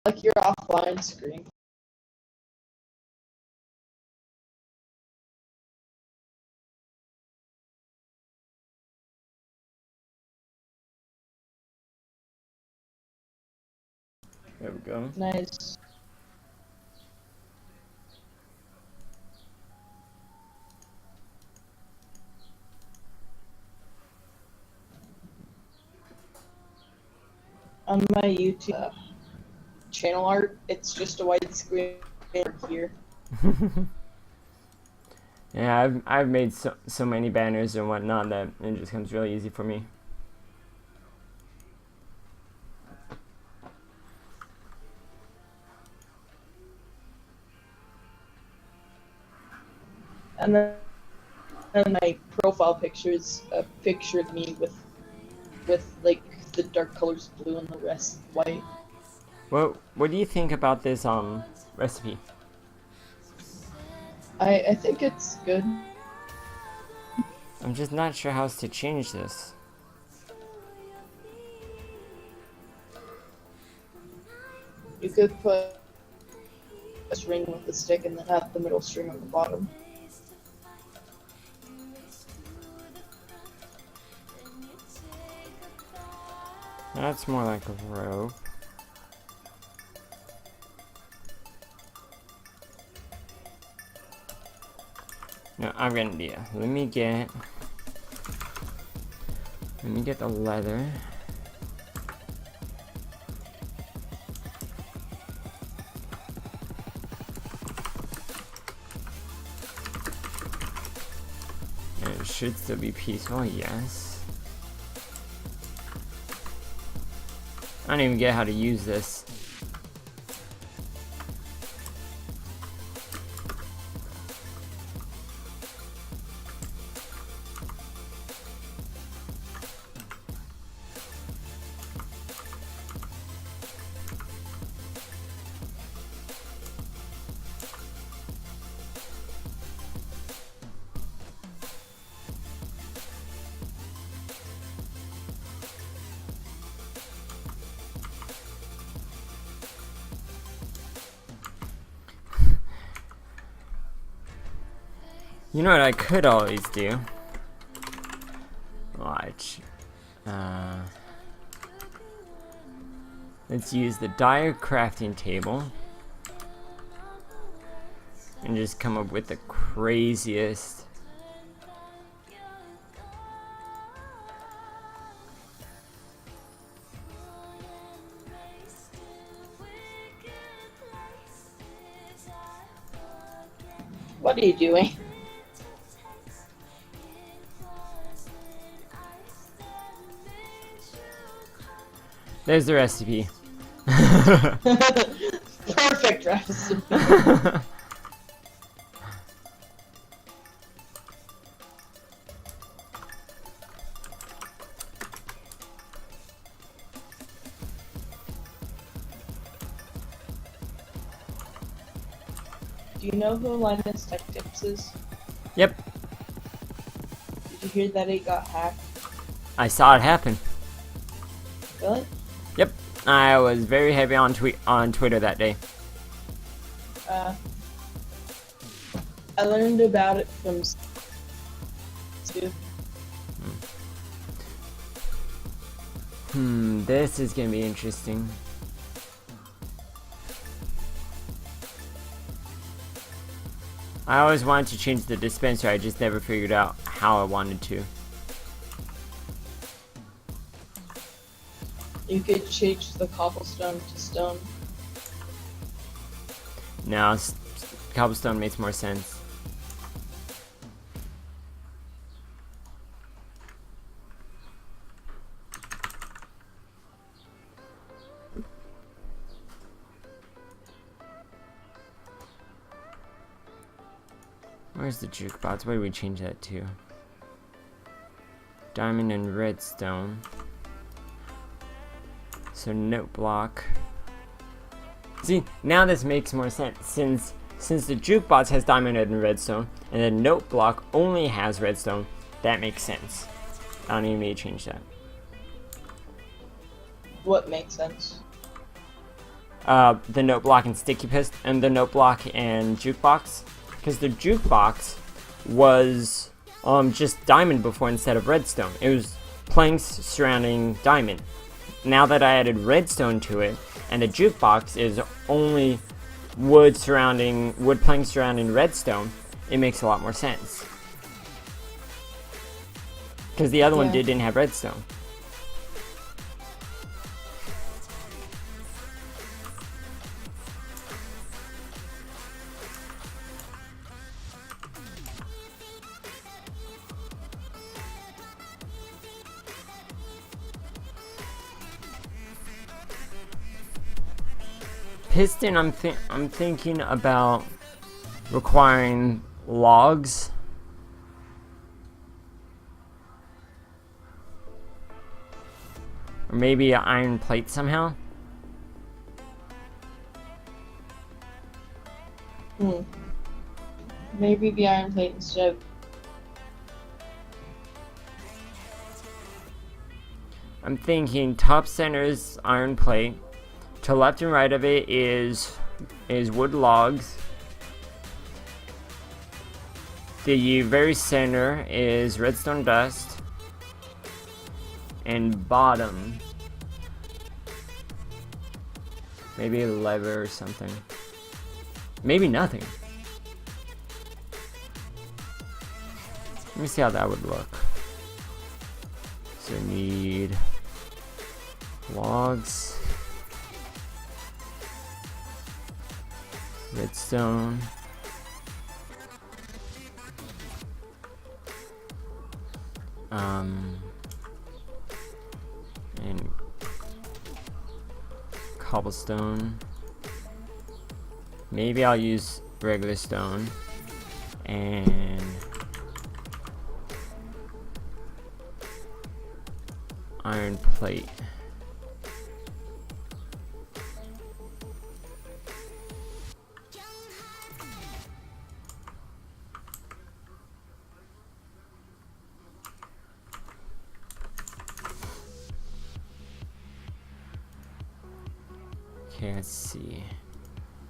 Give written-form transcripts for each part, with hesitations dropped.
like your offline screen. There we go. Nice. On my YouTube channel art, it's just a white screen here. Yeah, I've made so many banners and whatnot that it just comes really easy for me. And then my profile picture is a picture of me with like the dark colors blue and the rest white. Well, what do you think about this recipe? I think it's good. I'm just not sure how else to change this. You could put a string with the stick and then have the middle string on the bottom. That's more like a rope. No, I've got an idea. Let me get the leather. And it should still be peaceful, yes. I don't even get how to use this. You know what I could always do? Watch. Let's use the Dyer crafting table and just come up with the craziest. What are you doing? There's the recipe. Perfect recipe. Do you know who Linus Tech Tips is? Yep, Did you hear that it got hacked? I saw it happen. Really? Yep, I was very heavy on Twitter that day. I learned about it from too. This is gonna be interesting. I always wanted to change the dispenser, I just never figured out how I wanted to. You could change the cobblestone to stone. No, cobblestone makes more sense. Where's the jukebox? Where do we change that to? Diamond and redstone. So note block. See, now this makes more sense since the jukebox has diamond and redstone, and the note block only has redstone. That makes sense. I don't even need to change that. What makes sense? the note block and sticky pist and the note block and jukebox, because the jukebox was just diamond before instead of redstone. It was planks surrounding diamond. Now that I added redstone to it, and the jukebox is only wood planks surrounding redstone, it makes a lot more sense. Because the other one didn't have redstone. Piston, I'm thinking about requiring logs. Or maybe an iron plate somehow. Maybe the iron plate instead. I'm thinking top center is iron plate. To left and right of it is wood logs. The very center is redstone dust. And bottom, maybe a lever or something. Maybe nothing. Let me see how that would look. So we need logs, redstone, and cobblestone. Maybe I'll use regular stone and iron plate. Okay, let's see.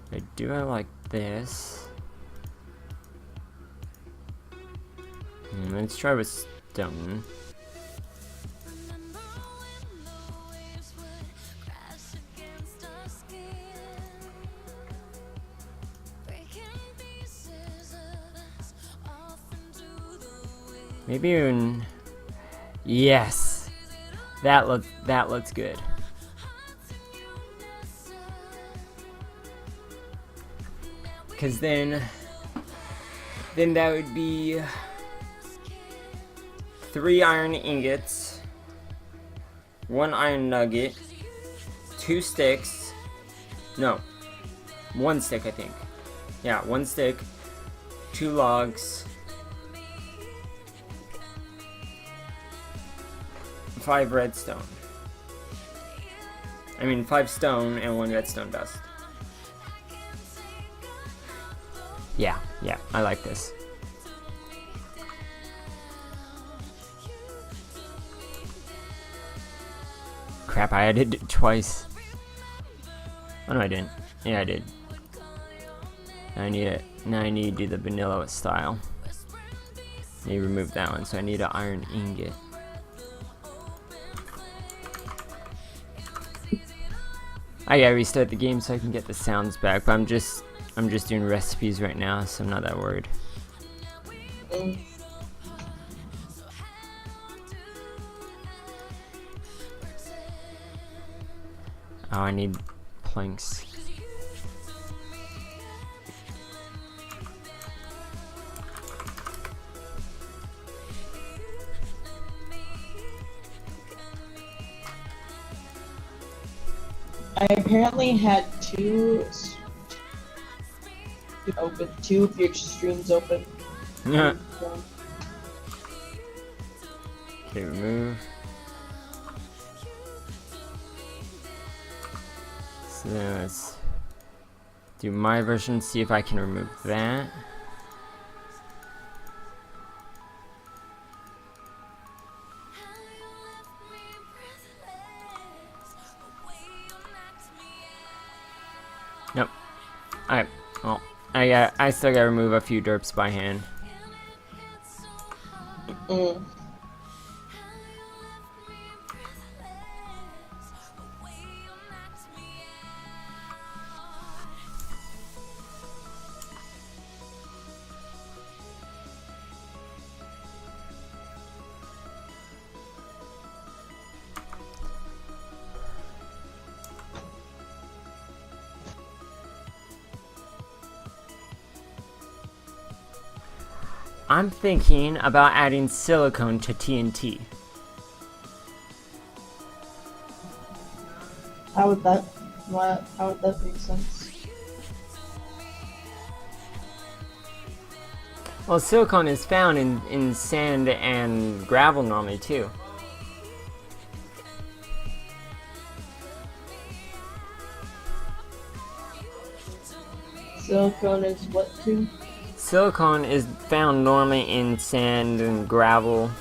If I do it like this. Let's try with stone. Maybe even, yes, that looks good. Because then that would be 3 iron ingots, 1 iron nugget, 2 sticks, no, 1 stick I think. Yeah, 1 stick, 2 logs, 5 redstone. I mean 5 stone and 1 redstone dust. Yeah, I like this. Crap, I added it twice. Oh no, I didn't. Yeah, I did. Now I need to do the vanilla style. Need to remove that one, so I need an iron ingot. I gotta restart the game so I can get the sounds back, but I'm just doing recipes right now, so I'm not that worried. Oh, I need planks. I apparently had two of your streams open. Yeah. Okay, remove. So then let's do my version, see if I can remove that. Nope. Alright, well, I still gotta remove a few derps by hand. Mm. I'm thinking about adding silicone to TNT. How would that make sense? Well, silicone is found in sand and gravel normally too. Silicone is what too? Silicone is found normally in sand and gravel.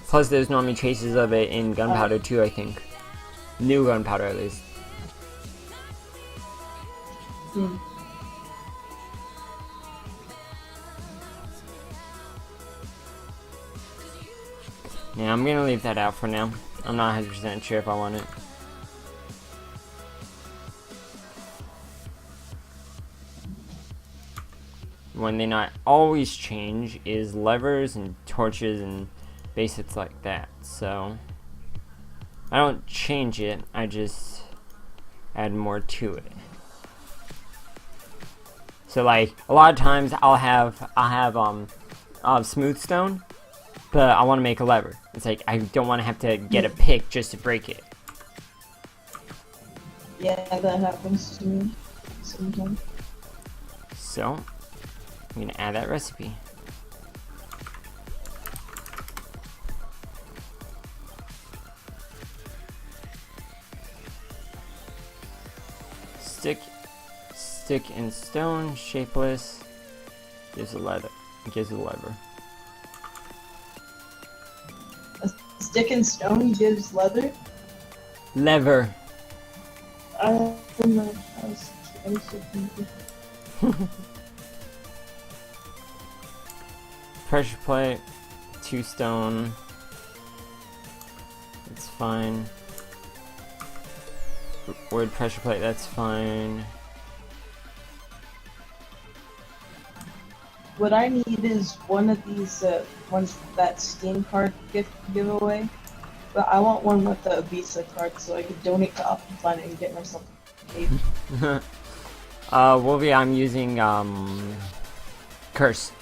Plus there's normally traces of it in gunpowder too, I think. New gunpowder at least. Hmm. Yeah, I'm gonna leave that out for now. I'm not 100% sure if I want it. One thing I always change is levers and torches and basics like that. So I don't change it, I just add more to it. So like a lot of times I'll have smooth stone, but I want to make a lever. It's like I don't want to have to get a pick just to break it. Yeah, that happens to me sometimes. So I'm gonna add that recipe. Stick and stone, shapeless. Gives a leather. Gives a lever. A stick and stone gives leather? Lever. I don't know. I was so confused. Pressure plate, 2 stone. It's fine. Wood pressure plate, that's fine. What I need is one of these ones that Steam card giveaway, but I want one with a Visa card so I could donate to Optifine and get myself paid. Wolvie, I'm using Curse.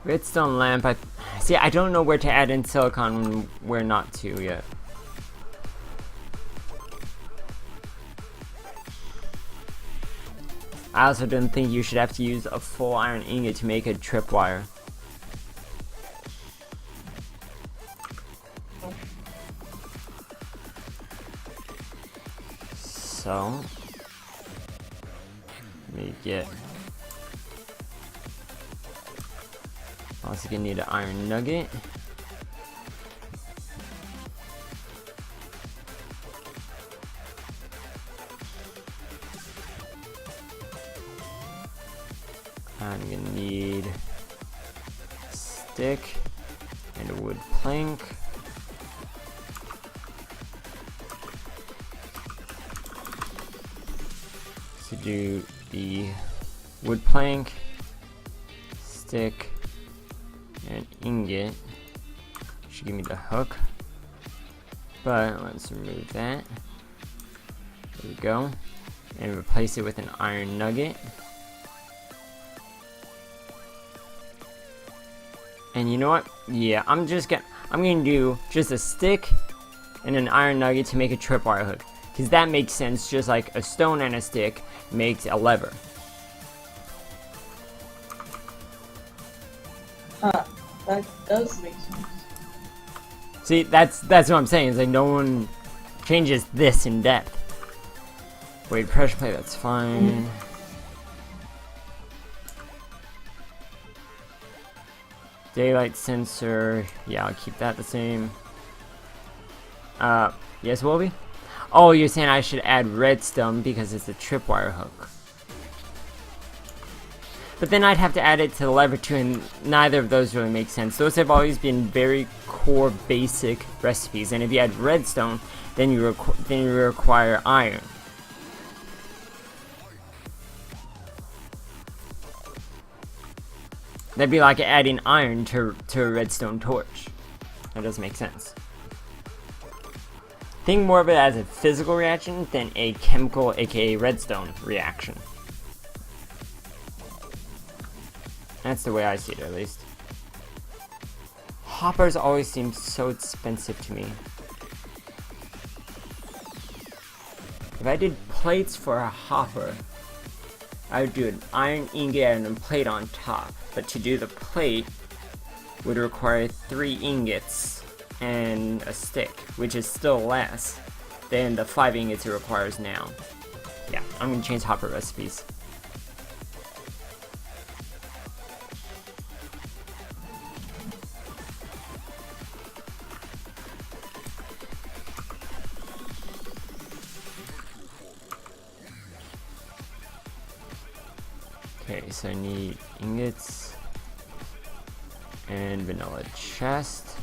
Redstone lamp, I don't know where to add in silicon and where not to yet. I also don't think you should have to use a full iron ingot to make a tripwire. So, let me get. Also gonna need an iron nugget. I'm gonna need a stick and a wood plank. To do the wood plank, stick, and ingot. Should give me the hook, but let's remove that. There we go, and replace it with an iron nugget. And you know what? Yeah, I'm gonna do just a stick and an iron nugget to make a tripwire hook, because that makes sense. Just like a stone and a stick makes a lever. That does make sense. See, that's what I'm saying. It's like no one changes this in depth. Wait, pressure plate, that's fine. Daylight sensor, yeah, I'll keep that the same. Yes, Wolby? Oh, you're saying I should add redstone because it's a tripwire hook. But then I'd have to add it to the lever too, and neither of those really make sense. Those have always been very core basic recipes, and if you add redstone, then you require iron. That'd be like adding iron to a redstone torch. That doesn't make sense. Think more of it as a physical reaction than a chemical, aka redstone, reaction. That's the way I see it, at least. Hoppers always seem so expensive to me. If I did plates for a hopper, I would do an iron ingot and a plate on top. But to do the plate would require 3 ingots and a stick, which is still less than the 5 ingots it requires now. Yeah, I'm gonna change hopper recipes. Okay, so I need ingots and vanilla chest.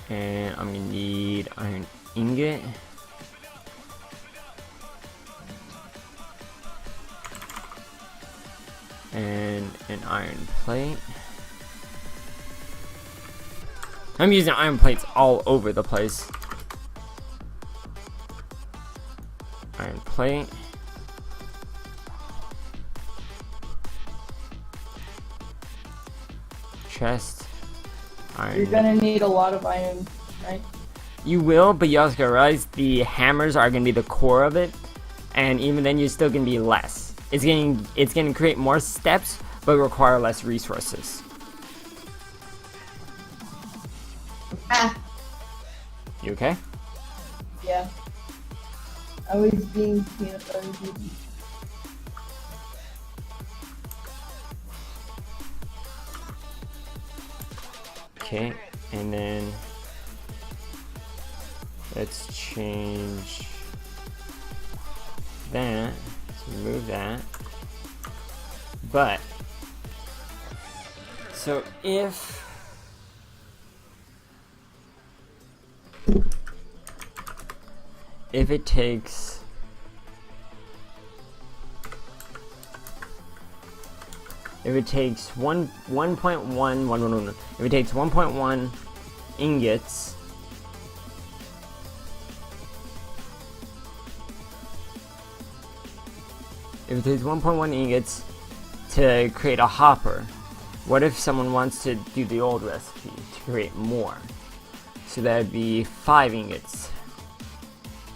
And I'm gonna need iron ingot. And an iron plate. I'm using iron plates all over the place. Iron plate. Chest. Iron. You're gonna need a lot of iron, right? You will, but you also gotta realize the hammers are gonna be the core of it, and even then you're still gonna be less. It's gonna create more steps, but require less resources. Ah, You okay? yeah. I was being peanut butter baby. Okay, and then let's change that. Let's remove that. But so if it takes if it takes 1.1 ingots to create a hopper, what if someone wants to do the old recipe to create more? So that would be 5 ingots.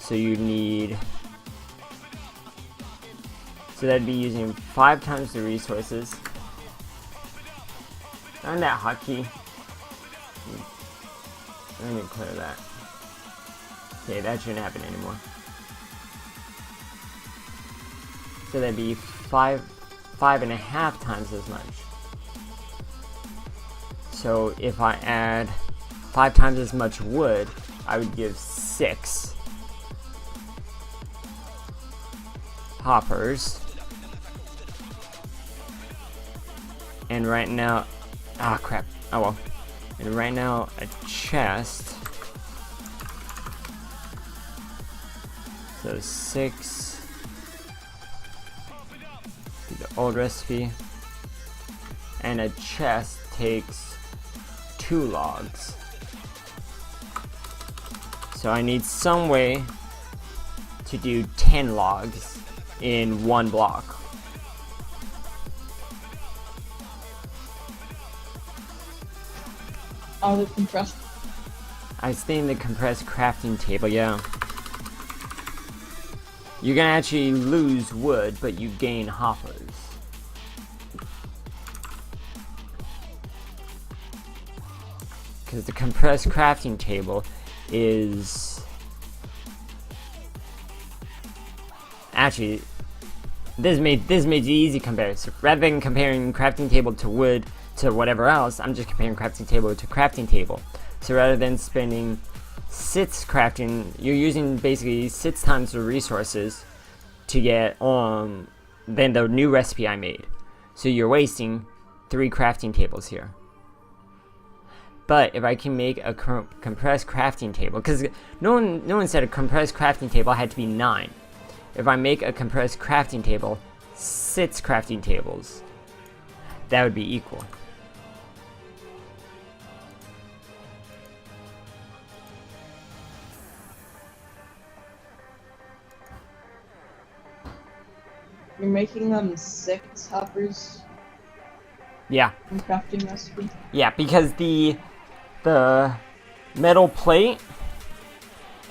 So that'd be using 5 times the resources. Darn that hotkey. Let me clear that. Okay, that shouldn't happen anymore. So that'd be 5.5 times as much. So if I add 5 times as much wood, I would give 6 hoppers. And right now, crap. Oh well. And right now, a chest. So 6. Do the old recipe. And a chest takes 2 logs. So I need some way to do 10 logs in 1 block. Oh, the compressed. I stay in the compressed crafting table, yeah. You're gonna actually lose wood, but you gain hoppers. Because the compressed crafting table is... Actually, this made the easy comparison. Rather than comparing crafting table to wood to whatever else, I'm just comparing crafting table to crafting table. So rather than spending 6 crafting, you're using basically 6 times the resources to get than the new recipe I made. So you're wasting 3 crafting tables here. But if I can make a compressed crafting table, because no one said a compressed crafting table had to be 9. If I make a compressed crafting table, 6 crafting tables, that would be equal. You're making them 6 hoppers Yeah. in crafting recipe? Yeah, because the metal plate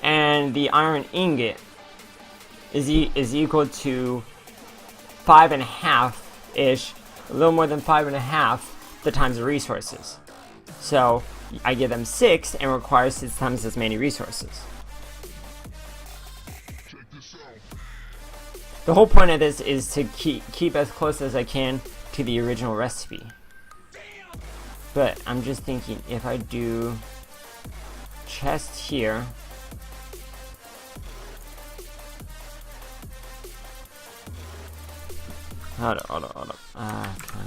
and the iron ingot is equal to 5.5-ish, a little more than 5.5 the times the resources. So I give them 6 and require 6 times as many resources. The whole point of this is to keep as close as I can to the original recipe. But I'm just thinking, if I do chest here, hold up. Okay.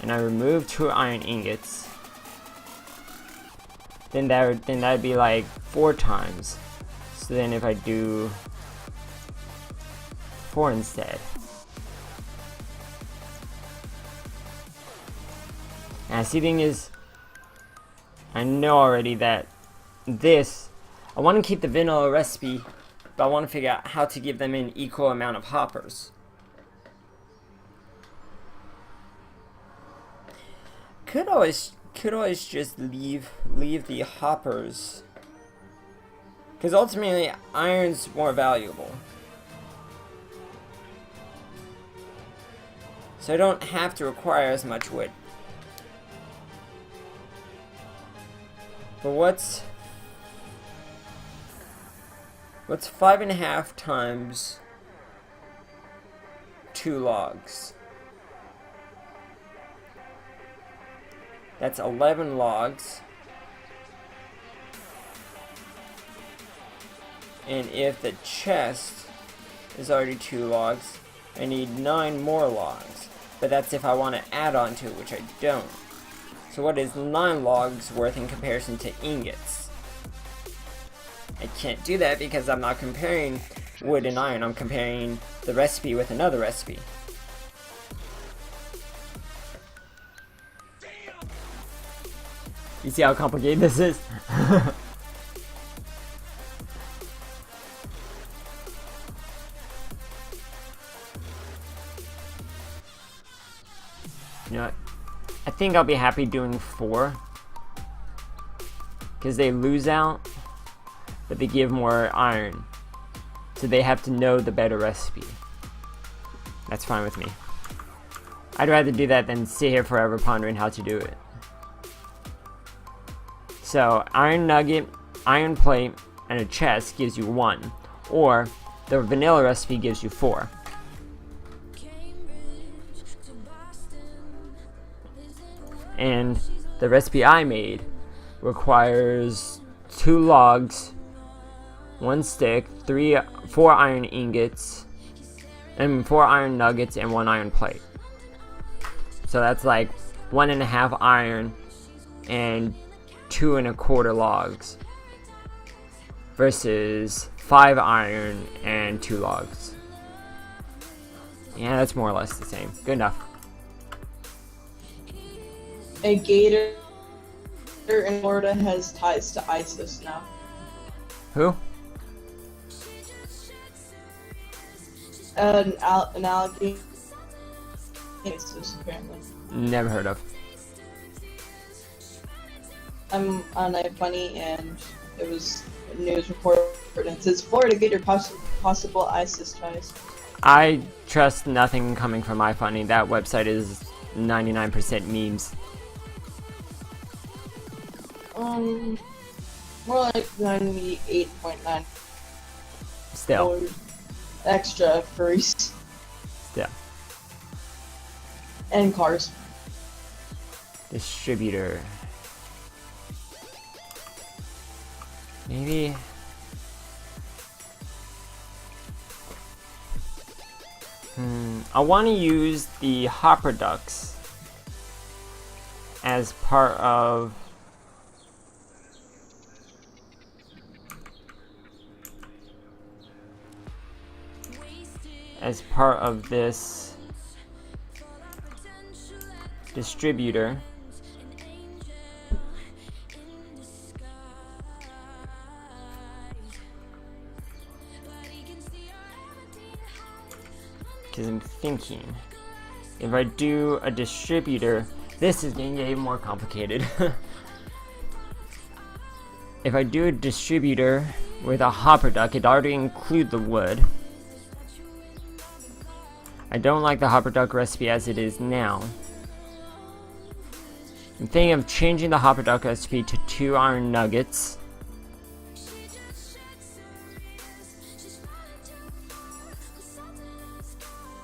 And I remove 2 iron ingots. Then that would be like 4 times. So then if I do 4 instead. Now, see, the thing is, I know already that I want to keep the vanilla recipe, but I want to figure out how to give them an equal amount of hoppers. Could always just leave the hoppers, because ultimately iron's more valuable. So I don't have to require as much wood. But what's 5.5 times 2 logs? That's 11 logs. And if the chest is already 2 logs, I need 9 more logs. But that's if I want to add on to it, which I don't. So what is 9 logs worth in comparison to ingots? I can't do that because I'm not comparing wood and iron. I'm comparing the recipe with another recipe. You see how complicated this is? You know what? I think I'll be happy doing 4. Because they lose out, but they give more iron. So they have to know the better recipe. That's fine with me. I'd rather do that than sit here forever pondering how to do it. So, iron nugget, iron plate, and a chest gives you 1. Or, the vanilla recipe gives you 4. And the recipe I made requires 2 logs, 1 stick, 4 iron ingots, and 4 iron nuggets, and 1 iron plate. So that's like 1.5 iron and 2 1/4 logs versus 5 iron and 2 logs. Yeah, that's more or less the same. Good enough. A gator in Florida has ties to ISIS now. Who? An alligator. ISIS, apparently. Never heard of. I'm on a funny, and it was a news report, and it says Florida gator possible ISIS ties. I trust nothing coming from iFunny. That website is 99% memes. More like 98.9 Still. extra furries Still. and cars. Distributor. Maybe. I want to use the hopper ducks as part of this distributor. Because I'm thinking, if I do a distributor, this is going to get even more complicated. If I do a distributor with a hopper duck, it already include the wood. I don't like the hopper duck recipe as it is now. I'm thinking of changing the hopper duck recipe to 2 iron nuggets.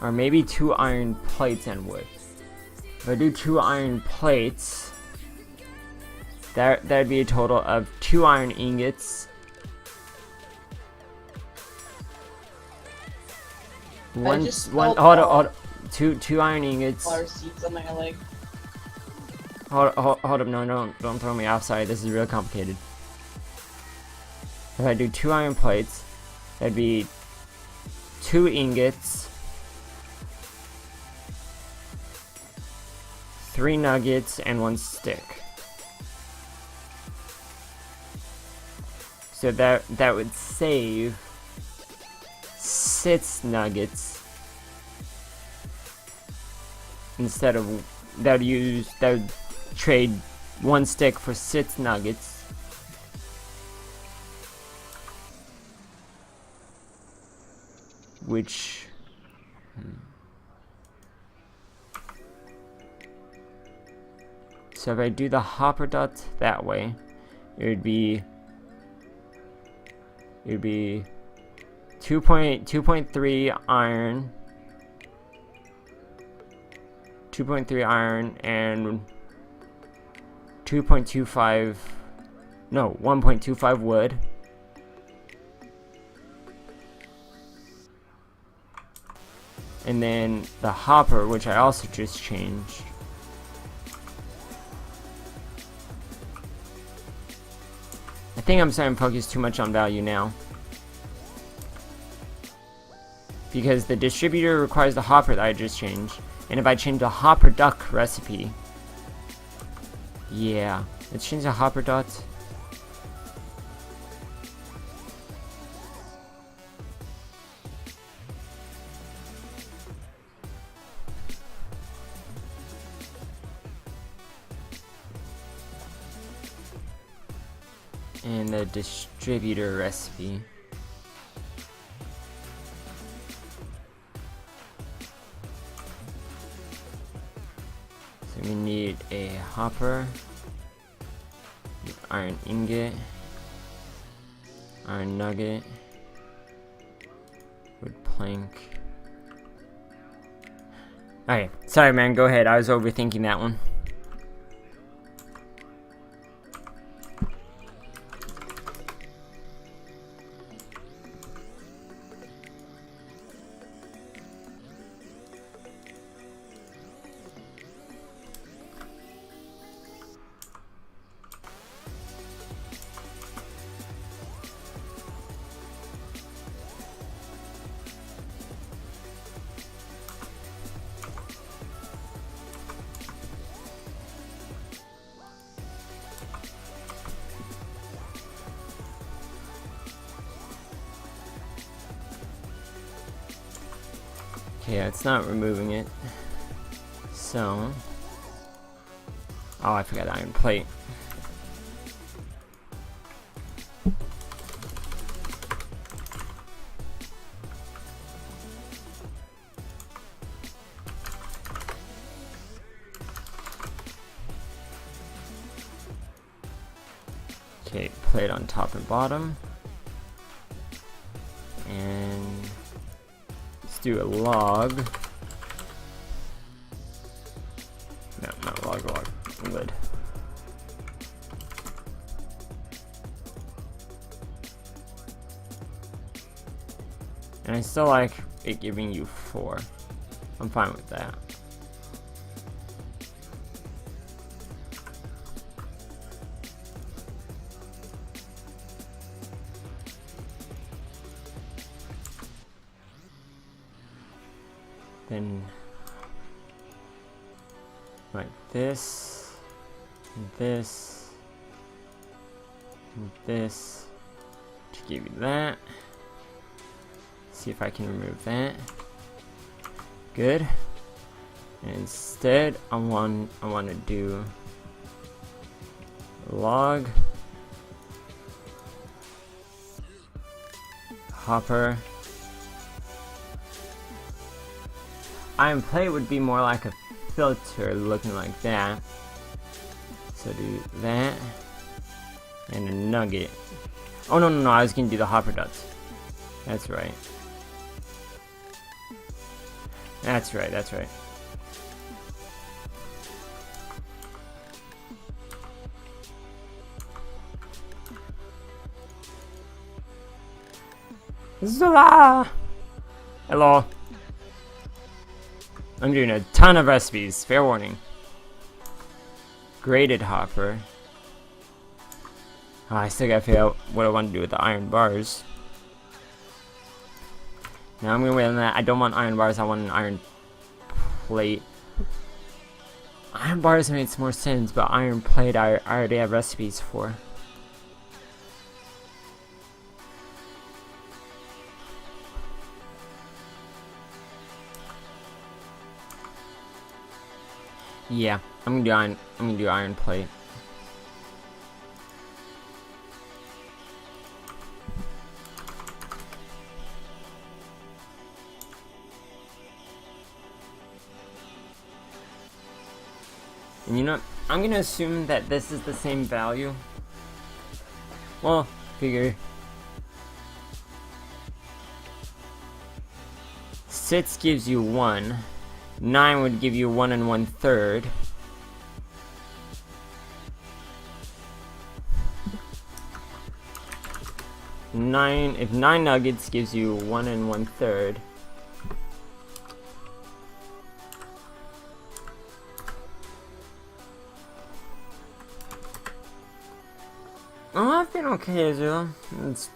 Or maybe 2 iron plates and wood. If I do 2 iron plates, that'd be a total of 2 iron ingots. Hold on. Two iron ingots. Flower seeds on my leg. Hold up, no, don't throw me off, sorry, this is real complicated. If I do 2 iron plates, that'd be 2 ingots, 3 nuggets, and 1 stick. So that would save 6 nuggets instead of that would trade 1 stick for 6 nuggets. Which so if I do the hopper duck that way, it would be 2.3 iron, 2.3 iron, and 1.25 wood. And then the hopper, which I also just changed. I think I'm starting to focus too much on value now. Because the distributor requires the hopper that I just changed. And if I change the hopper duck recipe... Yeah, let's change the hopper duck. And the distributor recipe. So we need a hopper, iron ingot, iron nugget, wood plank. Alright, sorry man, go ahead. I was overthinking that one. Okay, it's not removing it. So... Oh, I forgot the iron plate. Okay, plate on top and bottom. And let's do a log. No, not log, lid. And I still like it giving you 4. I'm fine with that. Then like this, and this, and this to give you that. See if I can remove that. Good. And instead, I want to do log, hopper. Iron plate would be more like a filter looking like that. So do that. And a nugget. Oh no, I was gonna do the hopper dots. That's right. That's right. Zola! Hello. I'm doing a ton of recipes, fair warning. Graded hopper. Oh, I still gotta figure out what I want to do with the iron bars. Now I'm gonna wait on that. I don't want iron bars, I want an iron plate. Iron bars makes more sense, but iron plate I already have recipes for. Yeah, I'm gonna do iron plate. And you know, I'm gonna assume that this is the same value. Well, figure 6 gives you 1. 9 would give you 1 1/3. If 9 nuggets gives you 1 1/3. Oh, I've been okay, Azul. It's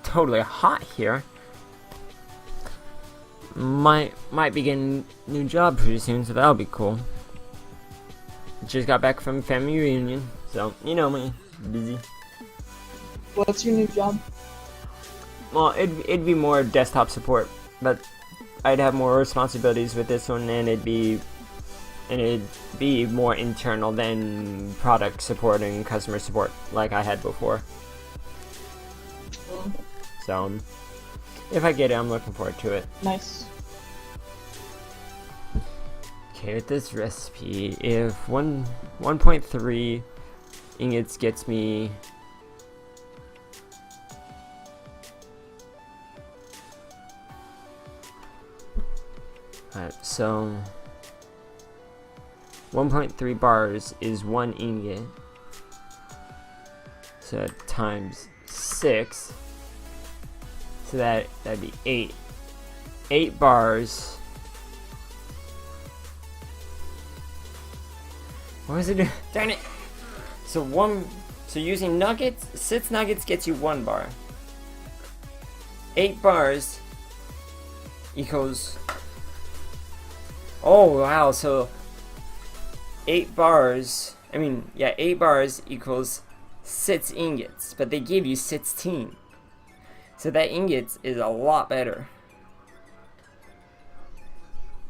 totally hot here. Might be getting a new job pretty soon, so that'll be cool. Just got back from family reunion, so you know me, busy. What's your new job? Well, it'd be more desktop support, but I'd have more responsibilities with this one, and it'd be more internal than product support and customer support like I had before. So, if I get it, I'm looking forward to it. Nice. Okay, with this recipe, if 1.3 ingots gets me so 1.3 bars is 1 ingot, so times 6, so that'd be 8 bars. What was it? Darn it! So using nuggets, 6 nuggets gets you 1 bar. 8 bars equals. Oh wow! So 8 bars. 8 bars equals 6 ingots, but they give you 16. So that ingots is a lot better.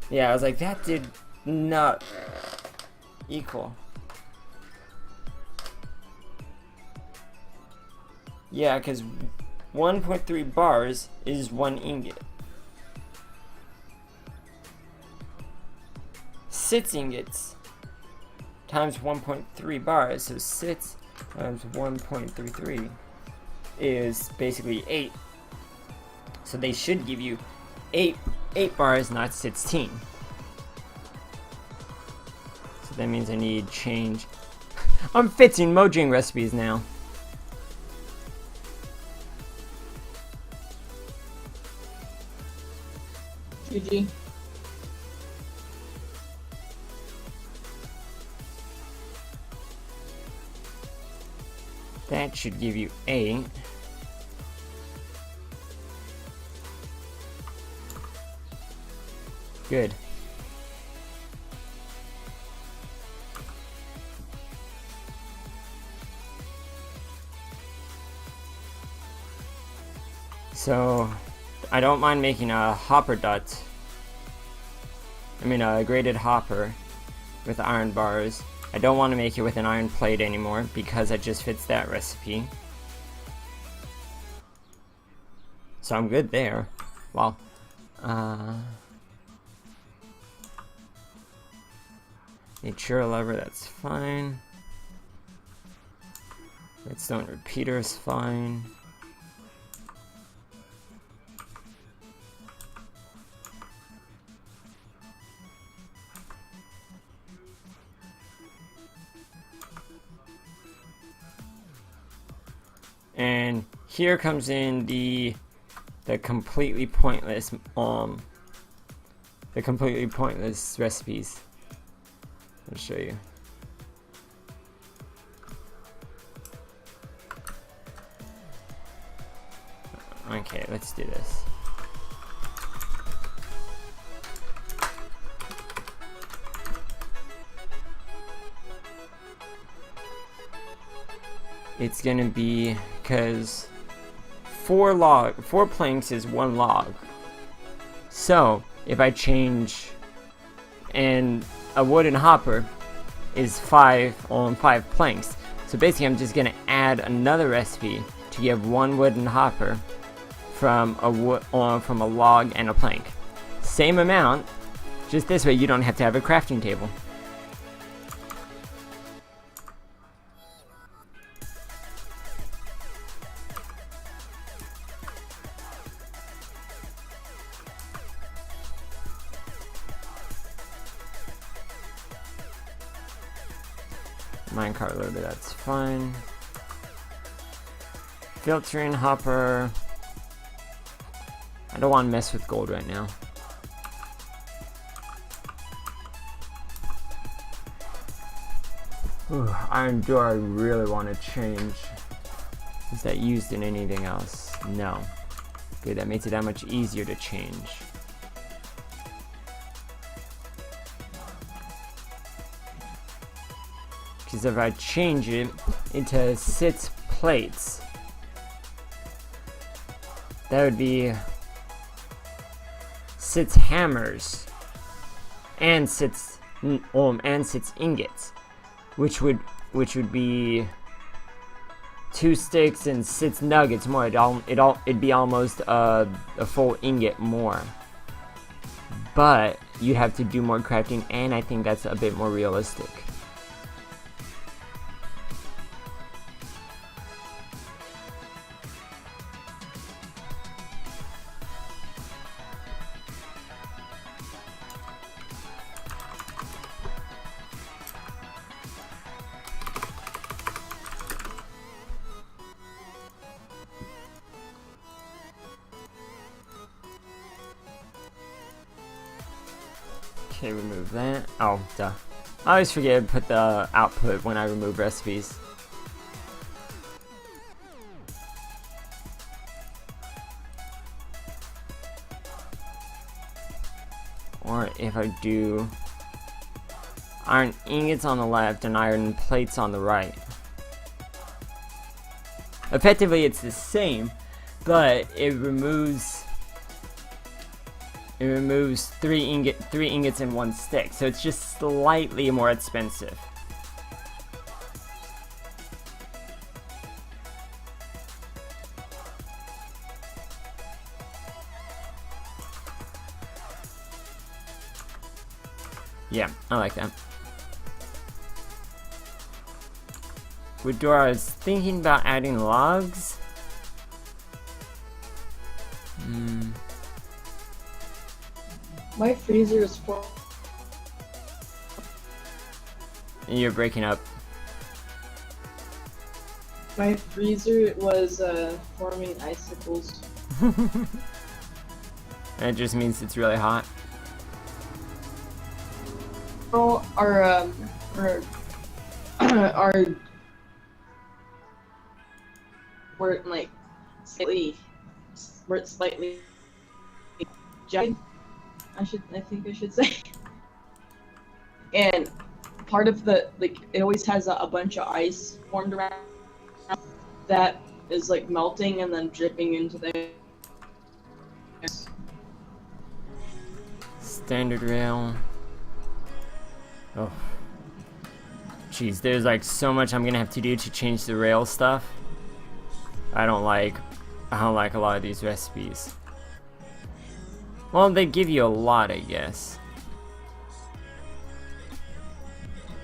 Yeah, I was like, that did not equal. Yeah, because 1.3 bars is 1 ingot. 6 ingots times 1.3 bars, so 6 times 1.33 is basically 8. So they should give you 8 bars, not 16. So that means I need change. I'm fixing Mojang recipes now. GG. That should give you 8. Good. So, I don't mind making a hopper dut. I mean a grated hopper with iron bars. I don't want to make it with an iron plate anymore because it just fits that recipe. So I'm good there. Well, nature lever, that's fine. Redstone repeater is fine. And here comes in the completely pointless recipes. I'll show you. Okay, let's do this. It's gonna be, because 4 planks is 1 log. So if I change, and a wooden hopper is 5 planks. So basically I'm just gonna add another recipe to give 1 wooden hopper from a log and a plank. Same amount, just this way you don't have to have a crafting table. Minecart loader, that's fine. Filtering hopper. I don't want to mess with gold right now. Iron, do I really want to change? Is that used in anything else? No. Good, that makes it that much easier to change. Because if I change it into 6 plates, that would be 6 hammers and 6 ingots, which would be 2 sticks and 6 nuggets more. It'd be almost a full ingot more. But you'd have to do more crafting, and I think that's a bit more realistic. Okay, remove that. Oh, duh. I always forget to put the output when I remove recipes. Or if I do iron ingots on the left and iron plates on the right. Effectively, it's the same, but it removes 3 ingots and 1 stick, so it's just slightly more expensive. Yeah, I like that. with Dora, I was thinking about adding logs. My freezer is full. You're breaking up. My freezer was forming icicles. That just means it's really hot. Our we're like slightly jagged. I think I should say. And part of the it always has a bunch of ice formed around that is like melting and then dripping into the Standard rail. Oh. Jeez, there's like so much I'm gonna have to do to change the rail stuff. I don't like a lot of these recipes. Well, they give you a lot, I guess.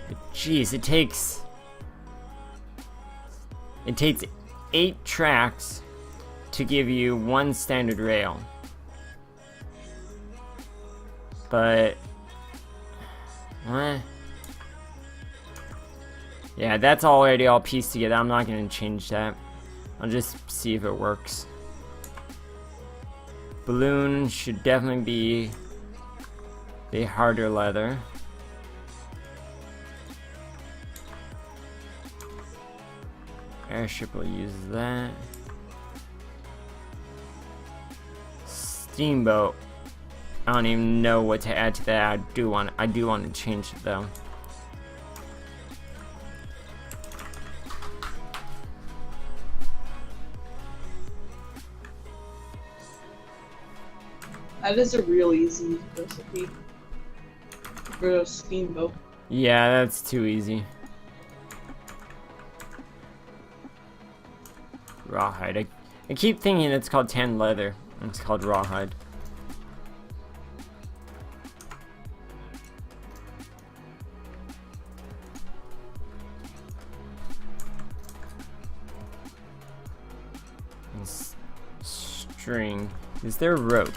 But jeez, it takes 8 tracks to give you 1 standard rail. But yeah, that's already all pieced together. I'm not gonna change that. I'll just see if it works. Balloon should definitely be the harder leather. Airship will use that. Steamboat. I don't even know what to add to that. I do want to change it though. That is a real easy recipe for a steamboat. Yeah, that's too easy. Rawhide. I keep thinking it's called tan leather. It's called rawhide. String. Is there rope?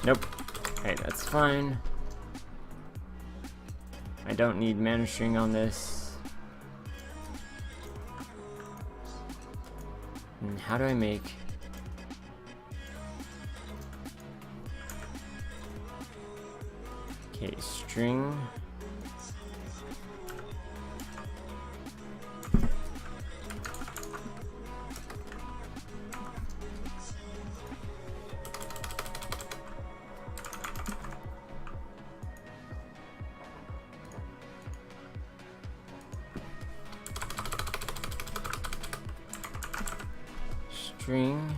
Nope. Okay, that's fine. I don't need mana string on this. And how do I make... Okay, string. String.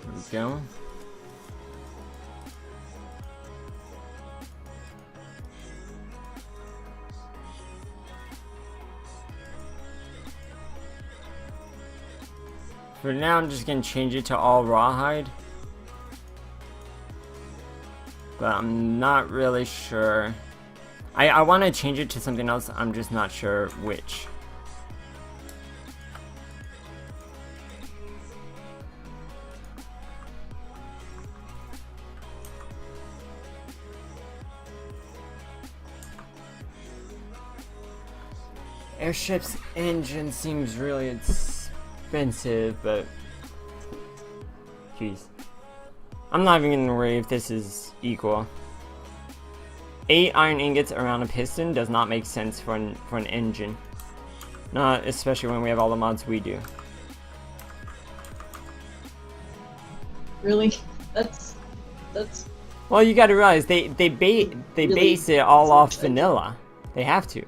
There we go. For now, I'm just gonna change it to all rawhide. But I'm not really sure. I want to change it to something else, I'm just not sure which. Airship's engine seems really expensive, but jeez. I'm not even gonna worry if this is equal. 8 iron ingots around a piston does not make sense for an engine. Not especially when we have all the mods we do. Really? That's Well, you gotta realize they base it all off vanilla. They have to.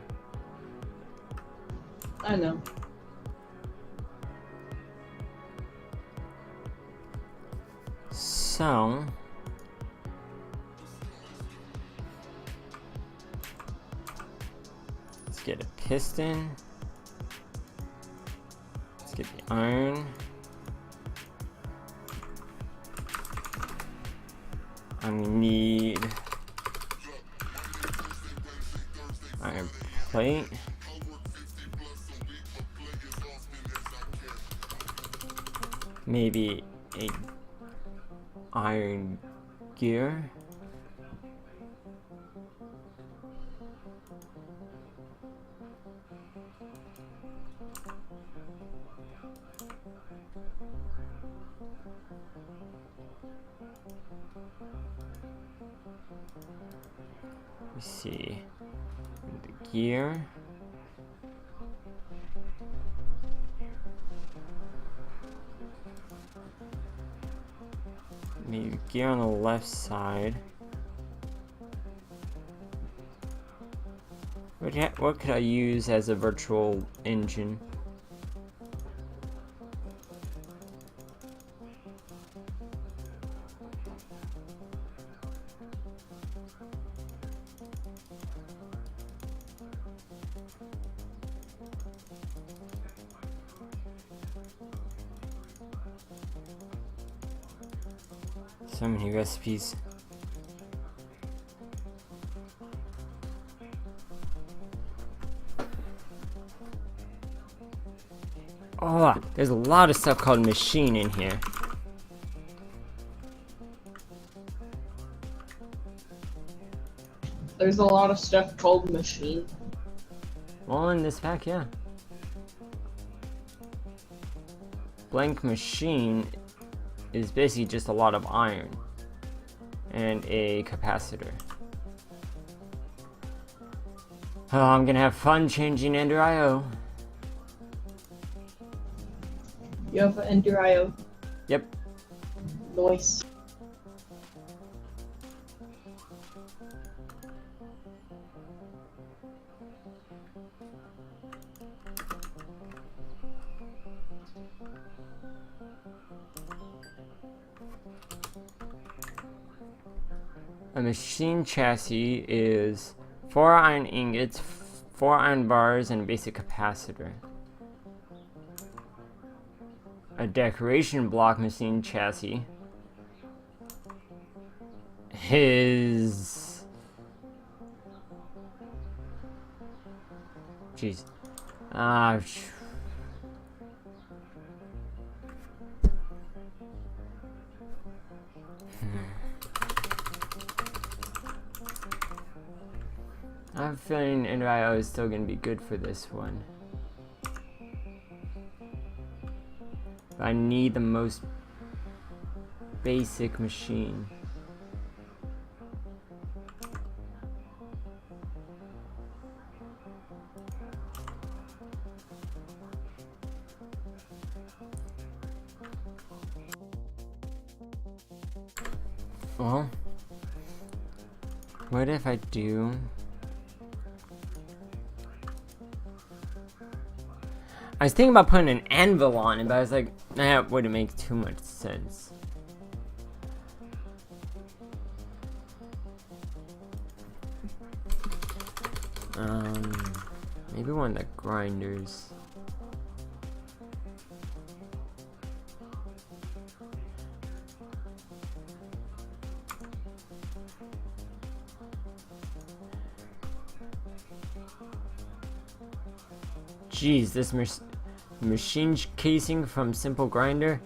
I know. So let's get piston. Let's get the iron. I'm gonna need iron plate. Maybe a iron gear. Let's see the gear. Maybe gear on the left side. What could I use as a virtual engine? So many recipes. Oh, there's a lot of stuff called machine in here. There's a lot of stuff called machine. Well, in this pack, yeah. Blank machine is basically just a lot of iron and a capacitor. Oh, I'm gonna have fun changing Ender IO. You have an Ender IO. Yep. Nice. A machine chassis is 4 iron ingots, 4 iron bars, and a basic capacitor. A decoration block machine chassis is... Jeez. I have a feeling Ender IO is still gonna be good for this one. But I need the most basic machine. Well, what if I do... I was thinking about putting an anvil on it, but I was like, that wouldn't make too much sense. Maybe one of the grinders. Jeez, this machine casing from Simple Grinder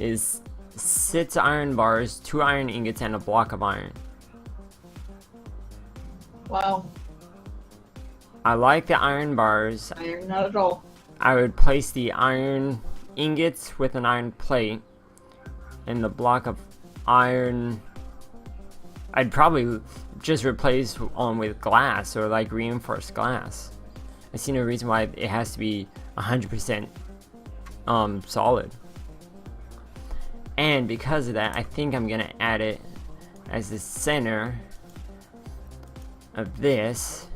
is 6 iron bars, 2 iron ingots, and a block of iron. Wow. I like the iron bars. Iron, not at all. I would place the iron ingots with an iron plate, and the block of iron I'd probably just replace with glass or like reinforced glass. I see no reason why it has to be 100% solid. And because of that, I think I'm gonna add it as the center of this.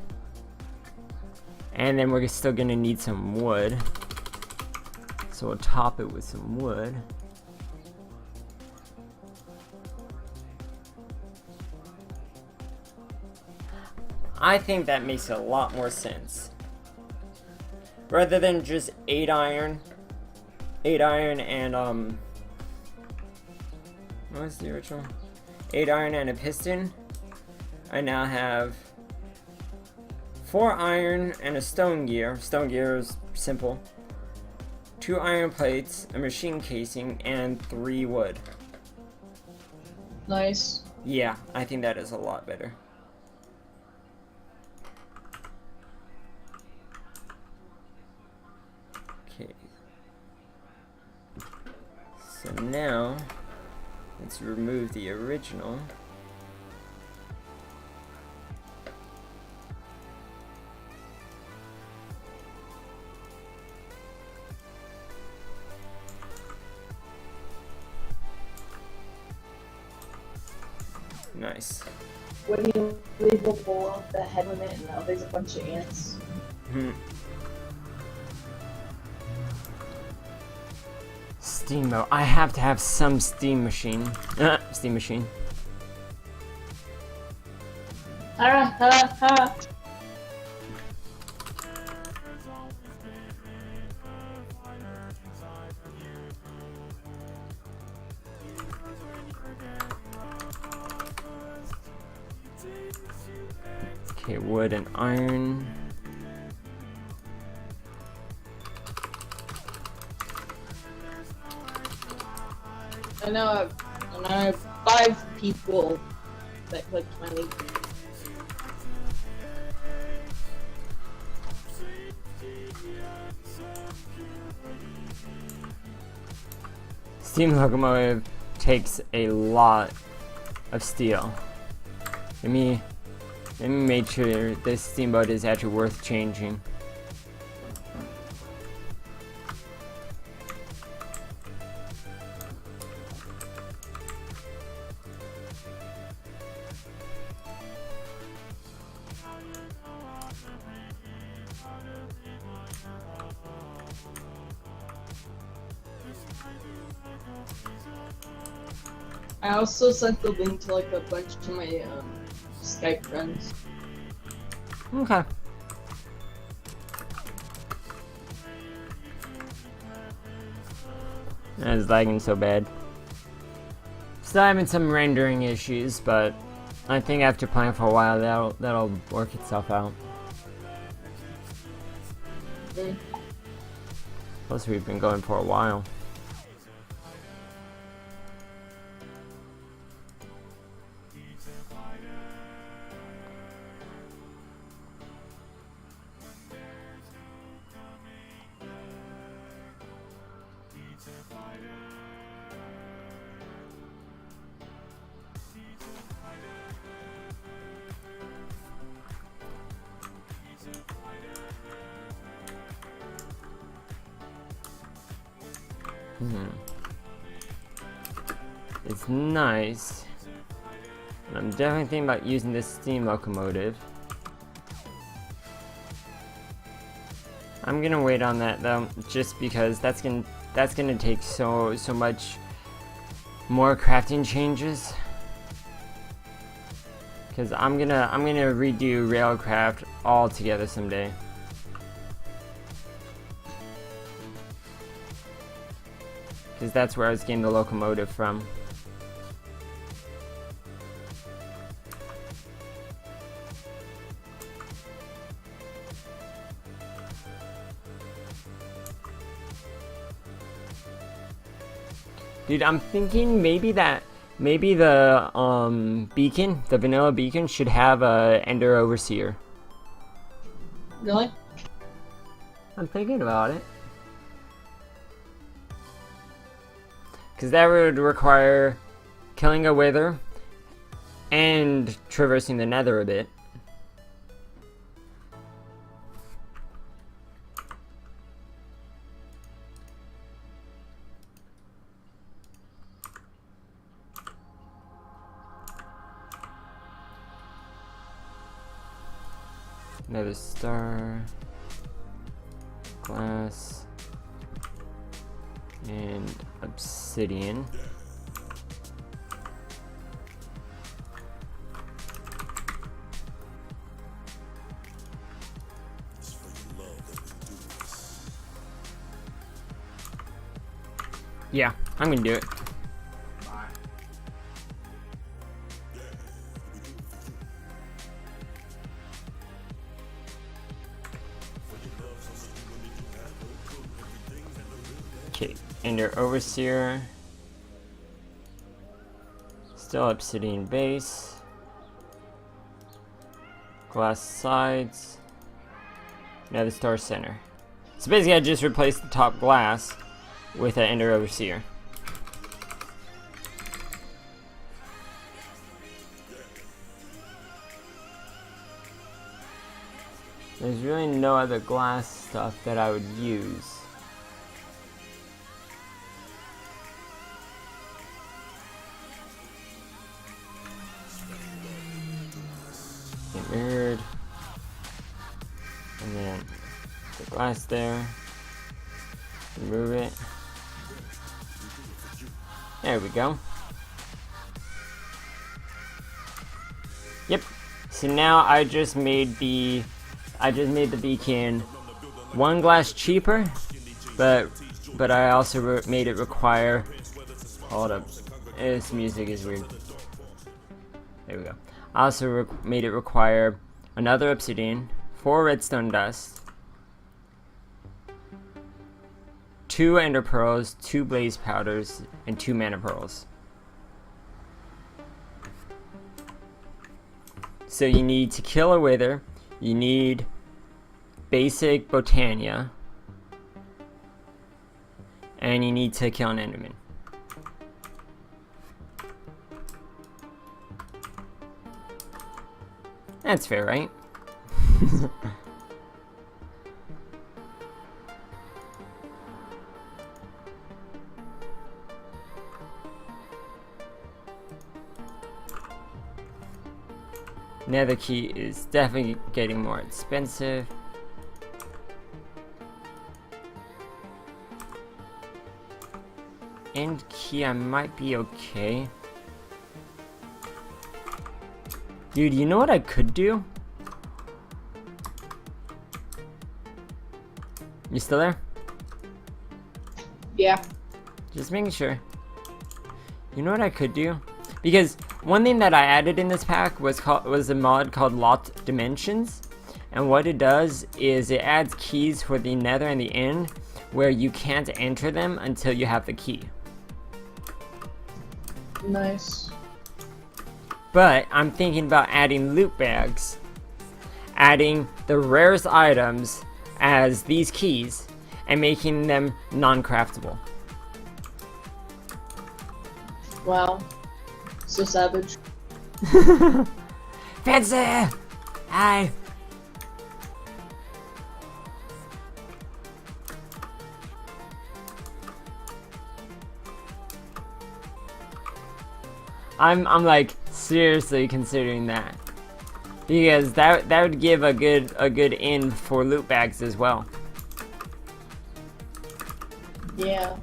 And then we're still gonna need some wood. So we'll top it with some wood. I think that makes a lot more sense. rather than just 8 iron and what was the original? 8 iron and a piston. I now have 4 iron and a stone gear. Stone gear is simple. 2 iron plates, a machine casing, and 3 wood. Nice. Yeah, I think that is a lot better. Okay. So now, let's remove the original. Nice. When you leave the bowl off the head limit and now there's a bunch of ants. Steam mode. I have to have some steam machine. Steam machine. Ha ha ha! Okay, wood and iron. I know I have 5 people that clicked my link. Steam locomotive takes a lot of steel. Let me make sure this steamboat is actually worth changing. I also sent the link to like a bunch of my Skype friends. Okay. It's lagging so bad. Still having some rendering issues, but I think after playing for a while, that'll work itself out. Plus, we've been going for a while. It's nice. And I'm definitely thinking about using this steam locomotive. I'm gonna wait on that though, just because that's gonna take so much more crafting changes. Cause I'm gonna redo Railcraft altogether someday. Cause that's where I was getting the locomotive from. Dude, I'm thinking maybe the beacon, the vanilla beacon, should have a Ender Overseer. Really? I'm thinking about it. Because that would require killing a Wither and traversing the Nether a bit. Another star, glass, and obsidian. Yeah, I'm gonna do it. Okay, Ender Overseer. Still Obsidian Base. Glass sides. Nether Star Center. So basically I just replaced the top glass with an Ender Overseer. There's really no other glass stuff that I would use. Get mirrored. And then the glass there. Remove it. There we go. Yep. So now I just made the beacon one glass cheaper, but I also made it require. Hold up, this music is weird. There we go. I also made it require another obsidian, 4 redstone dust, 2 ender pearls, 2 blaze powders, and 2 mana pearls. So you need to kill a wither. You need basic Botania, and you need to kill an enderman. That's fair, right? Nether key is definitely getting more expensive. End key, I might be okay. Dude, you know what I could do? You still there? Yeah. Just making sure. You know what I could do? Because one thing that I added in this pack was a mod called Locked Dimensions, and what it does is it adds keys for the Nether and the End where you can't enter them until you have the key. Nice. But I'm thinking about adding loot bags, adding the rarest items as these keys, and making them non-craftable. Wow. So savage. Fancy! Hi! I'm like seriously considering that, because that would give a good in for loot bags as well. Yeah.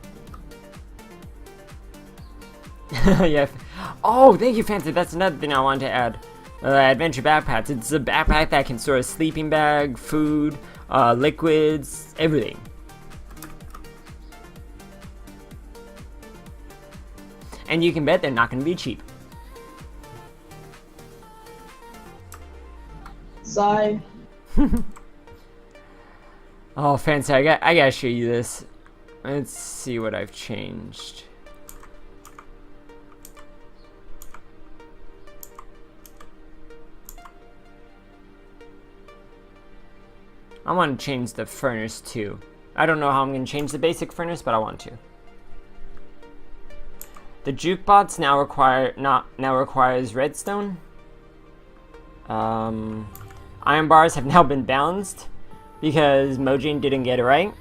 Yeah. Oh, thank you, Fancy. That's another thing I wanted to add. Adventure backpacks. It's a backpack that can store a sleeping bag, food, liquids, everything. And you can bet they're not going to be cheap. Sigh. Oh, Fancy, I gotta show you this. Let's see what I've changed. I want to change the furnace too. I don't know how I'm going to change the basic furnace, but I want to. The jukebox now requires redstone. Iron bars have now been balanced because Mojang didn't get it right.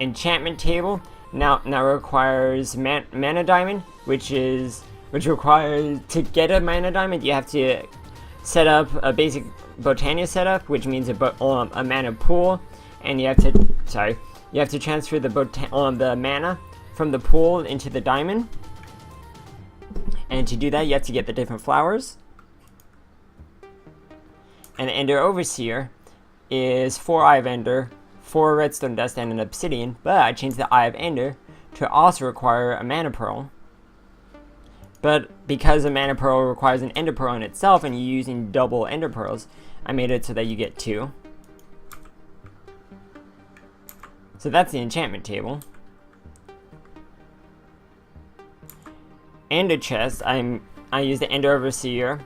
Enchantment table now requires mana diamond, which requires, to get a mana diamond you have to set up a basic Botania setup, which means a mana pool, and you have to transfer the mana from the pool into the diamond. And to do that, you have to get the different flowers. And Ender Overseer is 4 Eye of Ender, 4 redstone dust, and an obsidian, but I changed the Eye of Ender to also require a mana pearl. But because a mana pearl requires an ender pearl in itself and you're using double ender pearls, I made it so that you get 2. So that's the enchantment table. Ender chest, I used the Ender Overseer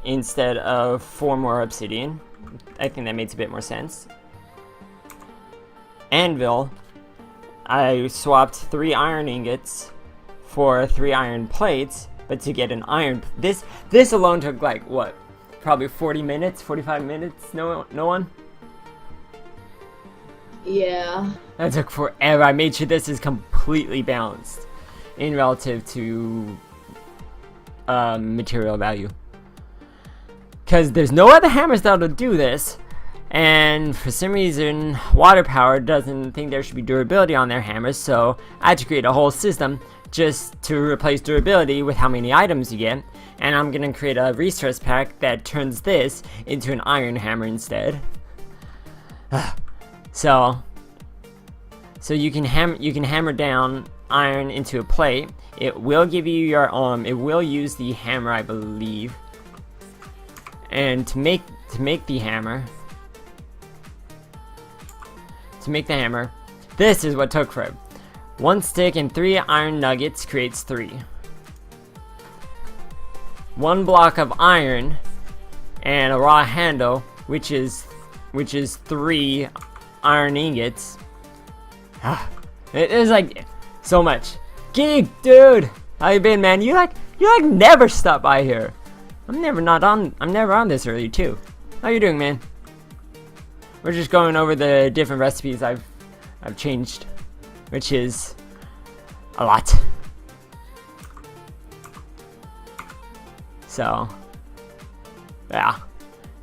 instead of 4 more obsidian. I think that makes a bit more sense. Anvil, I swapped 3 iron ingots for 3 iron plates, but to get an iron, this alone took like what? Probably 40 minutes, 45 minutes. No one. Yeah. That took forever. I made sure this is completely balanced in relative to material value. Because there's no other hammers that'll do this. And for some reason, Water Power doesn't think there should be durability on their hammers. So I had to create a whole system just to replace durability with how many items you get. And I'm going to create a resource pack that turns this into an iron hammer instead. So you can hammer down iron into a plate. It will give you your it will use the hammer, I believe. And to make the hammer, this is what took forever. 1 stick and 3 iron nuggets creates 3. 1 block of iron and a raw handle, which is 3 iron ingots. It is like so much. Geek, dude, how you been, man? You never stop by here. I'm never on this early too. How you doing, man? We're just going over the different recipes I've changed, which is a lot. So yeah.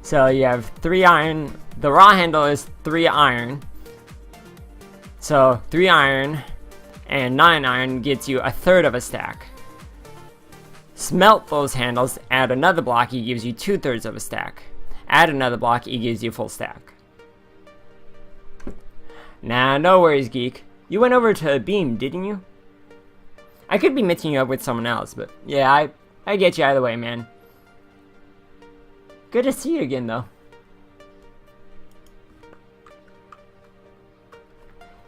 So you have 3 iron. The raw handle is 3 iron. So 3 iron and 9 iron gets you 1/3 of a stack. Smelt those handles, add another block, it gives you 2/3 of a stack. Add another block, it gives you a full stack. Nah, no worries, geek. You went over to Beam, didn't you? I could be mixing you up with someone else, but yeah, I get you either way, man. Good to see you again, though.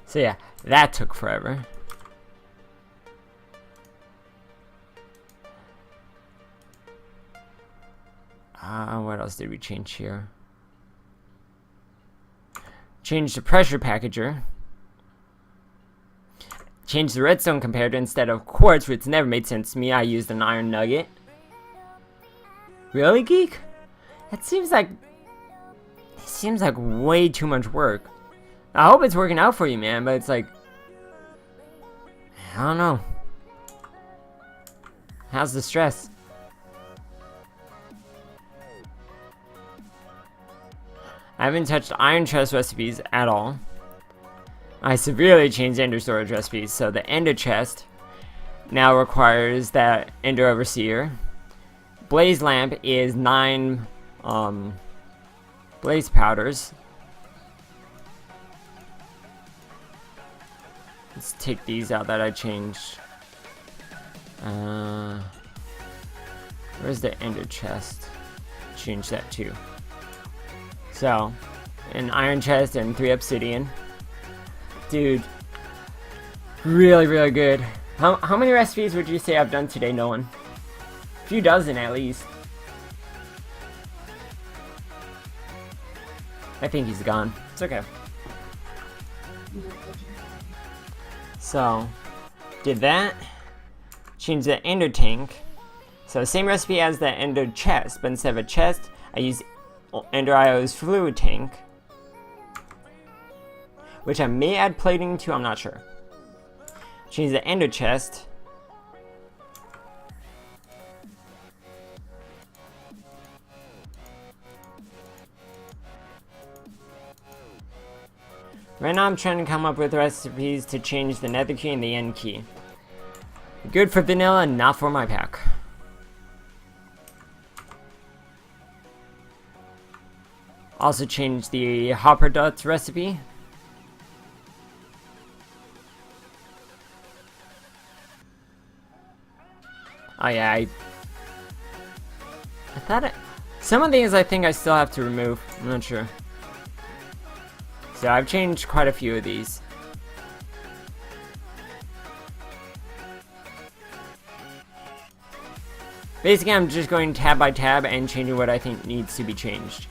So yeah, that took forever. What else did we change here? Change the pressure packager. Change the redstone comparator instead of quartz, which never made sense to me. I used an iron nugget. Really, geek? It seems like way too much work. I hope it's working out for you, man, but it's like, I don't know. How's the stress? I haven't touched iron chest recipes at all. I severely changed ender storage recipes, so the ender chest now requires that ender overseer. Blaze lamp is 9 blaze powders. Let's take these out that I changed. Where's the ender chest? Change that too. So, an iron chest and 3 obsidian. Dude, really, really good. How many recipes would you say I've done today, Nolan? A few dozen at least. I think he's gone. It's okay. So, did that. Change the ender tank. So same recipe as the ender chest, but instead of a chest, I use Ender IO's fluid tank, which I may add plating to, I'm not sure. Change the ender chest. Right now I'm trying to come up with recipes to change the nether key and the end key. Good for vanilla, not for my pack. Also change the hopper dots recipe. Oh yeah, I thought some of these I think I still have to remove. I'm not sure. So I've changed quite a few of these. Basically, I'm just going tab by tab and changing what I think needs to be changed.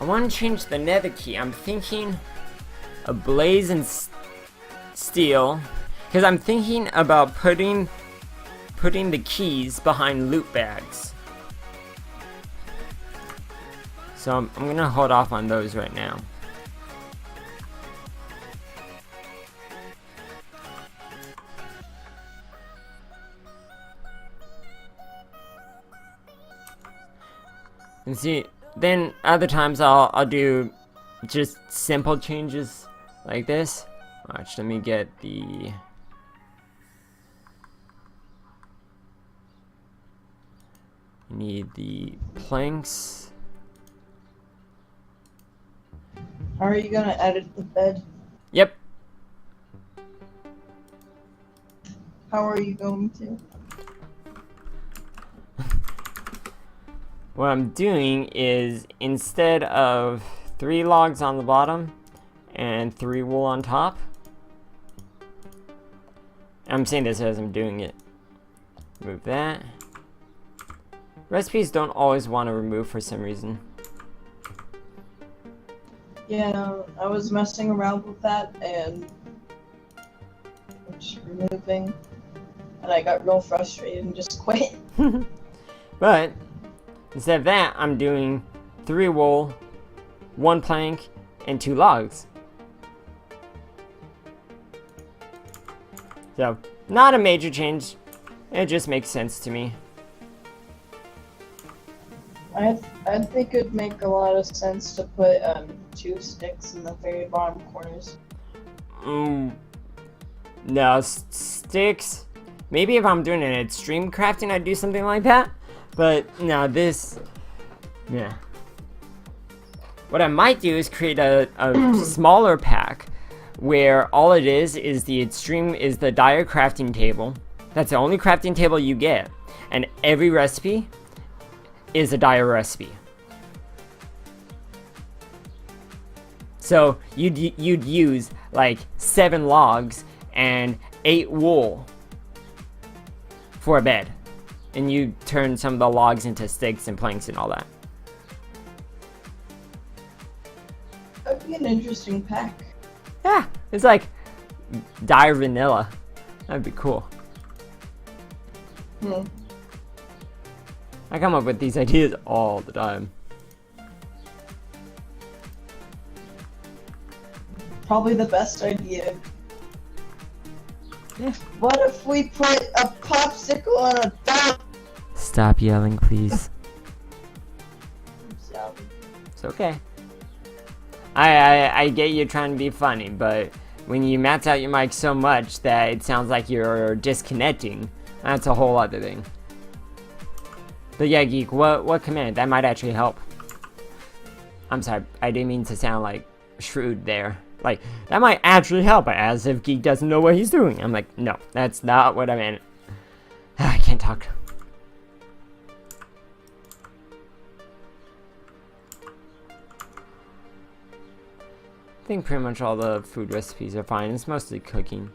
I want to change the nether key. I'm thinking a blaze and steel, because I'm thinking about putting the keys behind loot bags. So I'm gonna hold off on those right now. And see, then other times I'll do just simple changes like this. Watch, let me get the... Need the planks. How are you gonna edit the bed? Yep. How are you going to? What I'm doing is, instead of 3 logs on the bottom and 3 wool on top, I'm saying this as I'm doing it. Move that. Recipes don't always want to remove for some reason. Yeah, I was messing around with that and just removing, and I got real frustrated and just quit. But instead of that, I'm doing 3 wool, 1 plank, and 2 logs. So, not a major change. It just makes sense to me. I think it'd make a lot of sense to put 2 sticks in the very bottom corners. No, sticks. Maybe if I'm doing an extreme crafting, I'd do something like that. But no, this, yeah. What I might do is create a smaller pack where all it is the extreme is the dire crafting table. That's the only crafting table you get, and every recipe is a dire recipe. So you'd use like 7 logs and 8 wool for a bed, and you turn some of the logs into sticks and planks and all that. That'd be an interesting pack. Yeah, it's like dire vanilla. That'd be cool. I come up with these ideas all the time. Probably the best idea. What if we put a popsicle on a dog? Stop yelling, please. It's okay. I get you trying to be funny, but when you max out your mic so much that it sounds like you're disconnecting, that's a whole other thing. But yeah, Geek, what command? That might actually help. I'm sorry, I didn't mean to sound like shrewd there. Like, that might actually help, as if Geek doesn't know what he's doing. I'm like, no, that's not what I meant. I can't talk. I think pretty much all the food recipes are fine. It's mostly cooking.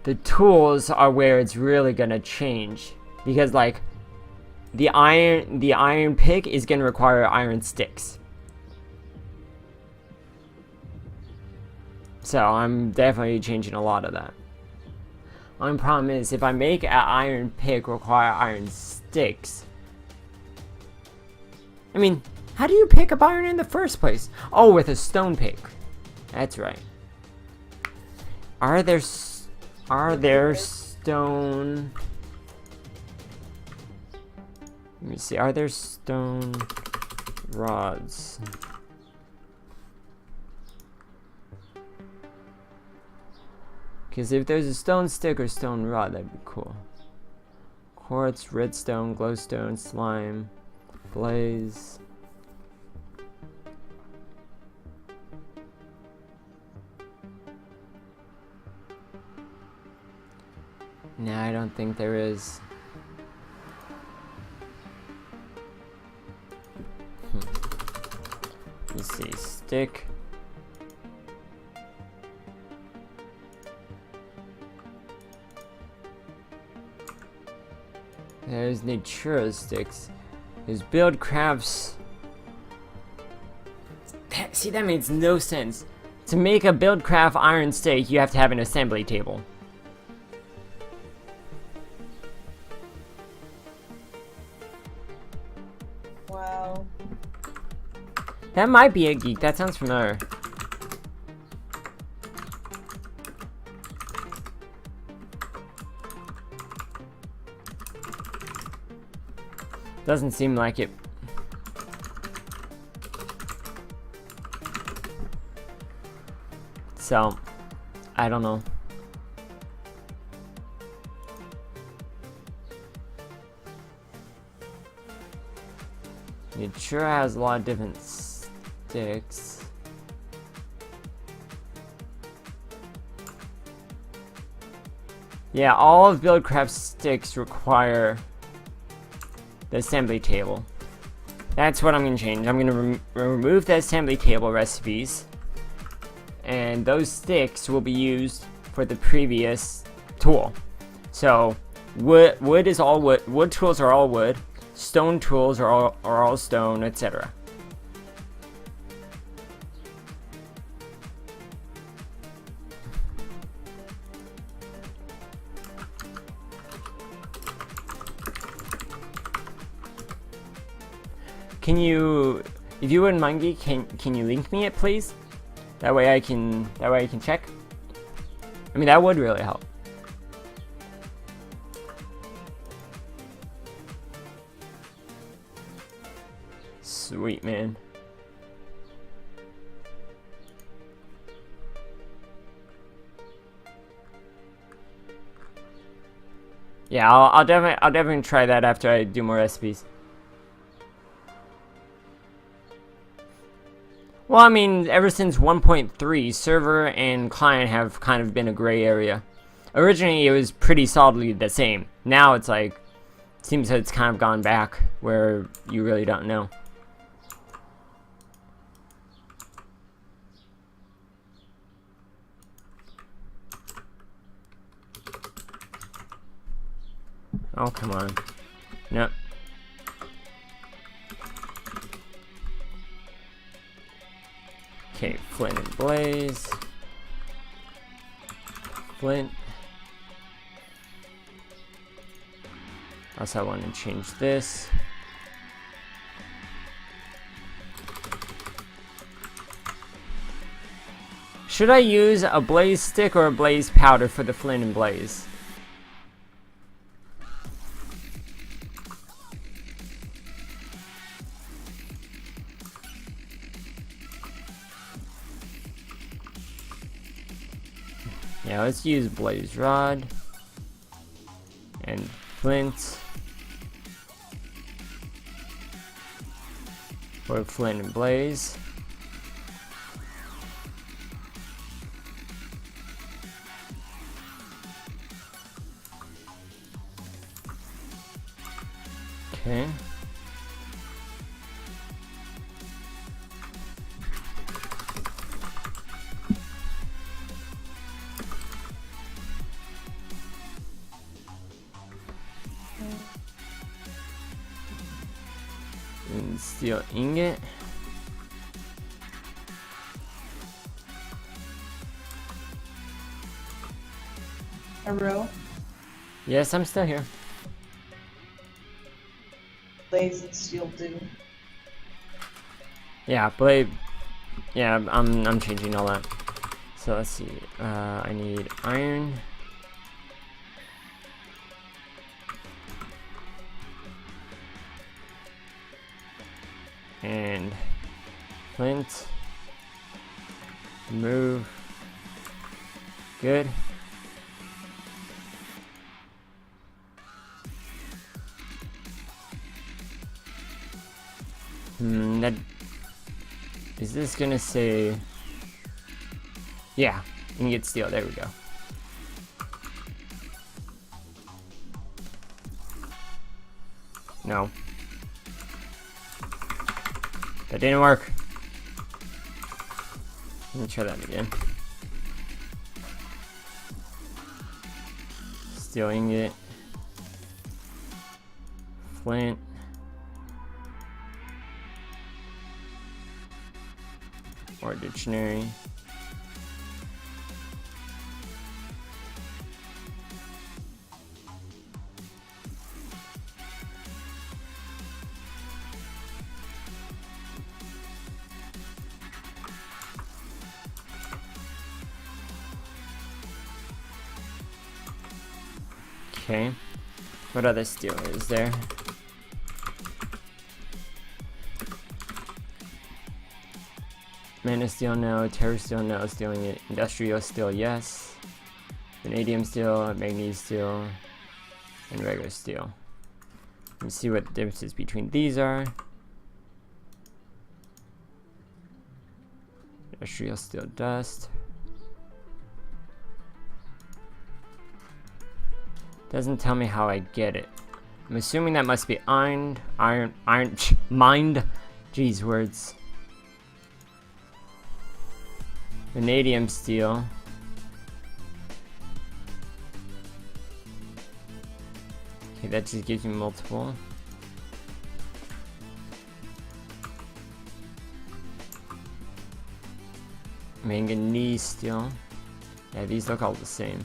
The tools are where it's really gonna change, because like the iron pick is gonna require iron sticks. So I'm definitely changing a lot of that. Only problem is, if I make an iron pick require iron sticks, I mean, how do you pick up iron in the first place? Oh, with a stone pick. That's right. Are there stone... Let me see, are there stone rods? Because if there's a stone stick or stone rod, that'd be cool. Quartz, redstone, glowstone, slime, blaze. No, I don't think there is. Let's see, stick. There's Natura sticks. There's build crafts. See, that makes no sense. To make a build craft iron stick, you have to have an assembly table. Wow. That might be a geek. That sounds familiar. Doesn't seem like it. So, I don't know. It sure has a lot of different sticks. Yeah, all of Buildcraft's sticks require the assembly table. That's what I'm going to change. I'm going to remove the assembly table recipes, and those sticks will be used for the previous tool. So wood is all wood. Wood tools are all wood. Stone tools are all stone, etc. Can you, if you wouldn't mind, Geek, can you link me it, please? That way I can check. I mean, that would really help. Sweet, man. Yeah, I'll definitely try that after I do more recipes. Well, I mean, ever since 1.3, server and client have kind of been a gray area. Originally, it was pretty solidly the same. Now it's like, seems that it's kind of gone back where you really don't know. Oh, come on. Nope. Okay, flint and blaze. Flint. Also, I want to change this. Should I use a blaze stick or a blaze powder for the flint and blaze? Yeah, let's use blaze rod and flint for flint and blaze. Okay. And steel ingot. Hello? Yes, I'm still here. Blaze and steel do. Yeah, blade. Yeah, I'm changing all that. So let's see. I need iron. And flint. Move. Good. That is this gonna say? Yeah, ingot steel. There we go. No, that didn't work. Let me try that again. Steel ingot, flint. Or dictionary. Okay. What other steel is there? Mana steel, no. Terra steel, no. Stealing it. Industrial steel, yes. Vanadium steel, magnesium steel, and regular steel. Let me see what the differences between these are. Industrial steel dust. Doesn't tell me how I get it. I'm assuming that must be mined. Jeez, words. Vanadium steel. Okay, that just gives me multiple. Manganese steel. Yeah, these look all the same.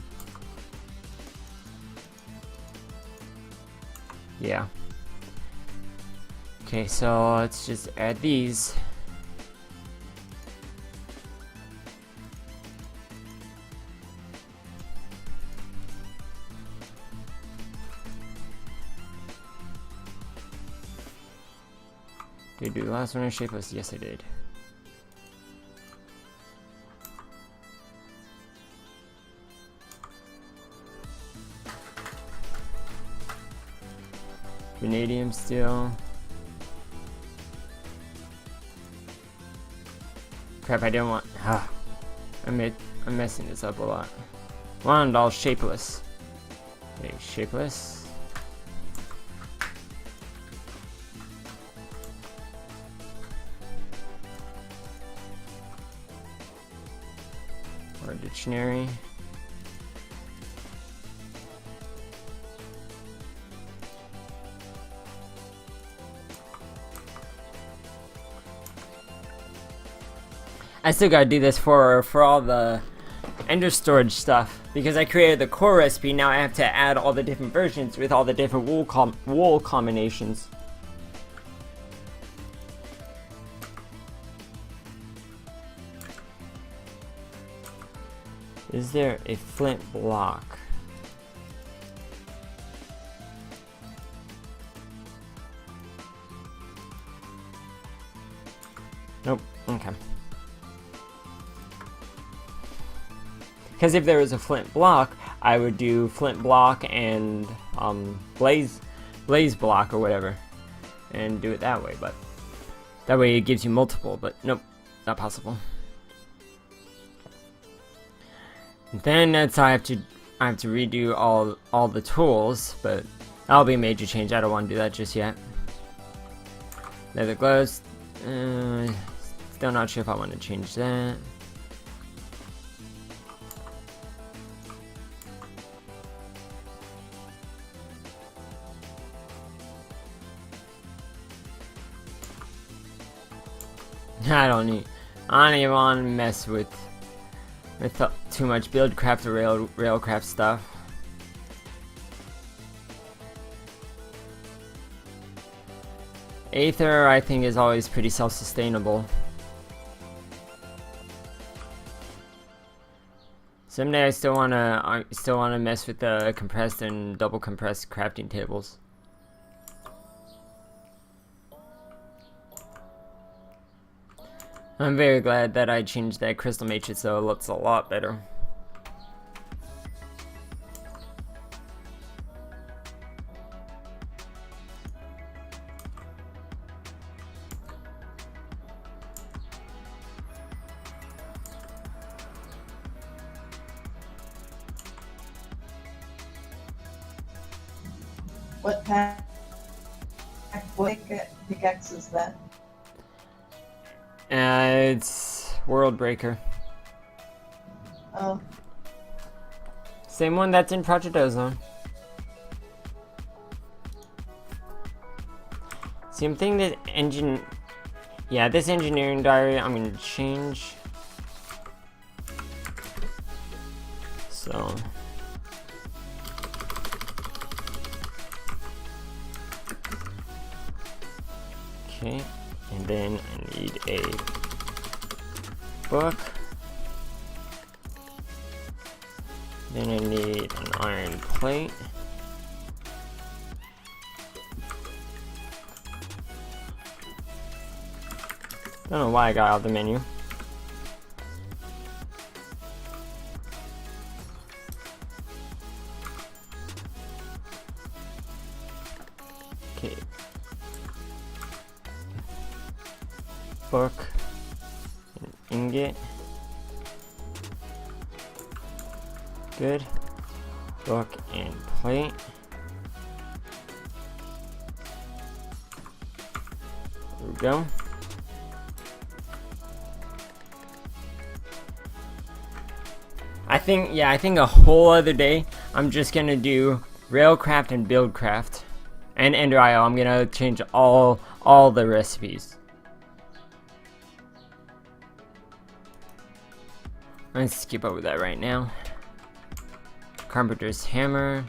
Yeah. Okay, so let's just add these. Did I do the last one in shapeless? Yes, I did. Vanadium steel. Crap, I didn't want. I'm messing this up a lot. Want all shapeless. Okay, shapeless. Or dictionary. I still gotta do this for all the Ender storage stuff because I created the core recipe. Now I have to add all the different versions with all the different wool combinations. Is there a flint block? Nope. Okay. Because if there was a flint block, I would do flint block and blaze block or whatever, and do it that way. But that way it gives you multiple. But nope, not possible. And then that's I have to redo all the tools, but that'll be a major change. I don't want to do that just yet. Leather gloves. Still not sure if I want to change that. I don't even want to mess with too much buildcraft or railcraft stuff. Aether, I think, is always pretty self-sustainable. Someday I still wanna mess with the compressed and double compressed crafting tables. I'm very glad that I changed that crystal matrix, so it looks a lot better. What pickaxe is that? It's World Breaker. Oh, Same one that's in Project Ozone. Same thing that this engineering diary I'm gonna change. So okay, and then I need a book. Then I need an iron plate. Don't know why I got out of the menu. Okay. Book. An ingot. Good. Book and plate. There we go. I think a whole other day I'm just gonna do Railcraft and Buildcraft and Ender IO. I'm gonna change all the recipes. Let's skip over that right now. Carpenter's hammer.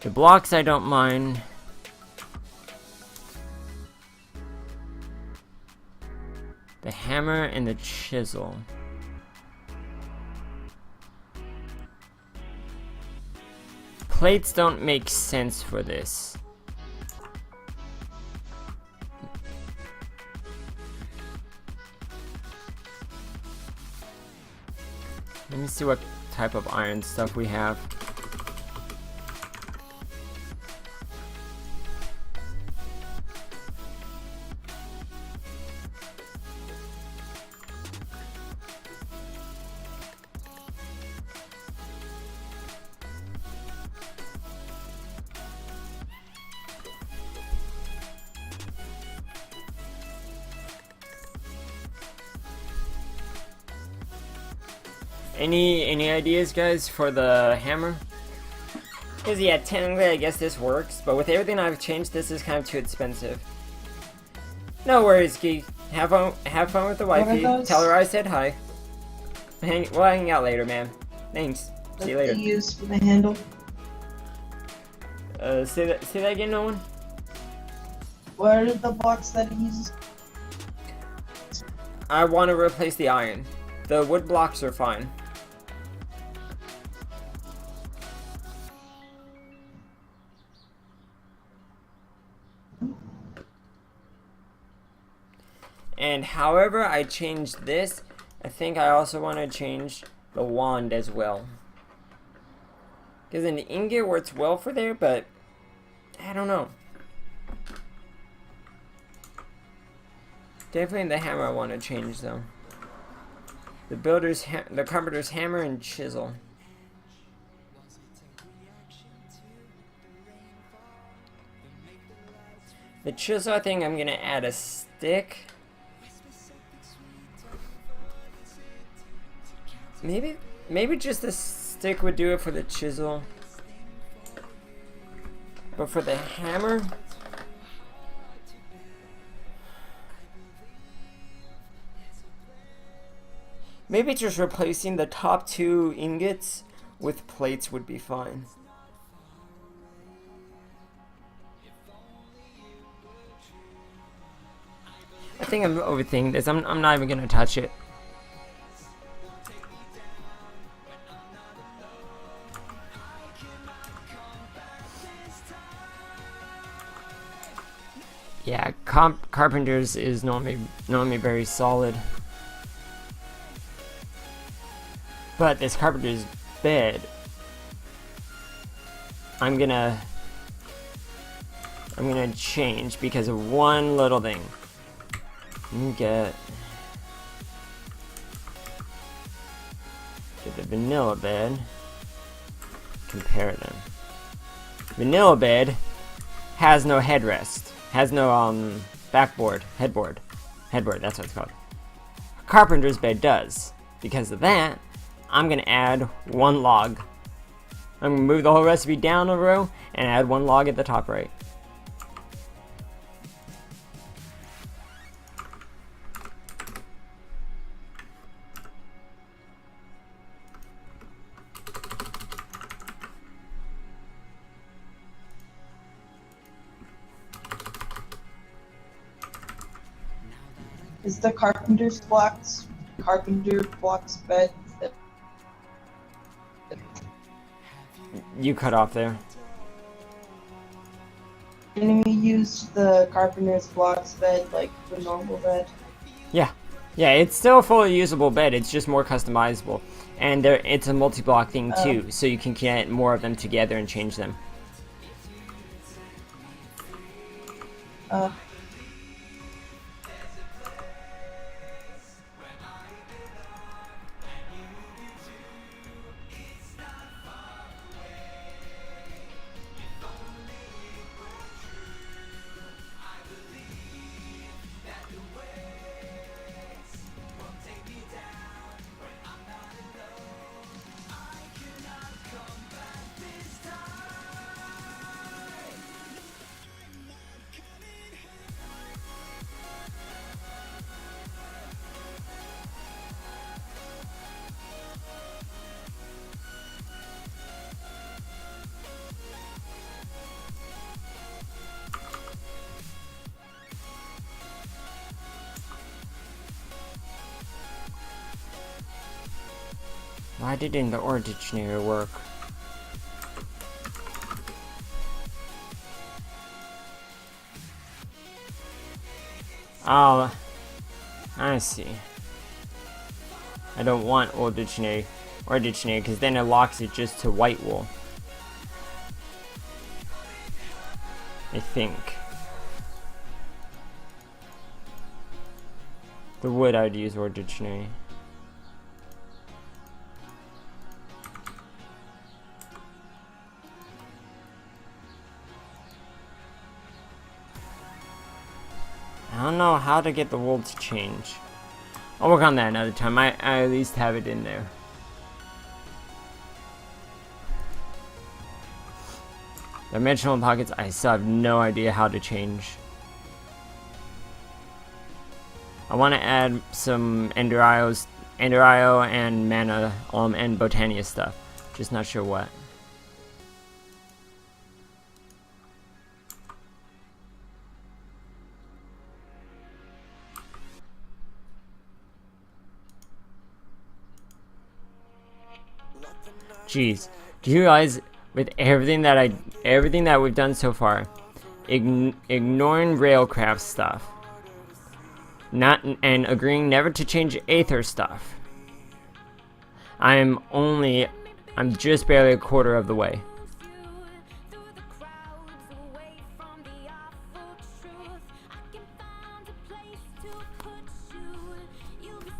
The blocks I don't mind. The hammer and the chisel. Plates don't make sense for this. Let me see what type of iron stuff we have. Any ideas, guys, for the hammer? Because yeah, technically I guess this works, but with everything I've changed, this is kind of too expensive. No worries, Geek. Have fun with the wifey. Tell her I said hi. We'll hang out later, man. Thanks. See you later. What do you use for the handle? Say that again, Nolan? What are the blocks that it uses? I want to replace the iron. The wood blocks are fine. And however I change this, I think I also want to change the wand as well. Because an ingot works well for there, but I don't know. Definitely the hammer I want to change though. The carpenter's hammer and chisel. The chisel, I think I'm gonna add a stick. Maybe just a stick would do it for the chisel. But for the hammer, maybe just replacing the top two ingots with plates would be fine. I think I'm overthinking this. I'm not even gonna touch it. Yeah, Carpenter's is normally very solid. But this Carpenter's bed, I'm gonna change because of one little thing. Get the vanilla bed. Compare them. vanilla bed has no headrest, has no headboard, that's what it's called. Carpenter's bed does. Because of that, I'm gonna add 1 log. I'm gonna move the whole recipe down a row and add 1 log at the top right. Is the carpenter blocks bed? You cut off there. Can we use the carpenter's blocks bed like the normal bed? Yeah, it's still a fully usable bed. It's just more customizable, and it's a multi-block thing too, so you can get more of them together and change them. Why didn't the OR dictionary work? Oh, I see. I don't want OR dictionary because then it locks it just to white wool. I think. The wood I'd use OR dictionary. I don't know how to get the wool to change. I'll work on that another time. I at least have it in there. Dimensional pockets, I still have no idea how to change. I want to add some Ender IO and Mana and Botania stuff. Just not sure what. Jeez, do you realize with everything that we've done so far, ignoring Railcraft stuff, and agreeing never to change Aether stuff, I'm just barely a quarter of the way.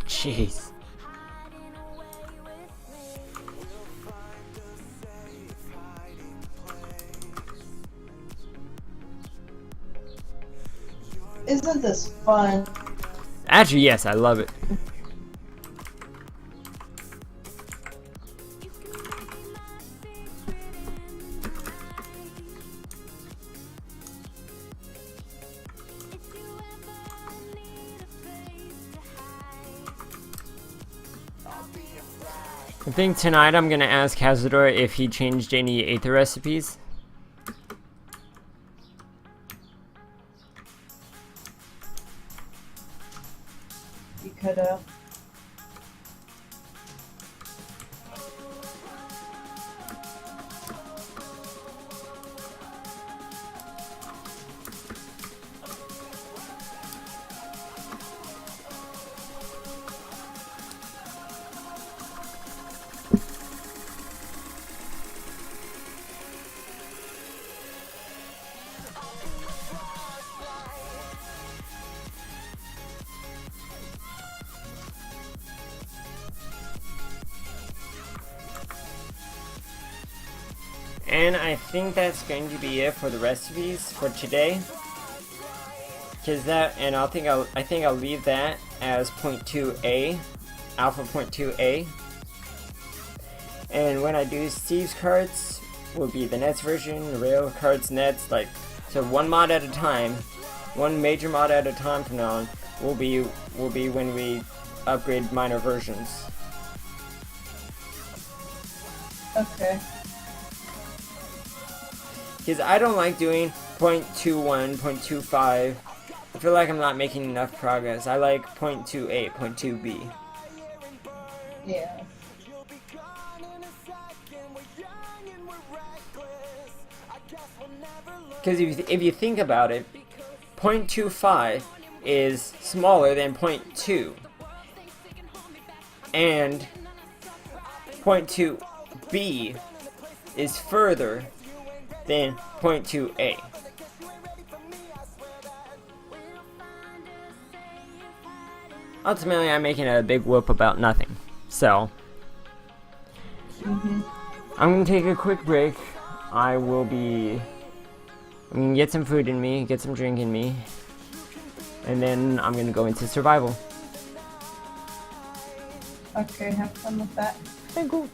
Jeez. Isn't this fun? Actually, yes, I love it. I think tonight I'm gonna ask Cazador if he changed any Aether recipes. You could have. And I think that's going to be it for the recipes for today. Cause that, and I think I'll leave that as 0.2a, alpha 0.2a. And when I do Steve's cards, will be the Nets version, rail cards, Nets, like, so one mod at a time, one major mod at a time from now on, will be when we upgrade minor versions. Okay. Because I don't like doing 0.21, 0.25. I feel like I'm not making enough progress. I like 0.28, 0.2b. Yeah. Because if you think about it, 0.25 is smaller than 0.2. And 0.2b is further than 0.2a. Ultimately, I'm making a big whoop about nothing. So, I'm gonna take a quick break. I'm gonna get some food in me, get some drink in me, and then I'm gonna go into survival. Okay, have fun with that. Thank you.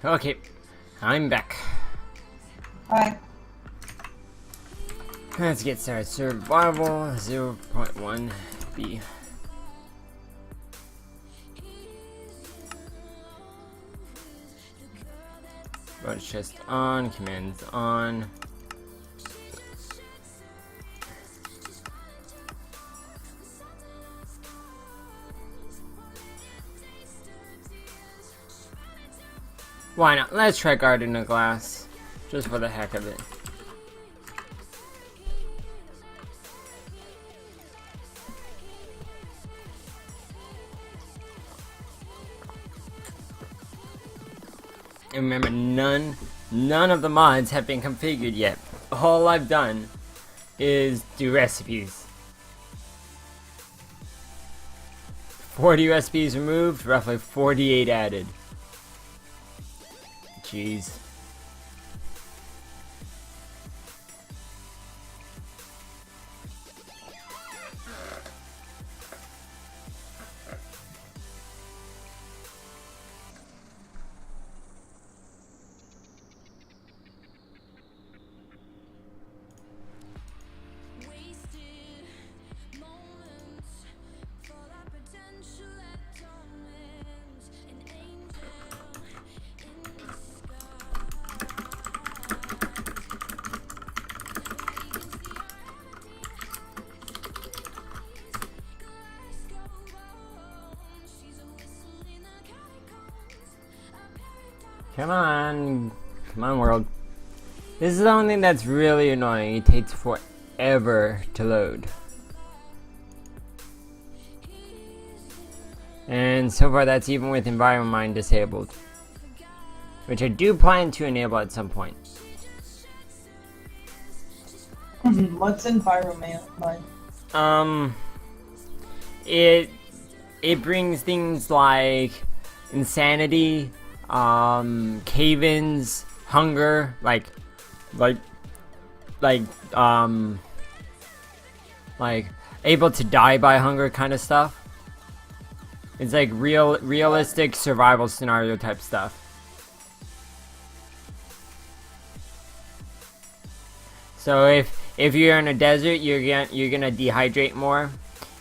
Okay, I'm back. Alright. Let's get started. Survival 0.1 B. Bunch chest on, commands on. Why not? Let's try guarding a glass. Just for the heck of it. And remember, none of the mods have been configured yet. All I've done is do recipes. 40 recipes removed, roughly 48 added. Jeez. Come on world. This is the only thing that's really annoying. It takes forever to load. And so far that's even with environment mine disabled. Which I do plan to enable at some point. What's environment mine? It brings things like insanity, cave-ins, hunger, like able to die by hunger kind of stuff. It's like realistic survival scenario type stuff. So if you're in a desert, you're gonna dehydrate more.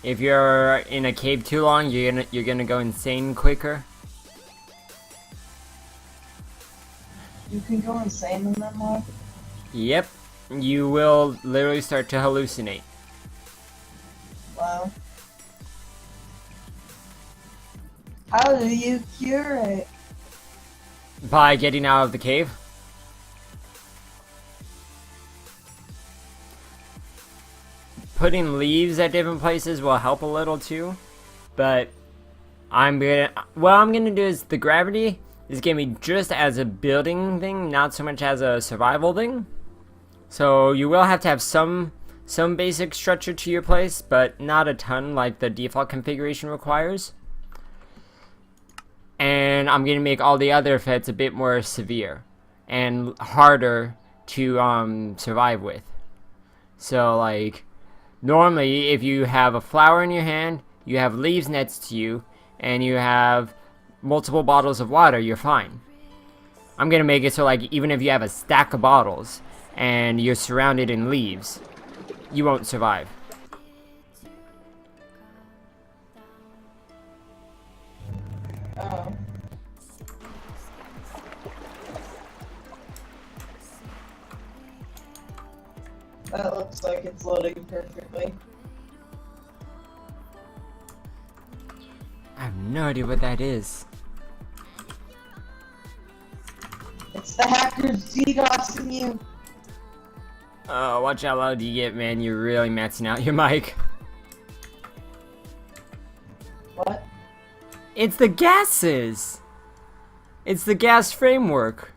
If you're in a cave too long, you're gonna go insane quicker. You can go insane in that mod? Yep, you will literally start to hallucinate. Wow. How do you cure it? By getting out of the cave. Putting leaves at different places will help a little too, but what I'm gonna do is the gravity is gonna be just as a building thing, not so much as a survival thing. So you will have to have some basic structure to your place, but not a ton like the default configuration requires. And I'm gonna make all the other effects a bit more severe and harder to survive with. So like, normally if you have a flower in your hand, you have leaves next to you, and you have multiple bottles of water, you're fine. I'm gonna make it so like even if you have a stack of bottles and you're surrounded in leaves, you won't survive. Oh. That looks like it's loading perfectly. I have no idea what that is. It's the hackers DDoSing you. Oh, watch how loud you get, man. You're really maxing out your mic. What? It's the gases! It's the gas framework.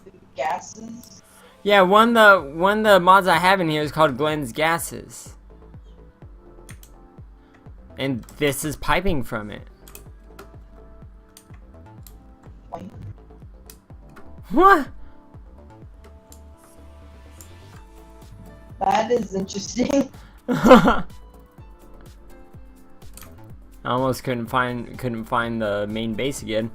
The gases? Yeah, one of the mods I have in here is called Glenn's Gases. And this is piping from it. What? What? That is interesting. I almost couldn't find the main base again.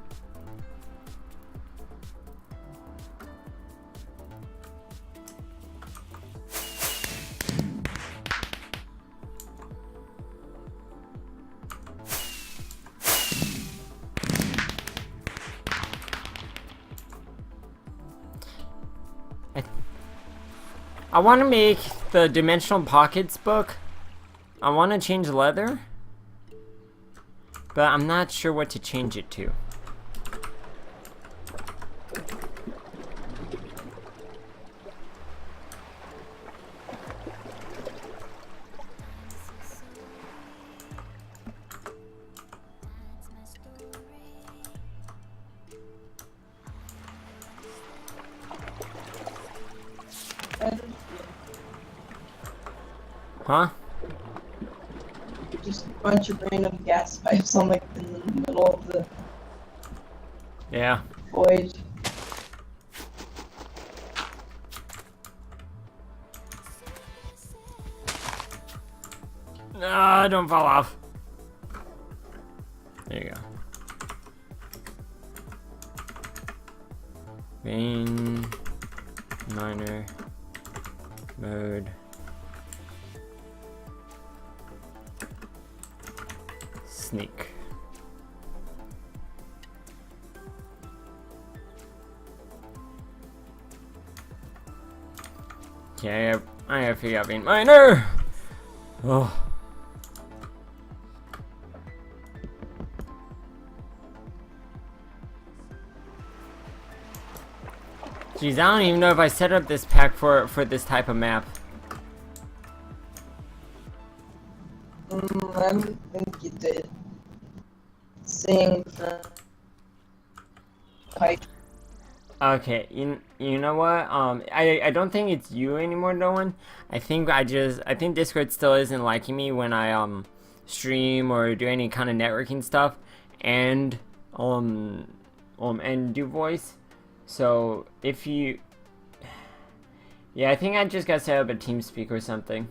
I want to make the Dimensional Pockets book. I want to change leather, but I'm not sure what to change it to. Huh? Just a bunch of random gas pipes on like in the middle of the Yeah. void. No, don't fall off. There you go. Vein miner mode. Sneak. Okay, I gotta figure out vein miner. Oh. Jeez, I don't even know if I set up this pack for this type of map. I don't think you did. Sing for pipe. Okay, you know what? I don't think it's you anymore, no one. I think Discord still isn't liking me when I stream or do any kind of networking stuff and do voice. So if you, yeah, I think I just got set up a TeamSpeak or something.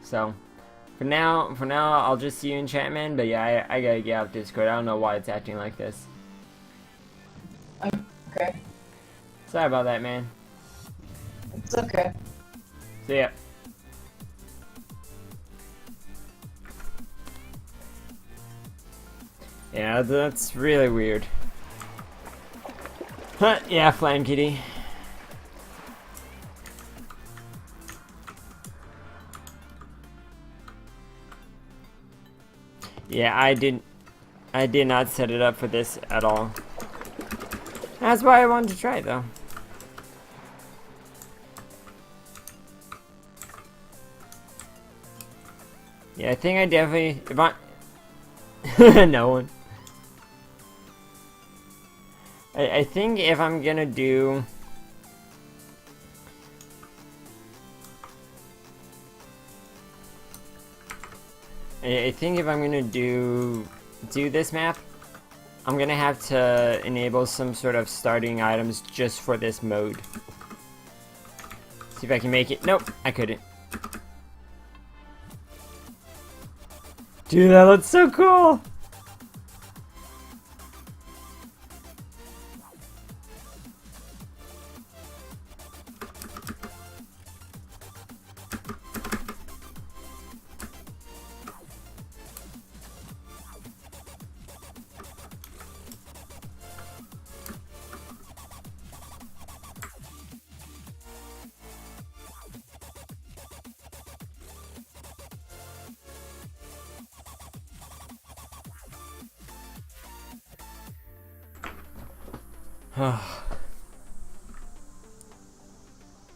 So for now, I'll just see you in chat, man. But yeah, I gotta get out Discord. I don't know why it's acting like this. Okay. Sorry about that, man. It's okay. See ya. Yeah, that's really weird. Huh, yeah, Flame Kitty. Yeah, I did not set it up for this at all. That's why I wanted to try it, though. Yeah, I think I definitely, if I, no one. I think if I'm gonna do, I think if I'm gonna do this map, I'm gonna have to enable some sort of starting items just for this mode. See if I can make it. Nope, I couldn't. Dude, that looks so cool!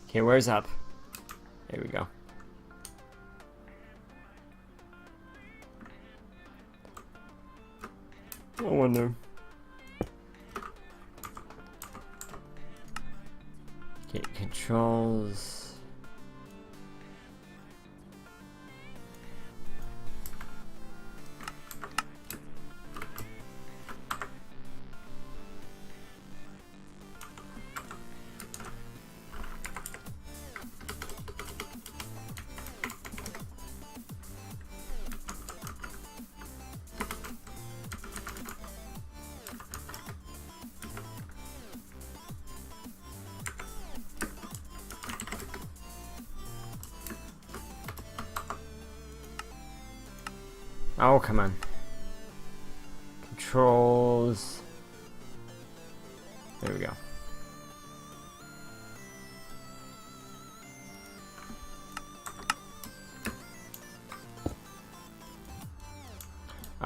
Okay, where's up? There we go. I wonder. Okay, controls. Oh, come on. Controls. There we go.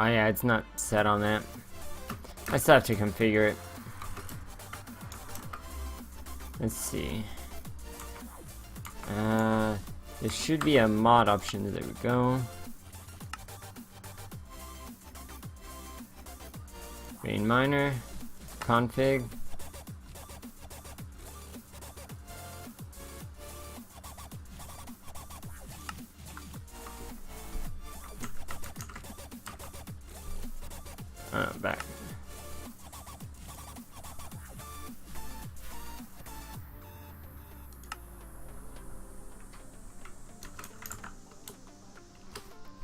Oh yeah, it's not set on that. I still have to configure it. Let's see. There should be a mod option. There we go. Main miner, config. Back.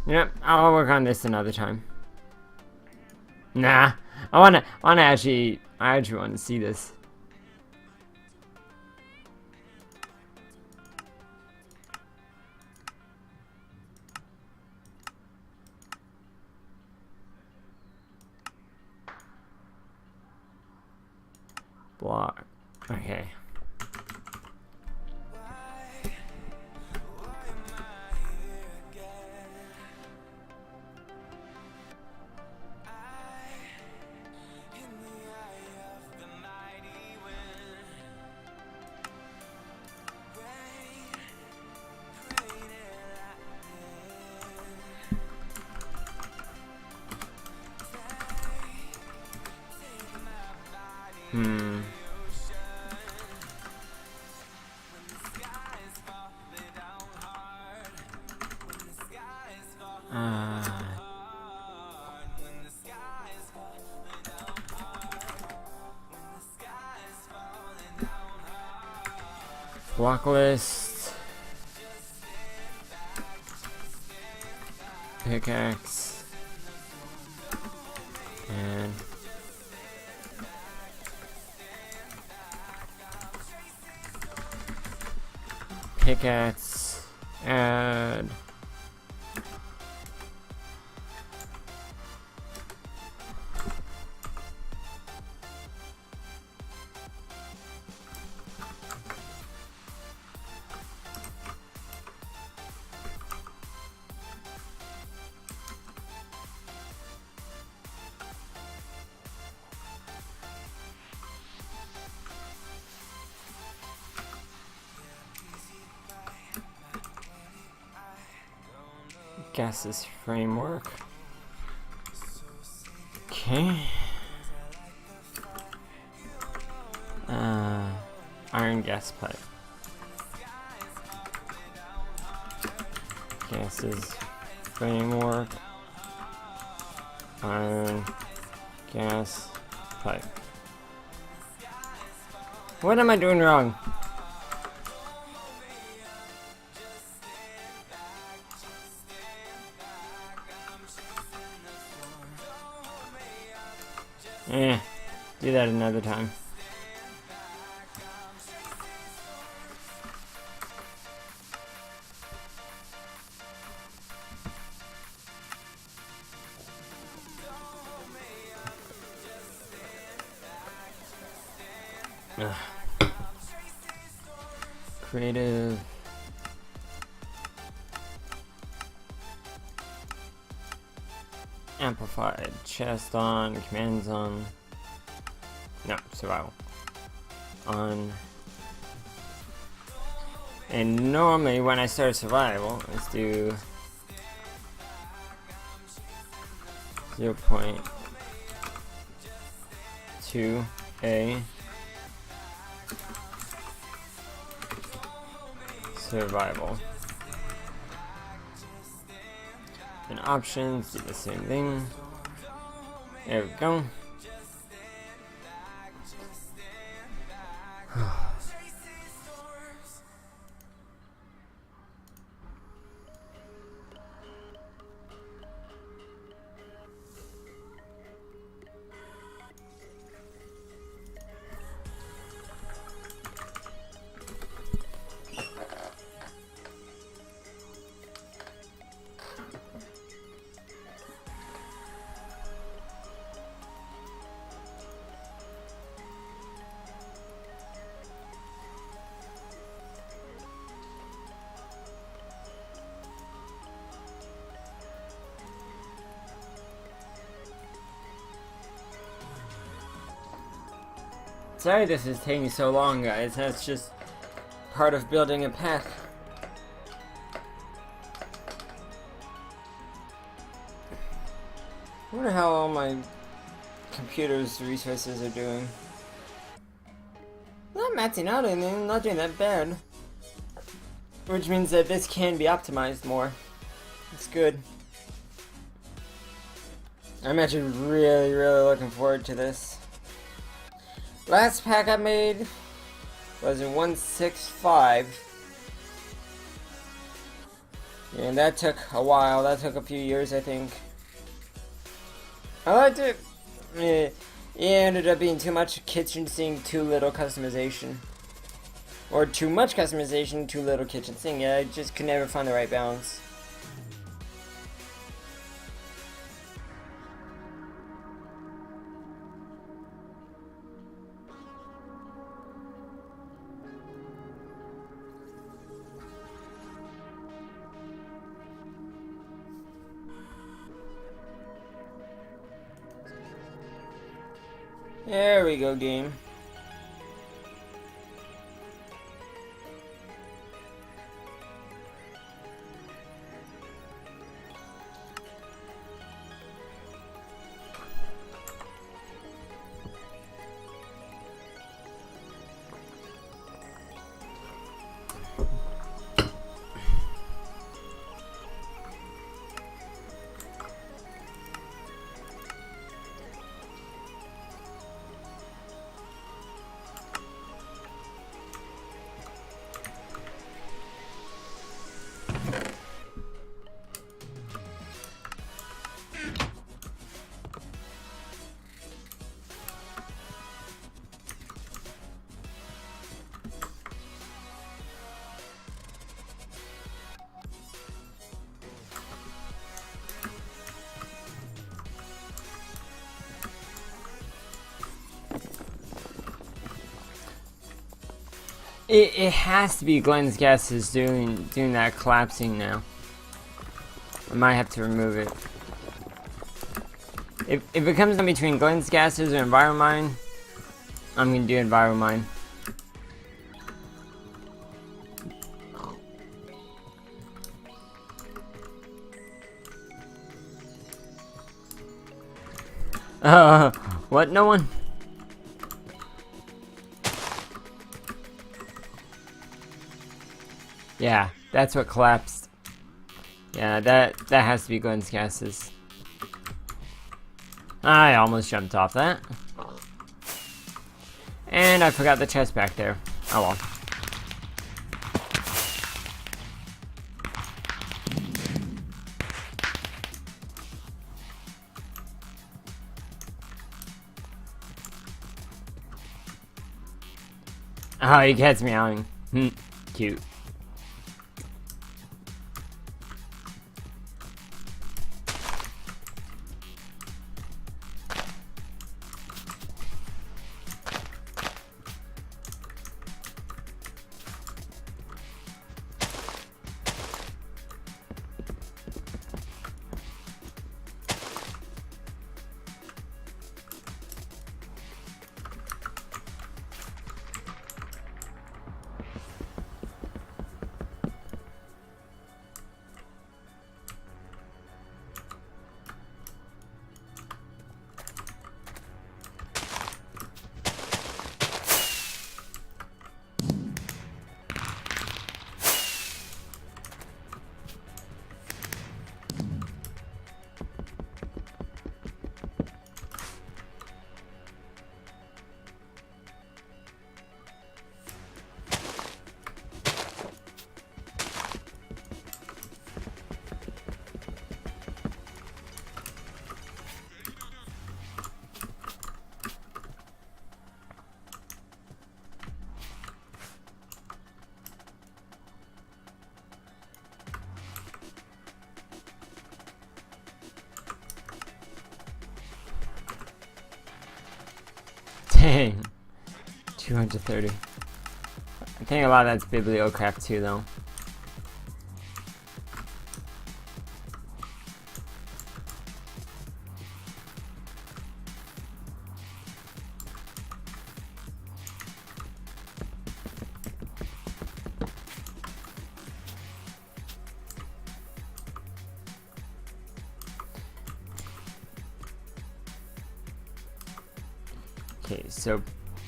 Yep, I'll work on this another time. Nah, I actually want to see this. Block. Okay. Block list. Pickaxe. And pickaxe. Add. Gases framework. Okay. Iron gas pipe. Gases framework. Iron gas pipe. What am I doing wrong? Do that another time. Creative. Amplified. Chest on. Commands on. No, survival. On. And normally when I start survival, let's do 0.2a survival. And options, do the same thing. There we go. Sorry this is taking so long, guys. That's just part of building a pack. I wonder how all my computer's resources are doing. Not maxing out anything, not doing that bad. Which means that this can be optimized more. It's good. I'm actually really looking forward to this. Last pack I made was in 165. And that took a while. That took a few years, I think. I liked it. It ended up being too much kitchen sink, too little customization. Or too much customization, too little kitchen sink. Yeah, I just could never find the right balance. There we go, game. It has to be Glenn's gases doing that collapsing now. I might have to remove it. If it comes in between Glenn's gases or Enviromine, I'm gonna do Enviromine. What? No one? Yeah, that's what collapsed. Yeah, that has to be Glenn's gases. I almost jumped off that. And I forgot the chest back there. Oh well. Oh, he gets me meowing. Cute. Dang. 230. I think a lot of that's Bibliocraft too, though. Okay, so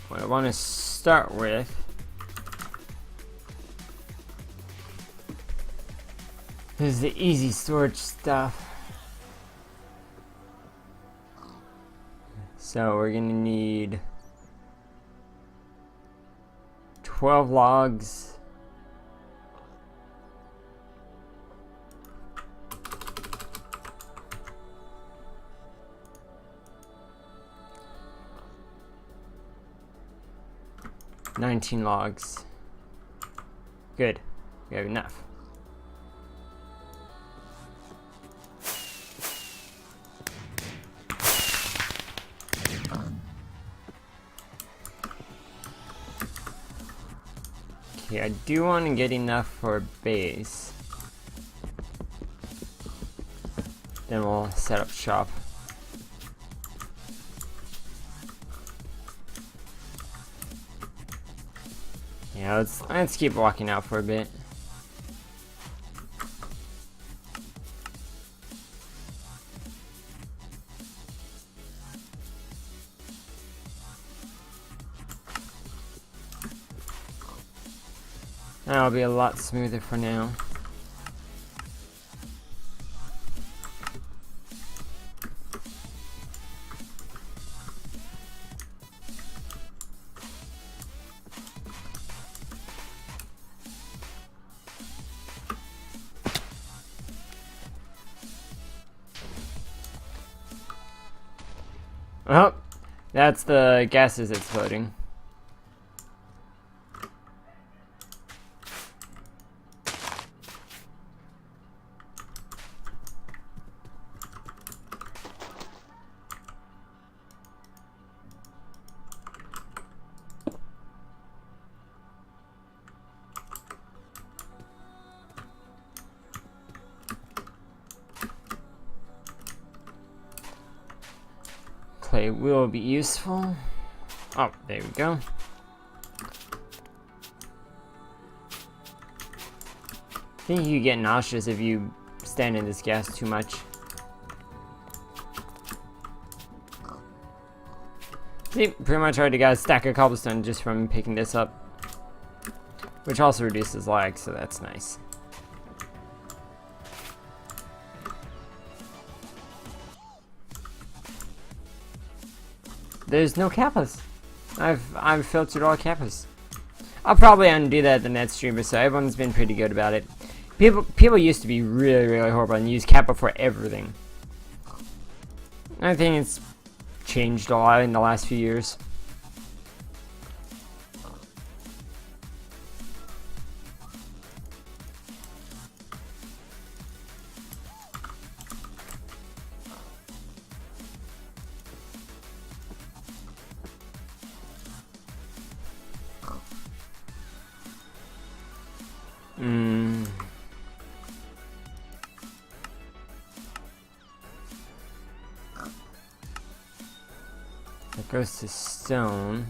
what I want to start with is the easy storage stuff. So we're gonna need 12 logs. $19 logs. Good. We have enough. Okay, I do want to get enough for a base. Then we'll set up shop. Yeah, let's keep walking out for a bit. That'll be a lot smoother for now. Oh, that's the gases exploding. Clay will be useful. Oh, there we go. I think you get nauseous if you stand in this gas too much. See, pretty much already got a stack of cobblestone just from picking this up. Which also reduces lag, so that's nice. There's no kappas. I've filtered all kappas. I'll probably undo that at the next stream or so. Everyone's been pretty good about it. People used to be really horrible and use kappa for everything. I think it's changed a lot in the last few years. That goes to stone.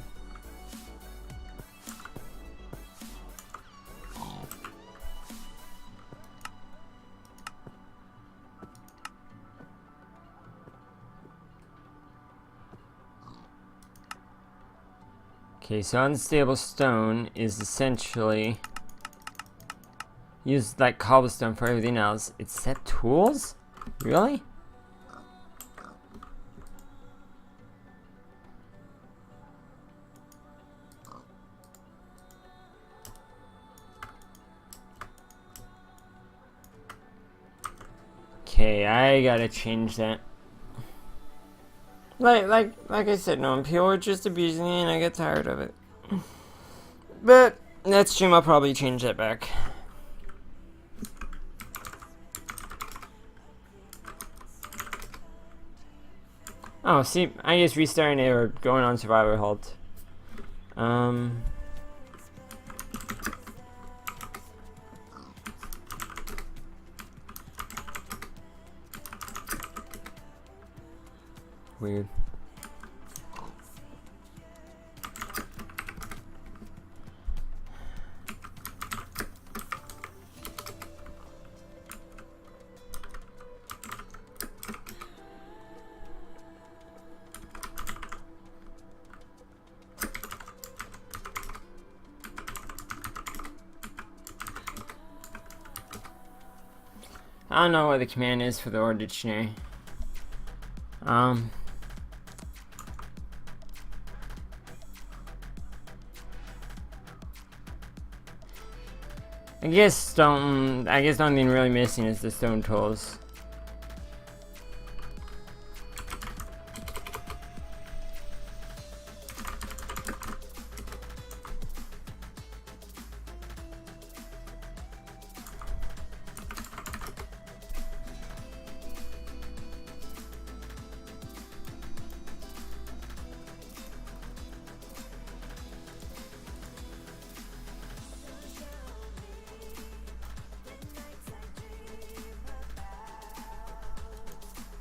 Okay, so unstable stone is essentially use like cobblestone for everything else. It's set tools? Really? Okay, I gotta change that. Like I said, no, people are just abusing me and I get tired of it. But next stream I'll probably change that back. Oh, see, I just restarting it or going on survivor halt. Weird. I don't know what the command is for the ore dictionary. I guess the only thing really missing is the stone tools.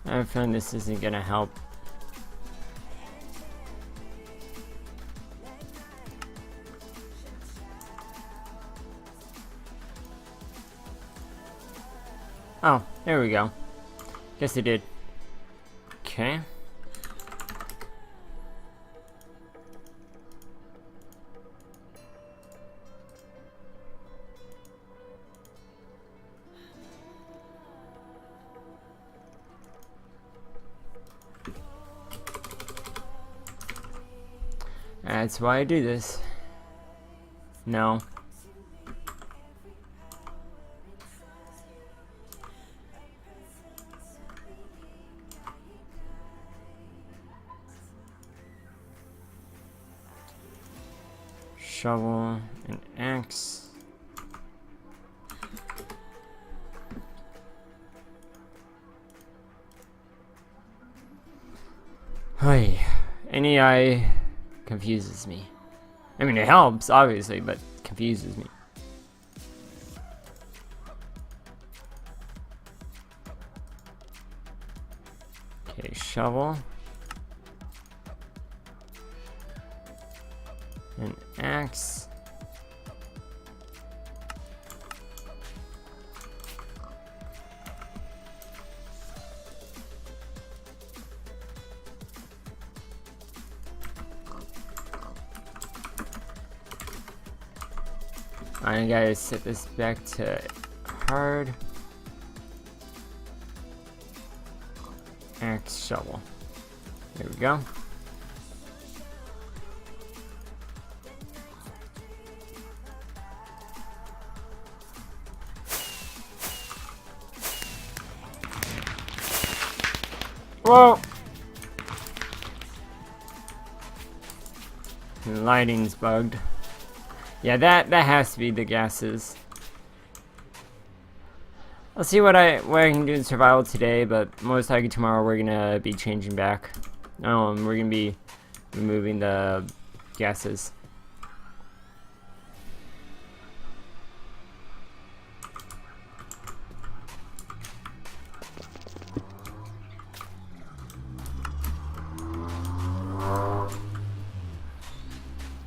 I have a feeling this isn't gonna help. Oh, there we go. Guess it did. Okay. That's why I do this. No. Shovel and axe. Hey, NEI confuses me. I mean, it helps, obviously, but confuses me. Okay, shovel. An axe. I gotta set this back to hard. Axe, shovel. There we go. Whoa! The lighting's bugged. Yeah, that has to be the gases. I'll see what I can do in survival today, but most likely tomorrow we're gonna be changing back. We're gonna be removing the gases.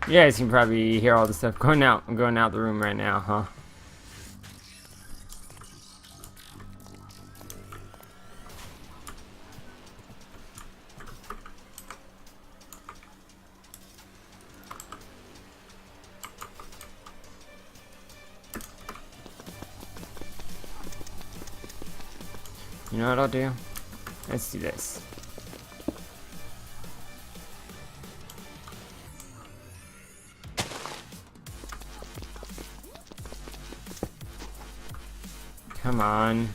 You guys can probably hear all the stuff going out the room right now, huh? You know what I'll do? Let's do this. Come on.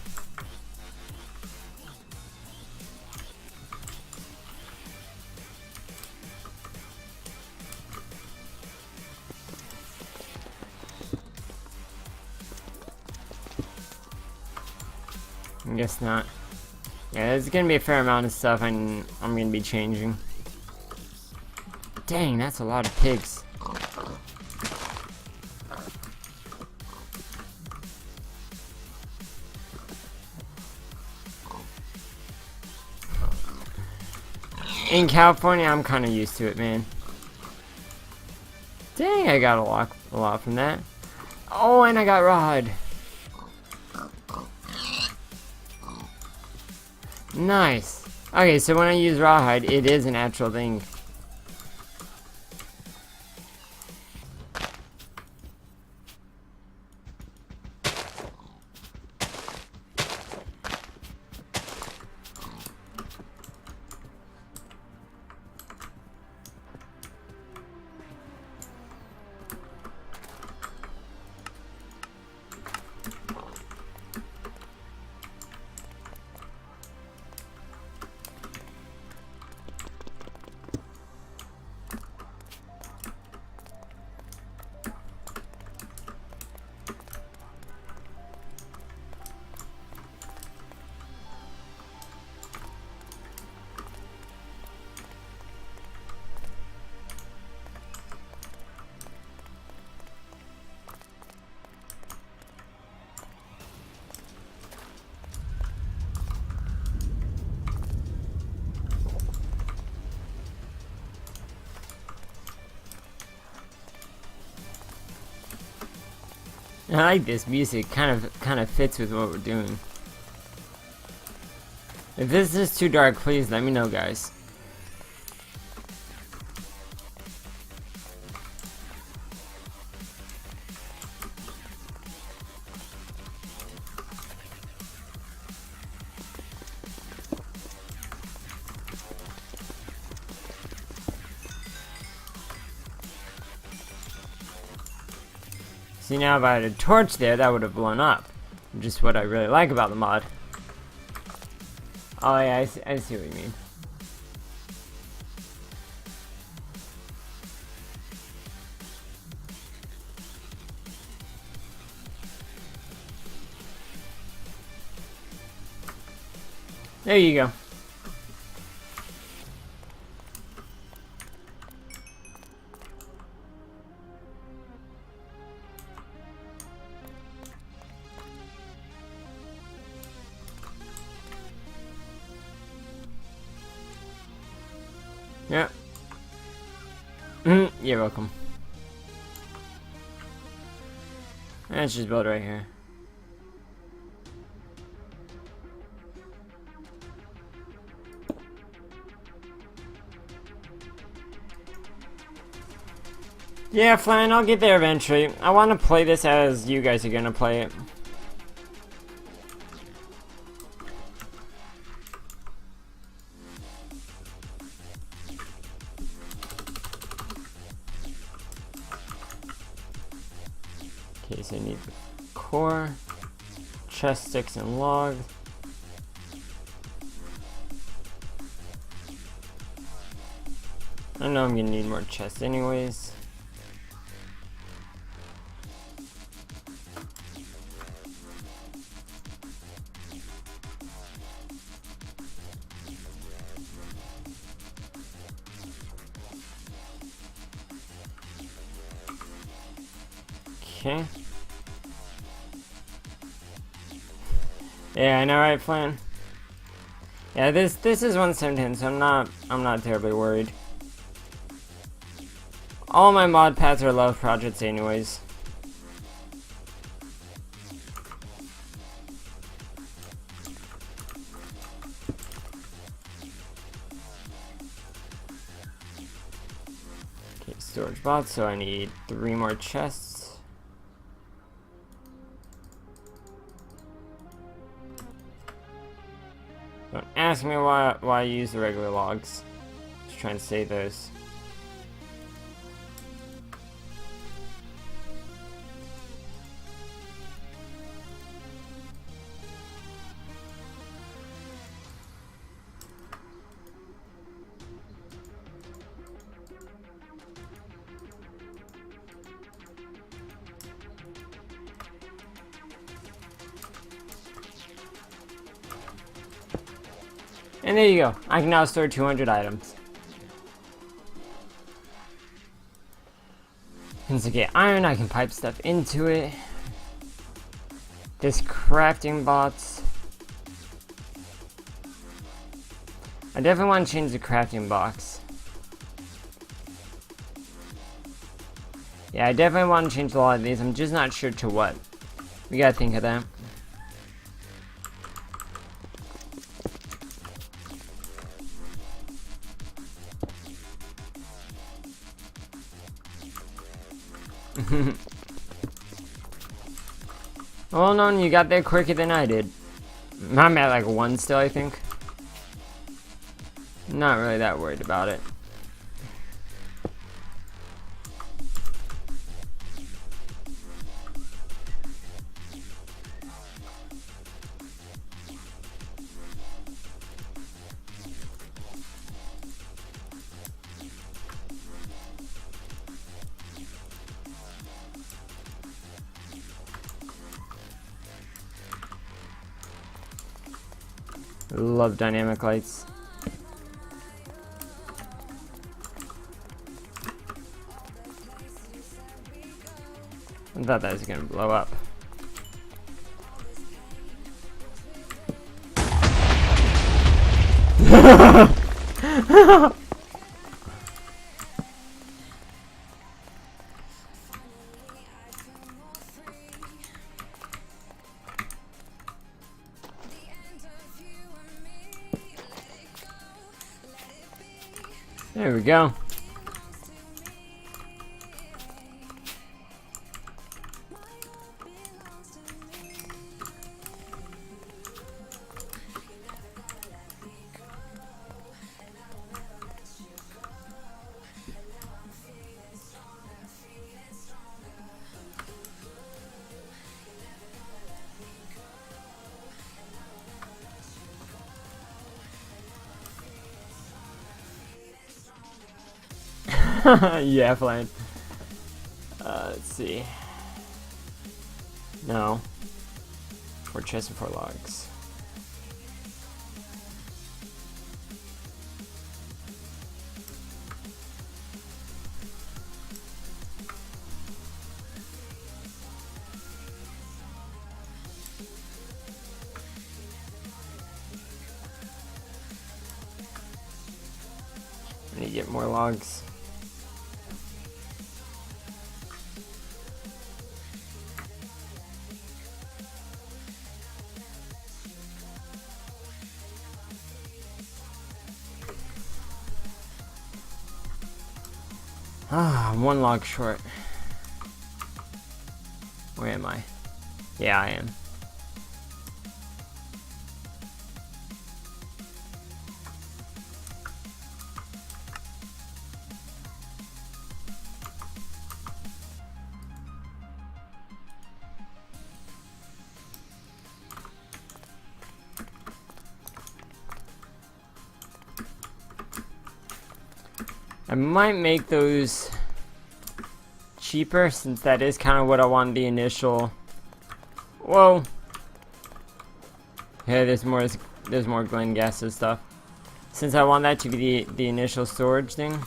I guess not. Yeah, there's gonna be a fair amount of stuff I'm gonna be changing. Dang, that's a lot of pigs. In California, I'm kind of used to it, man. Dang, I got a lot from that. Oh, and I got rawhide. Nice. Okay, so when I use rawhide, it is an actual thing. I like this music. Kind of fits with what we're doing. If this is too dark, please let me know, guys. See, now if I had a torch there, that would have blown up. Just what I really like about the mod. Oh yeah, I see what you mean. There you go. Yeah. You're welcome. Let's just build right here. Yeah, fine, I'll get there eventually. I want to play this as you guys are gonna play it. Okay, so I need the core, chest sticks, and logs. I know I'm gonna need more chests anyways. Okay. Yeah, I know, right, Flan? Yeah, this is 117, so I'm not terribly worried. All my mod paths are love projects anyways. Okay, storage bots, so I need 3 more chests. Don't ask me why I use the regular logs. Just trying to save those. And there you go. I can now store 200 items. Once I get iron, I can pipe stuff into it. This crafting bots. I definitely want to change the crafting box. Yeah, I definitely want to change a lot of these. I'm just not sure to what. We gotta think of that. Well, no, you got there quicker than I did. I'm at like 1 still, I think. Not really that worried about it. Love dynamic lights. I thought that was gonna blow up. There we go. Yeah, fine. Let's see. No. 4 chests and 4 logs. I need to get more logs. Ah, I'm 1 log short. Where am I? Yeah, I am. I might make those cheaper, since that is kind of what I wanted the initial. Whoa. Yeah, there's more Glen gases stuff. Since I want that to be the initial storage thing.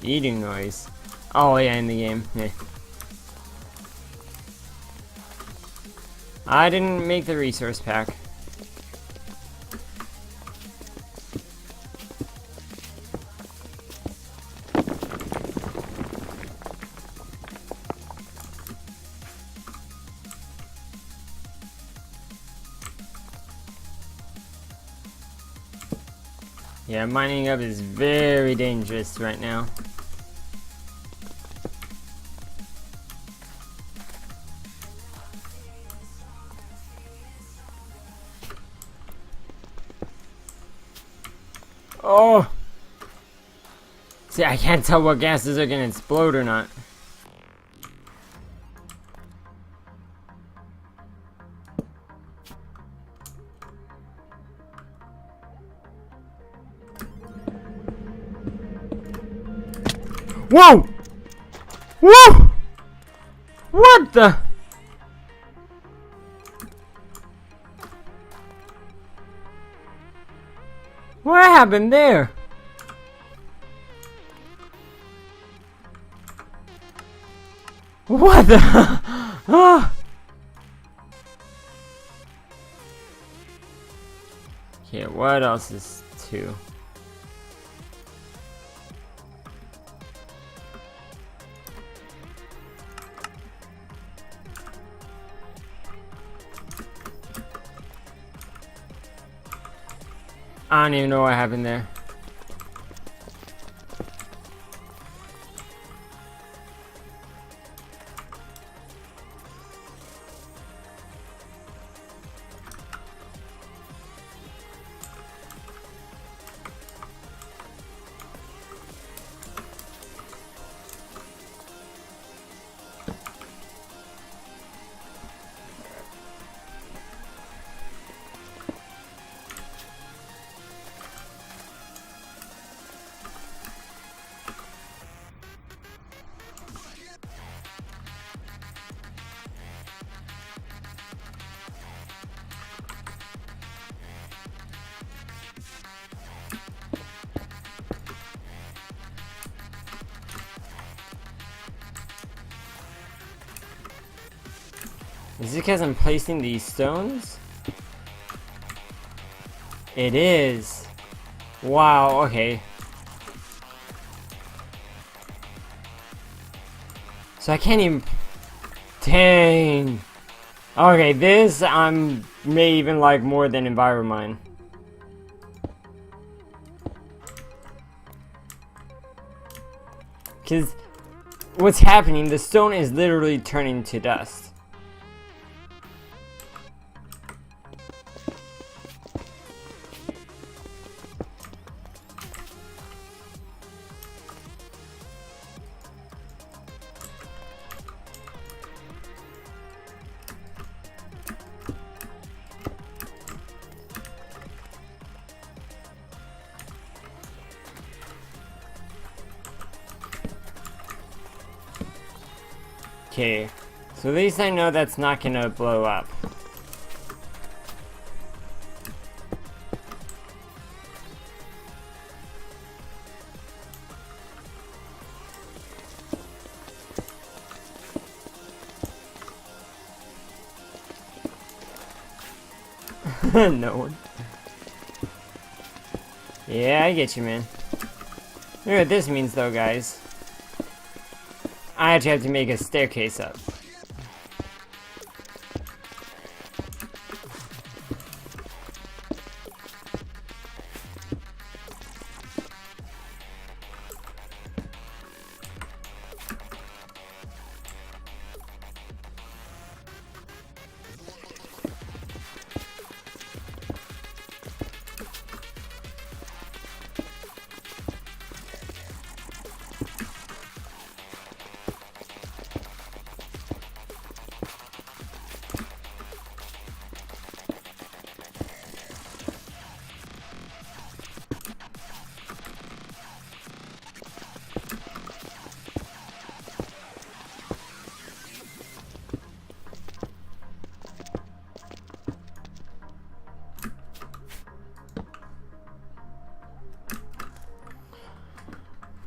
Eating noise. Oh yeah, in the game. Yeah. I didn't make the resource pack. Yeah, mining up is very dangerous right now. Oh! See, I can't tell what gases are gonna explode or not. Whoa! Whoa! What the? What happened there? What the? Ah! Okay, what else is 2? I don't even know what happened there. Is it because I'm placing these stones? It is. Wow, okay. So I can't even... Dang. Okay, this may even like more than Enviromine. Because what's happening, the stone is literally turning to dust. Okay, so at least I know that's not gonna blow up. No one. Yeah, I get you, man. You know what this means, though, guys? I actually have to make a staircase up.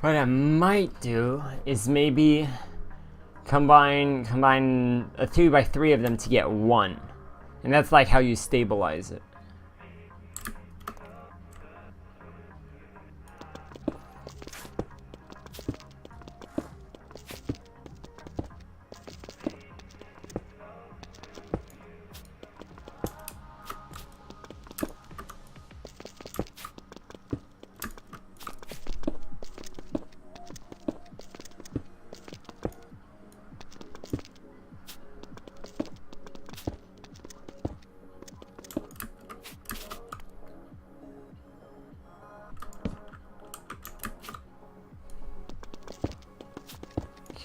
What I might do is maybe combine a 3x3 of them to get one. And that's like how you stabilize it.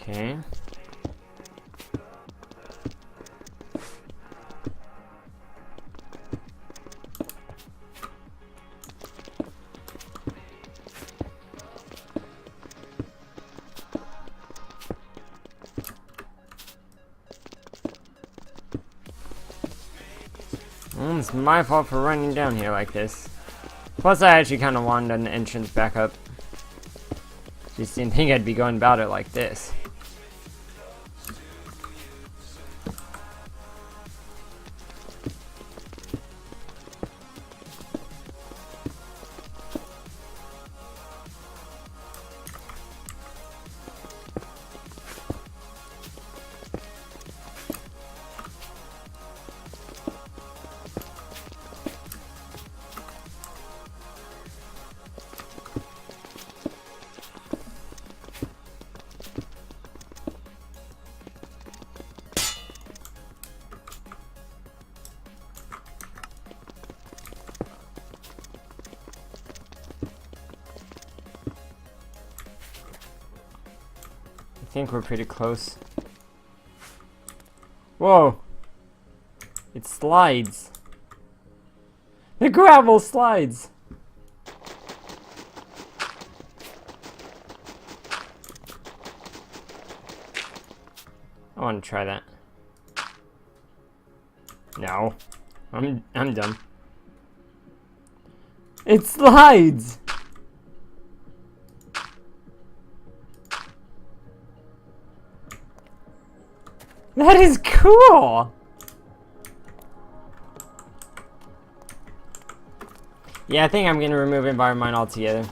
Okay. It's my fault for running down here like this. Plus, I actually kind of wanted an entrance back up. Just didn't think I'd be going about it like this. I think we're pretty close. Whoa! It slides. The gravel slides! I want to try that. No. I'm done. It slides! That is cool! Yeah, I think I'm gonna remove Environmine altogether.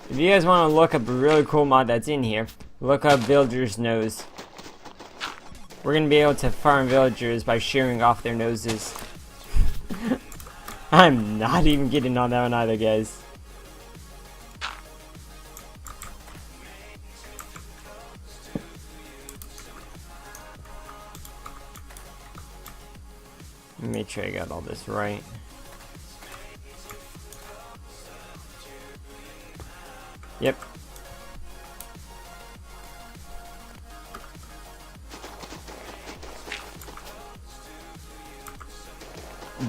If you guys want to look up a really cool mod that's in here, look up Villager's Nose. We're gonna be able to farm villagers by shearing off their noses. I'm not even getting on that one either, guys. Let me make sure I got all this right. Yep.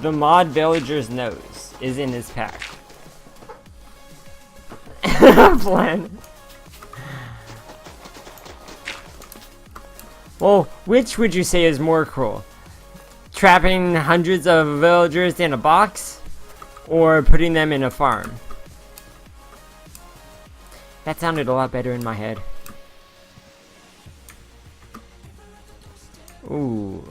The mod Villager's Nose is in this pack. Plan. Well, which would you say is more cruel? Trapping hundreds of villagers in a box? Or putting them in a farm? That sounded a lot better in my head. Ooh.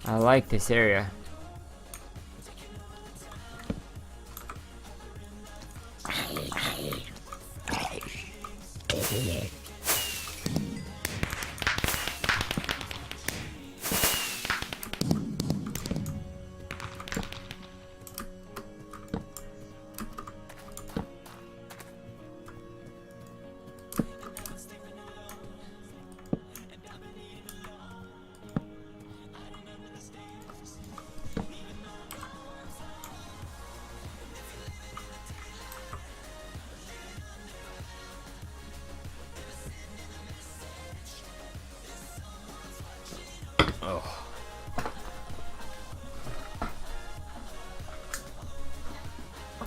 I like this area.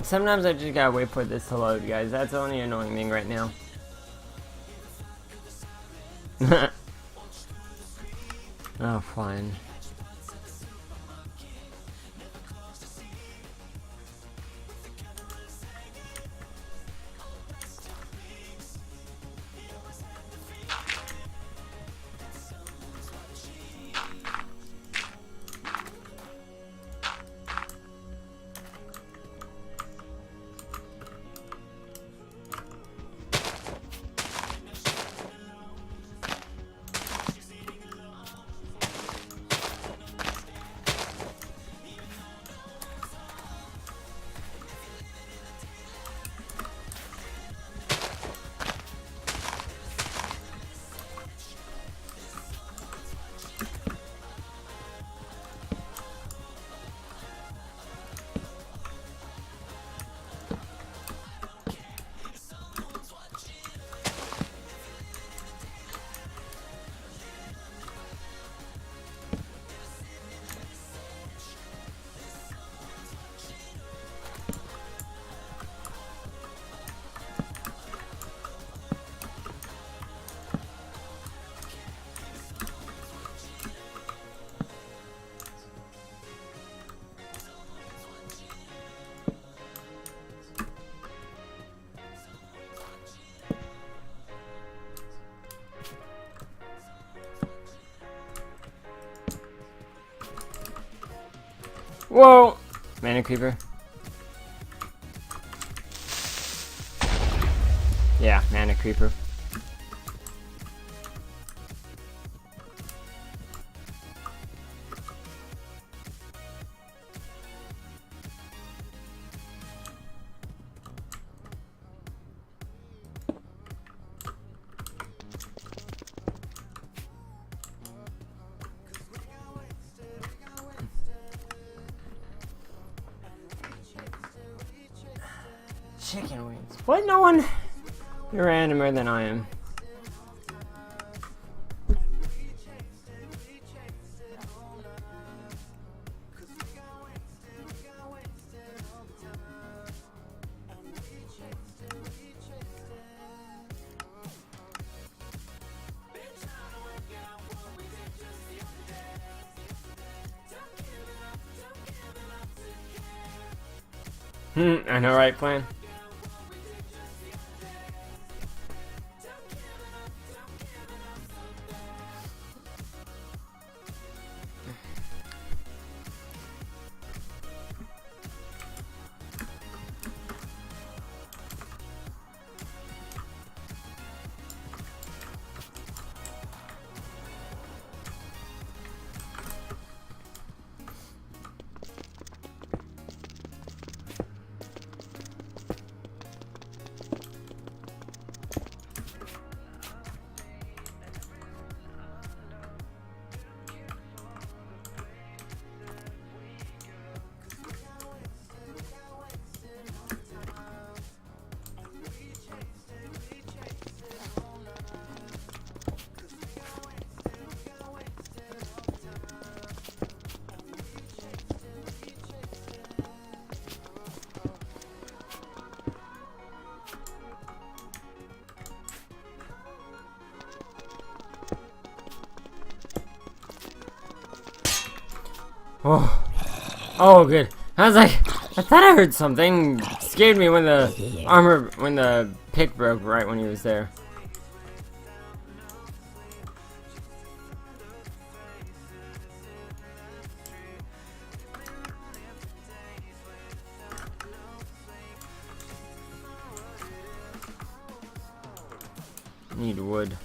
Sometimes I just gotta wait for this to load, guys. That's the only annoying thing right now. Oh, fine. Whoa! Mana Creeper. Yeah, Mana Creeper. Chicken wings. What? No one? You're randomer than I am. I know, right, Plan? Oh, good. I was like, I thought I heard something. Scared me when the pick broke right when he was there. Need wood.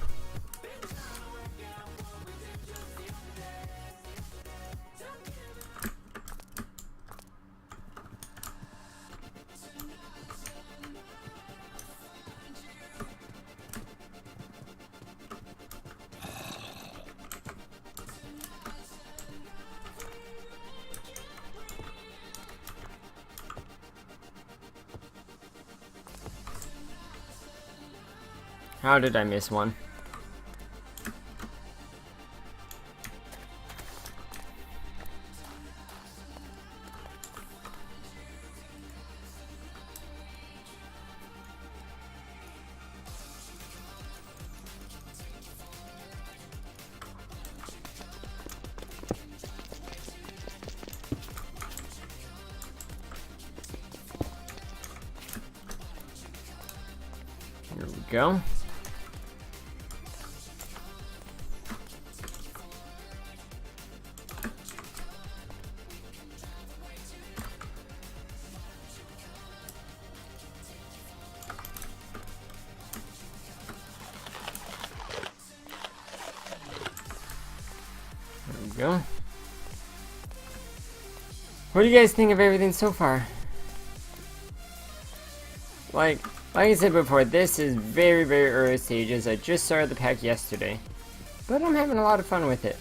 How did I miss one? Here we go. There we go. What do you guys think of everything so far? Like I said before, this is very, very early stages. I just started the pack yesterday, but I'm having a lot of fun with it.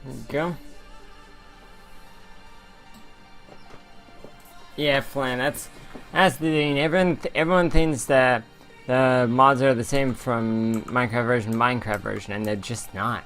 There we go. Yeah, Flan, that's the thing. Everyone thinks that the mods are the same from Minecraft version, and they're just not.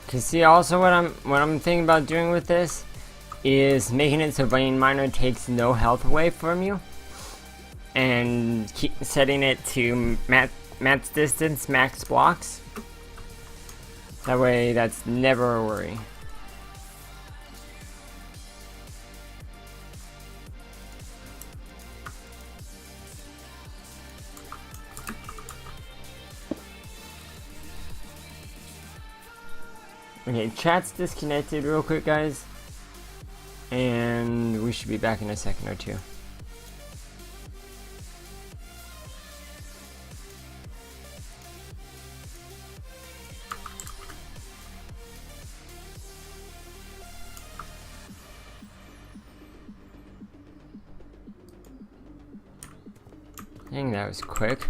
Cause see, also what I'm thinking about doing with this is making it so Vein Miner takes no health away from you, and keep setting it to max distance, max blocks. That way, that's never a worry. Okay, chat's disconnected real quick, guys, and we should be back in a second or two. Dang, that was quick.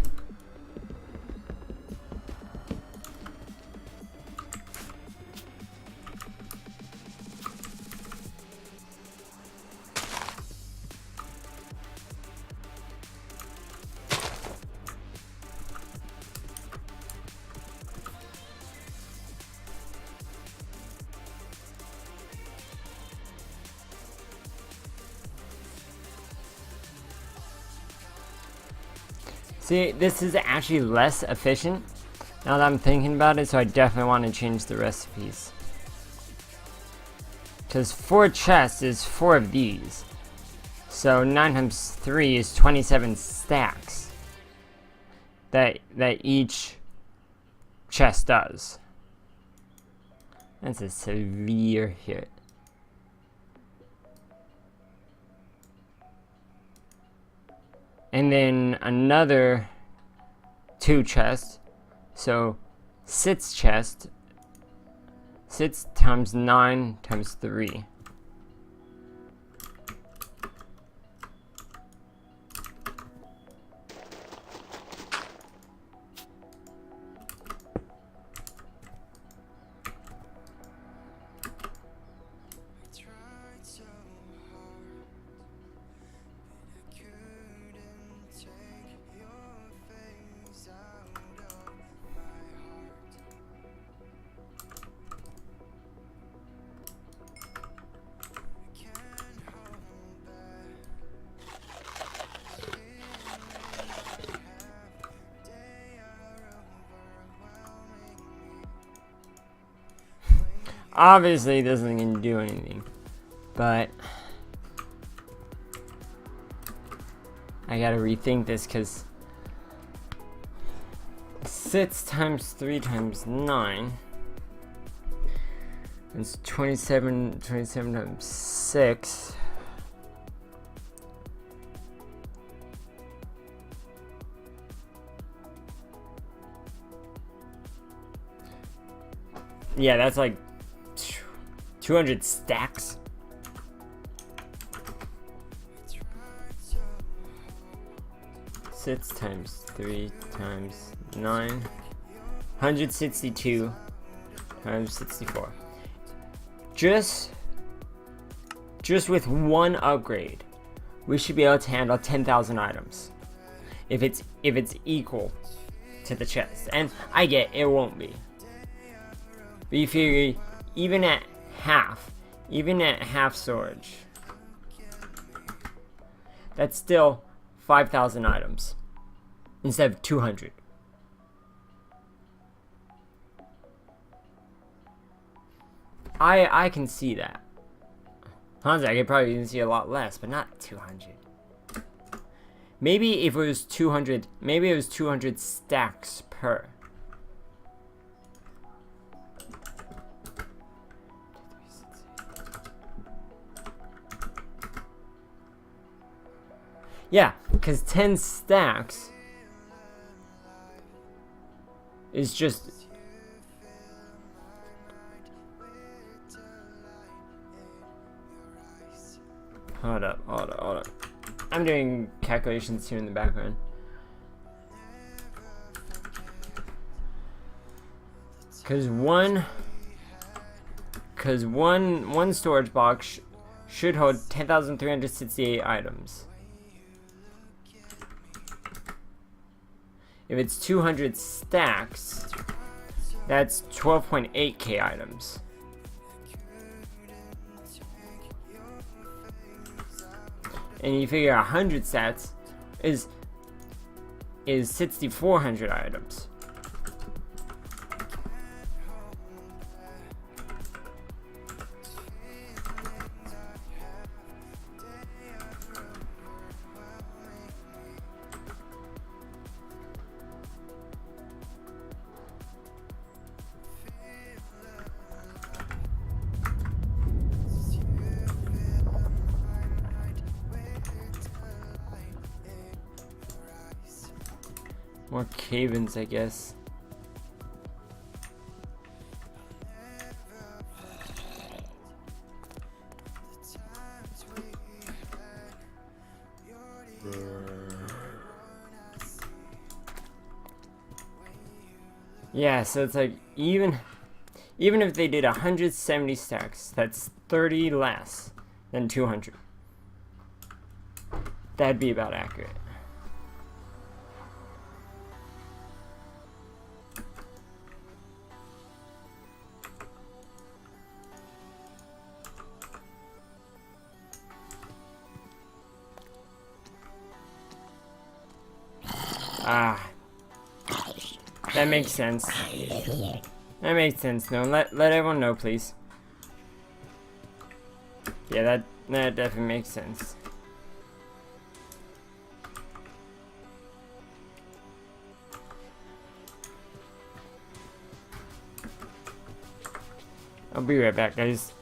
See, this is actually less efficient now that I'm thinking about it, so I definitely want to change the recipes. Because 4 chests is 4 of these. So 9 times 3 is 27 stacks. That each chest does. That's a severe hit. And then another 2 chests. So 6 chests. 6 times 9 times 3. Obviously, this isn't going to do anything, but I gotta rethink this because 6 times 3 times 9 is 27 times 6. Yeah, that's like 200 stacks. Six times 3 times 9. 162 times 64. Just with one upgrade, we should be able to handle 10,000 items. If it's equal to the chest. And I get it won't be. But you figure even at half storage, that's still 5,000 items instead of 200. I can see that. Honestly, I could probably even see a lot less, but not 200. Maybe if it was 200, maybe it was 200 stacks per. Yeah, because 10 stacks is just... Hold up. I'm doing calculations here in the background. Because one storage box should hold 10,368 items. If it's 200 stacks, that's 12.8k items. And you figure 100 stacks is 6,400 items. More cave-ins, I guess. Yeah, so it's like even if they did 170 stacks, that's 30 less than 200. That'd be about accurate. Ah. That makes sense. That makes sense. No, let everyone know, please. Yeah, that definitely makes sense. I'll be right back, guys.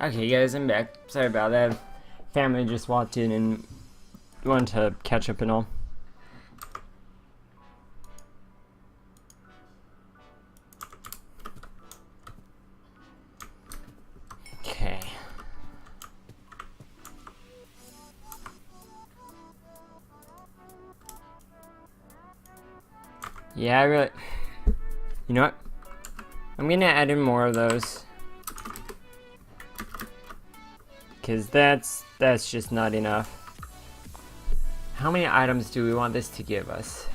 Okay, guys, I'm back. Sorry about that. Family just walked in and wanted to catch up and all. Okay. Yeah, I really... You know what? I'm gonna add in more of those. Because that's just not enough. How many items do we want this to give us?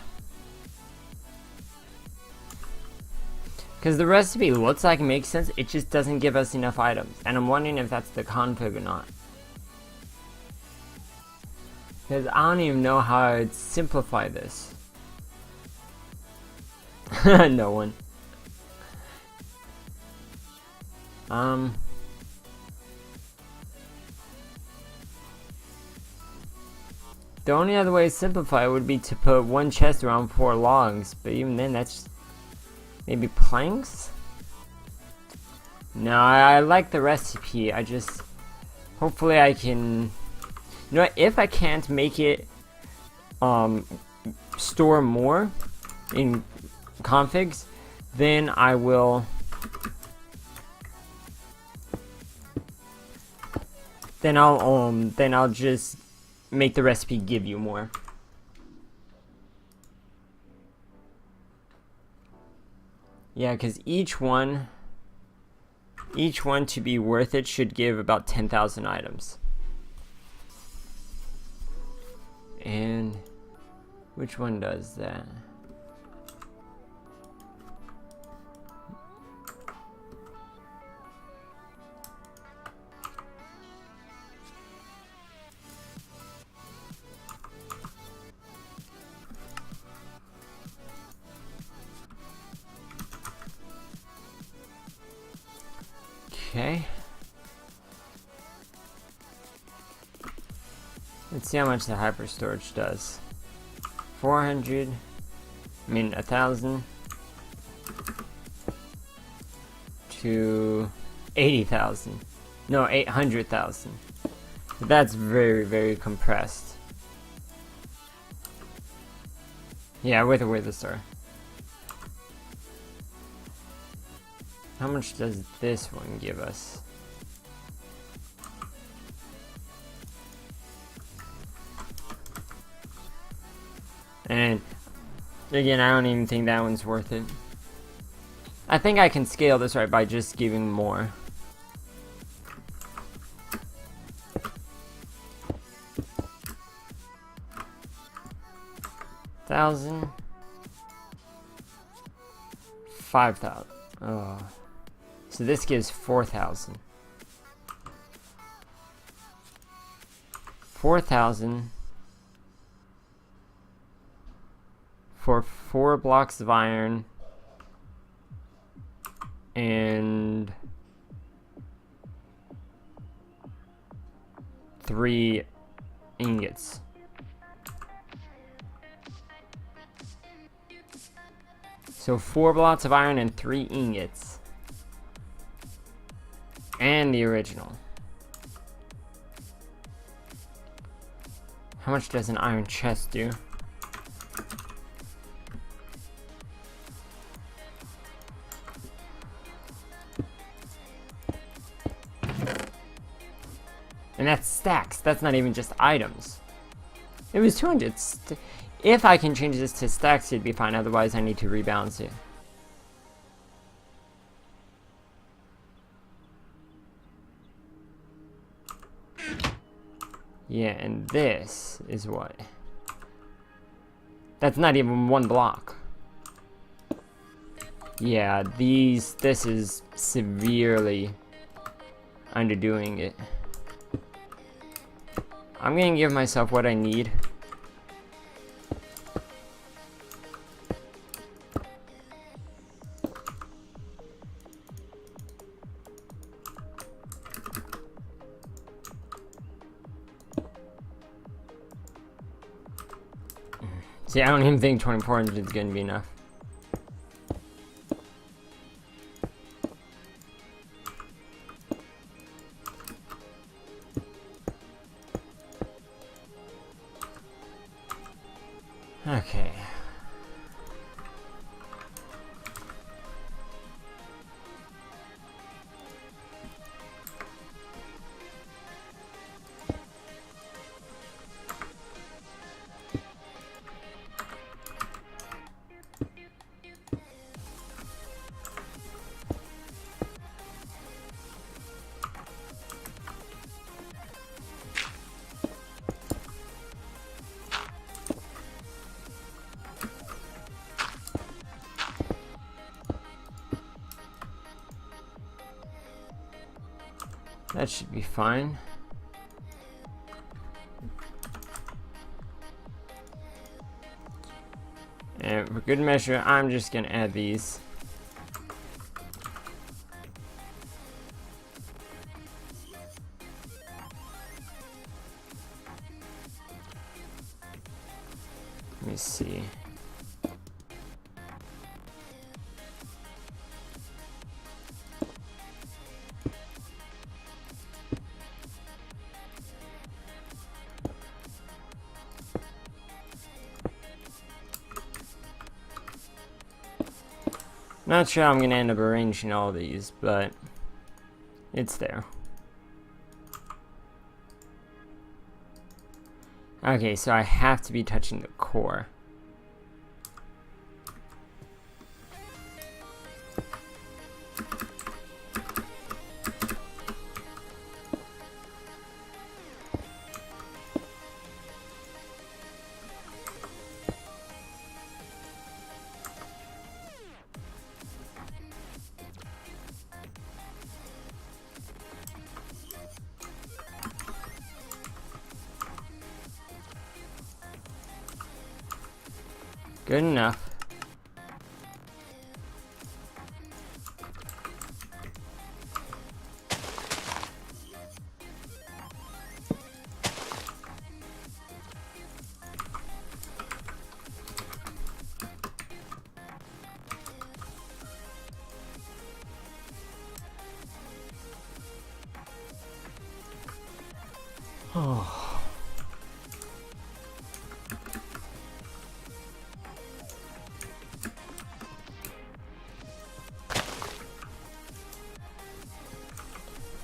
Because the recipe looks like it makes sense, it just doesn't give us enough items. And I'm wondering if that's the config or not. Because I don't even know how I'd simplify this. No one. The only other way to simplify it would be to put one chest around 4 logs, but even then that's maybe planks? No, I like the recipe. I just hopefully I can, you know what, if I can't make it store more in configs, then I will then I'll just make the recipe give you more. Yeah, because each one to be worth it should give about 10,000 items. And which one does that? Okay. Let's see how much the hyper storage does. 400, I mean 1,000 to 80,000. No, 800,000. That's very, very compressed. Yeah, with a wither star. How much does this one give us? And again, I don't even think that one's worth it. I think I can scale this right by just giving more. $1,000, 5,000. Oh. So this gives 4,000. 4,000 for 4 blocks of iron and 3 ingots. So 4 blocks of iron and 3 ingots. And the original. How much does an iron chest do? And that's stacks. That's not even just items. It was 200. If I can change this to stacks, it'd be fine. Otherwise, I need to rebalance it. Yeah, and this is what? That's not even 1 block. Yeah, this is severely underdoing it. I'm gonna give myself what I need. See, I don't even think 2400 is gonna be enough. Okay. That should be fine. And for good measure, I'm just gonna add these. Let me see. Not sure I'm gonna end up arranging all these, but it's there. Okay, so I have to be touching the core. Good enough. Oh.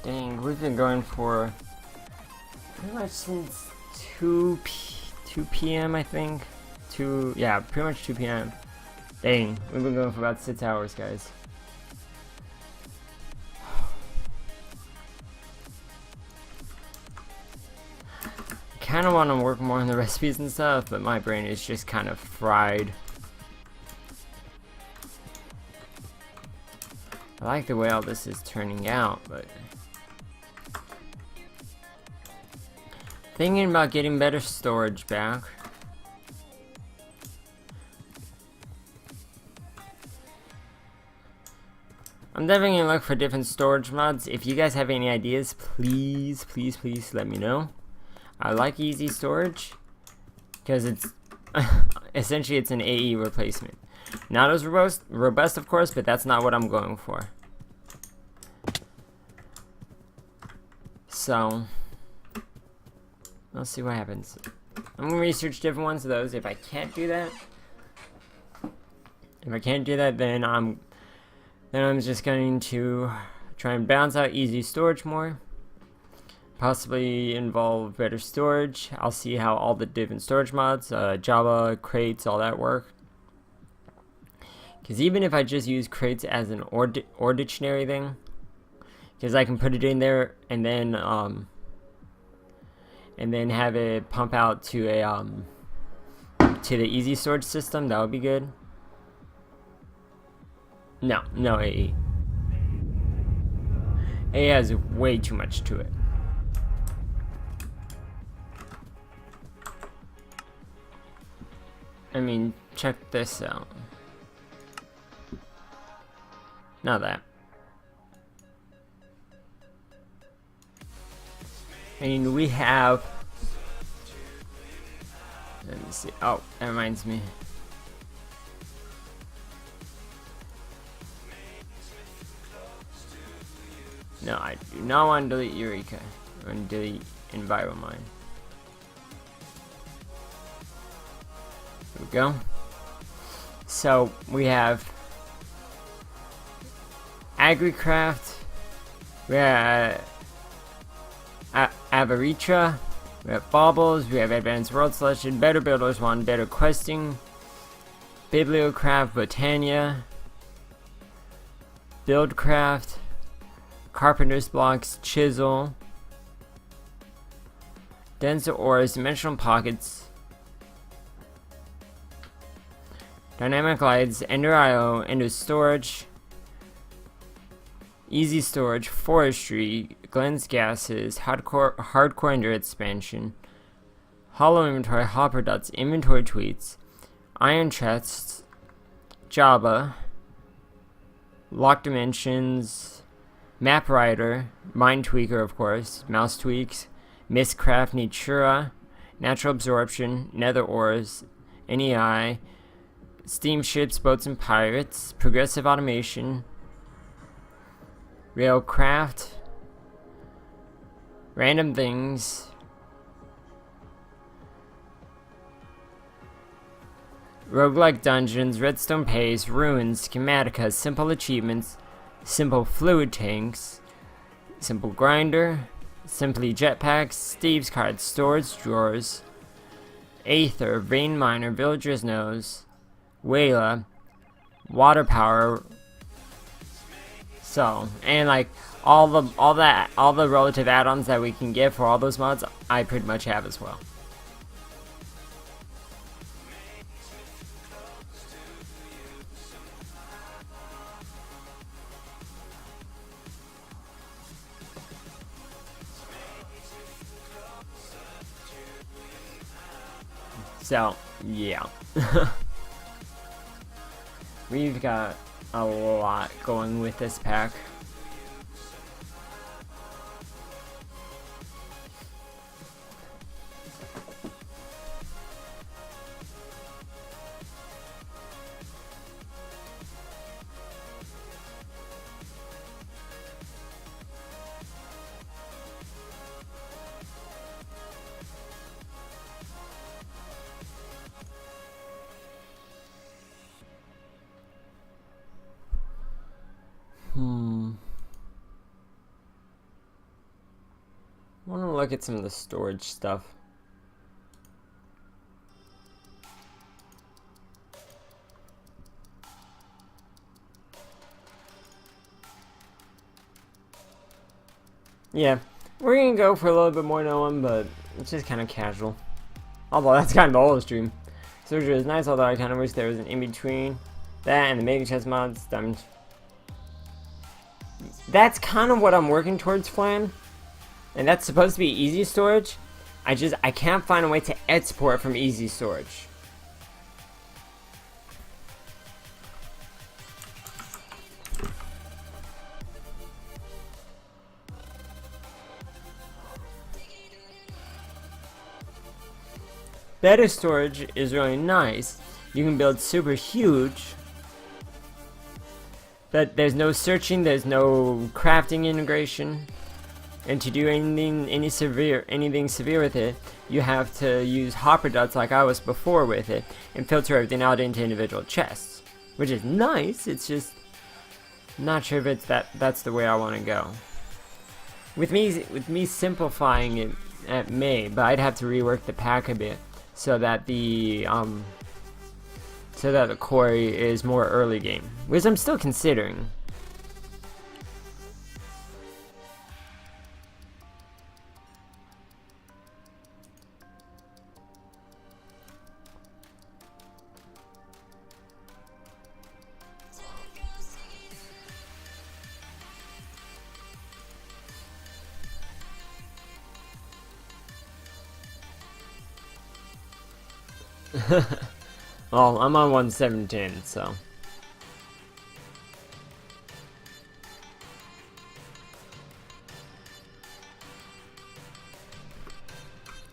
Dang, we've been going for pretty much since 2 p.m. I think. Yeah, pretty much 2 p.m. Dang, we've been going for about 6 hours, guys. Kind of want to work more on the recipes and stuff, but my brain is just kind of fried. I like the way all this is turning out, but thinking about getting better storage back. I'm definitely gonna look for different storage mods. If you guys have any ideas, please let me know. I like easy storage because it's essentially it's an AE replacement. Not as robust of course, but that's not what I'm going for. So let's see what happens. I'm gonna research different ones of those. If I can't do that, then I'm just going to try and balance out easy storage more. Possibly involve better storage. I'll see how all the different storage mods, Java, crates, all that work. Because even if I just use crates as an or dictionary thing, because I can put it in there and then have it pump out to a to the easy storage system, that would be good. No AE. AE has way too much to it. I mean, check this out. Now that. I mean, we have. Let me see. Oh, that reminds me. No, I do not want to delete Eureka. I want to delete Enviromine. There we go. So we have AgriCraft, we have Avaritra, we have Baubles, we have Advanced World Selection, Better Builders 1, Better Questing, Bibliocraft, Botania, Buildcraft, Carpenter's Blocks, Chisel, Denser Ores, Dimensional Pockets, Dynamic Lights, Ender.io, Ender Storage, Easy Storage, Forestry, Glenn's Gases, Hardcore Ender Expansion, Hollow Inventory, Hopper Dots, Inventory Tweets, Iron Chests, Java, Lock Dimensions, Map Writer, Mind Tweaker of course, Mouse Tweaks, Mistcraft, Natura, Natural Absorption, Nether Ores, NEI, Steamships, Boats and Pirates, Progressive Automation, Railcraft, Random Things, Roguelike Dungeons, Redstone Pays, Ruins, Schematica, Simple Achievements, Simple Fluid Tanks, Simple Grinder, Simply Jetpacks, Steve's Cards, Storage Drawers, Aether, Vein Miner, Villager's Nose, Wayla, Water Power. So, and like all the relative add-ons that we can get for all those mods, I pretty much have as well. So, yeah. We've got a lot going with this pack. I want to look at some of the storage stuff. Yeah, we're gonna go for a little bit more no one, but it's just kind of casual. Although that's kind of the whole stream. Surgery is nice, although I kind of wish there was an in-between that and the Mega Chest mods. That's kind of what I'm working towards, Flan. And that's supposed to be easy storage. I can't find a way to export from easy storage. Better storage is really nice. You can build super huge. But there's no searching, there's no crafting integration. And to do anything severe with it, you have to use hopper dots like I was before with it, and filter everything out into individual chests, which is nice. It's just not sure if that's the way I want to go. With me simplifying it, it may, but I'd have to rework the pack a bit so that the quarry is more early game, which I'm still considering. Well, I'm on 1710, so.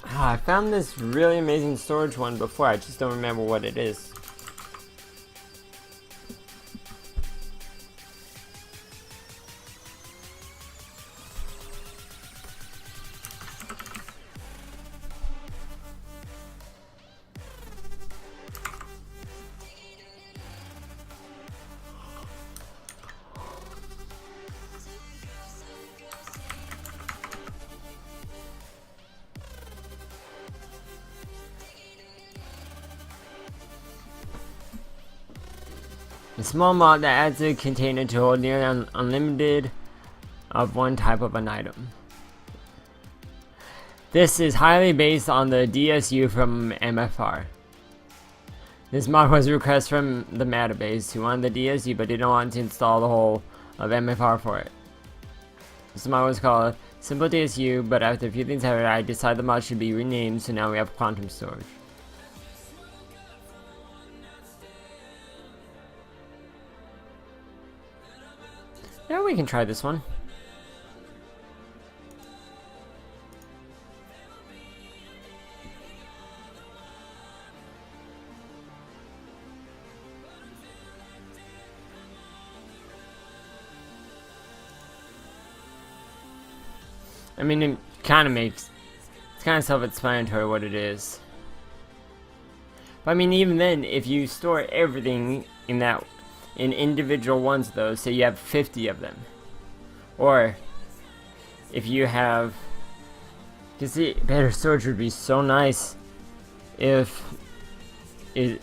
I found this really amazing storage one before, I just don't remember what it is. A small mod that adds a container to hold nearly unlimited of one type of an item. This is highly based on the DSU from MFR. This mod was a request from the Matabase who wanted the DSU but didn't want to install the whole of MFR for it. This mod was called Simple DSU, but after a few things happened, I decided the mod should be renamed, so now we have Quantum Storage. Yeah, we can try this one. I mean, it kind of makes, it's kind of self-explanatory what it is. But I mean, even then, if you store everything in individual ones though, so you have 50 of them. Or, if you have, you see, better storage would be so nice if it